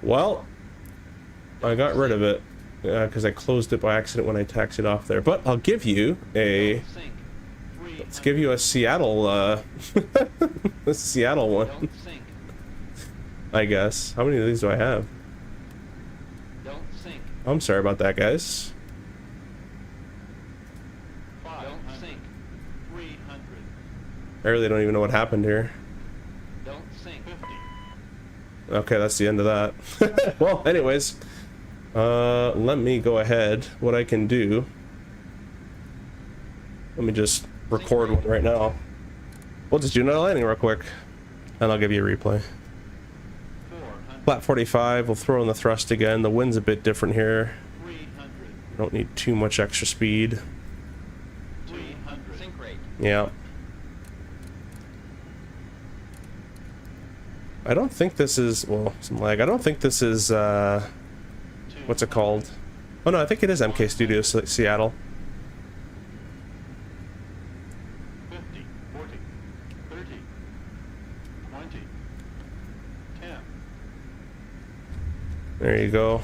Well, I got rid of it because I closed it by accident when I taxied off there. But I'll give you a... Let's give you a Seattle, a Seattle one. I guess. How many of these do I have? Don't sink. I'm sorry about that, guys. Don't sink. 300. I really don't even know what happened here. Don't sink. 50. Okay, that's the end of that. Well, anyways, let me go ahead. What I can do, let me just record one right now. We'll just do another landing real quick, and I'll give you a replay. Flat 45, we'll throw in the thrust again. The wind's a bit different here. Don't need too much extra speed. 300. Sink rate. Yeah. I don't think this is, well, some lag. I don't think this is, what's it called? Oh no, I think it is MK Studios Seattle. 50, 40, 30, 20, 10. There you go.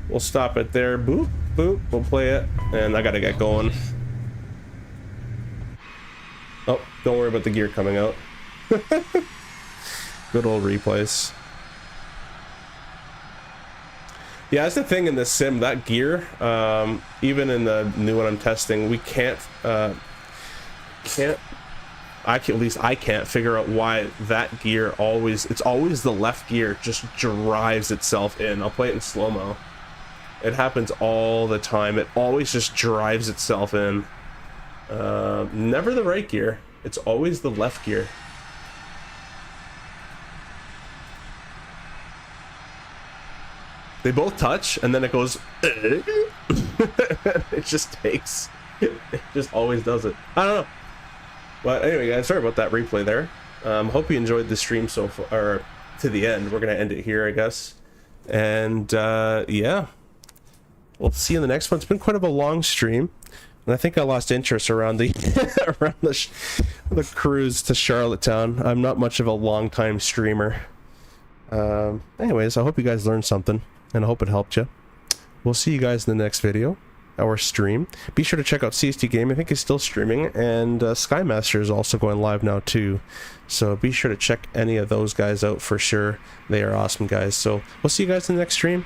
We'll stop it there. Boop, boop. We'll play it. And I gotta get going. Oh, don't worry about the gear coming out. Good old replays. Yeah, that's the thing in this sim, that gear, even in the new one I'm testing, we can't, at least I can't figure out why that gear always, it's always the left gear just drives itself in. I'll play it in slow-mo. It happens all the time. It always just drives itself in. Never the right gear. It's always the left gear. They both touch, and then it goes... It just takes... It just always does it. I don't know. But anyway, guys, sorry about that replay there. Hope you enjoyed the stream so far, or to the end. We're going to end it here, I guess. And, yeah. We'll see you in the next one. It's been quite of a long stream. And I think I lost interest around the around the cruise to Charlottetown. I'm not much of a long-time streamer. Anyways, I hope you guys learned something. And I hope it helped you. We'll see you guys in the next video, our stream. Be sure to check out CST Game. I think he's still streaming, and Skymaster is also going live now too. So be sure to check any of those guys out for sure. They are awesome guys. So we'll see you guys in the next stream,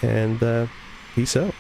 and peace out.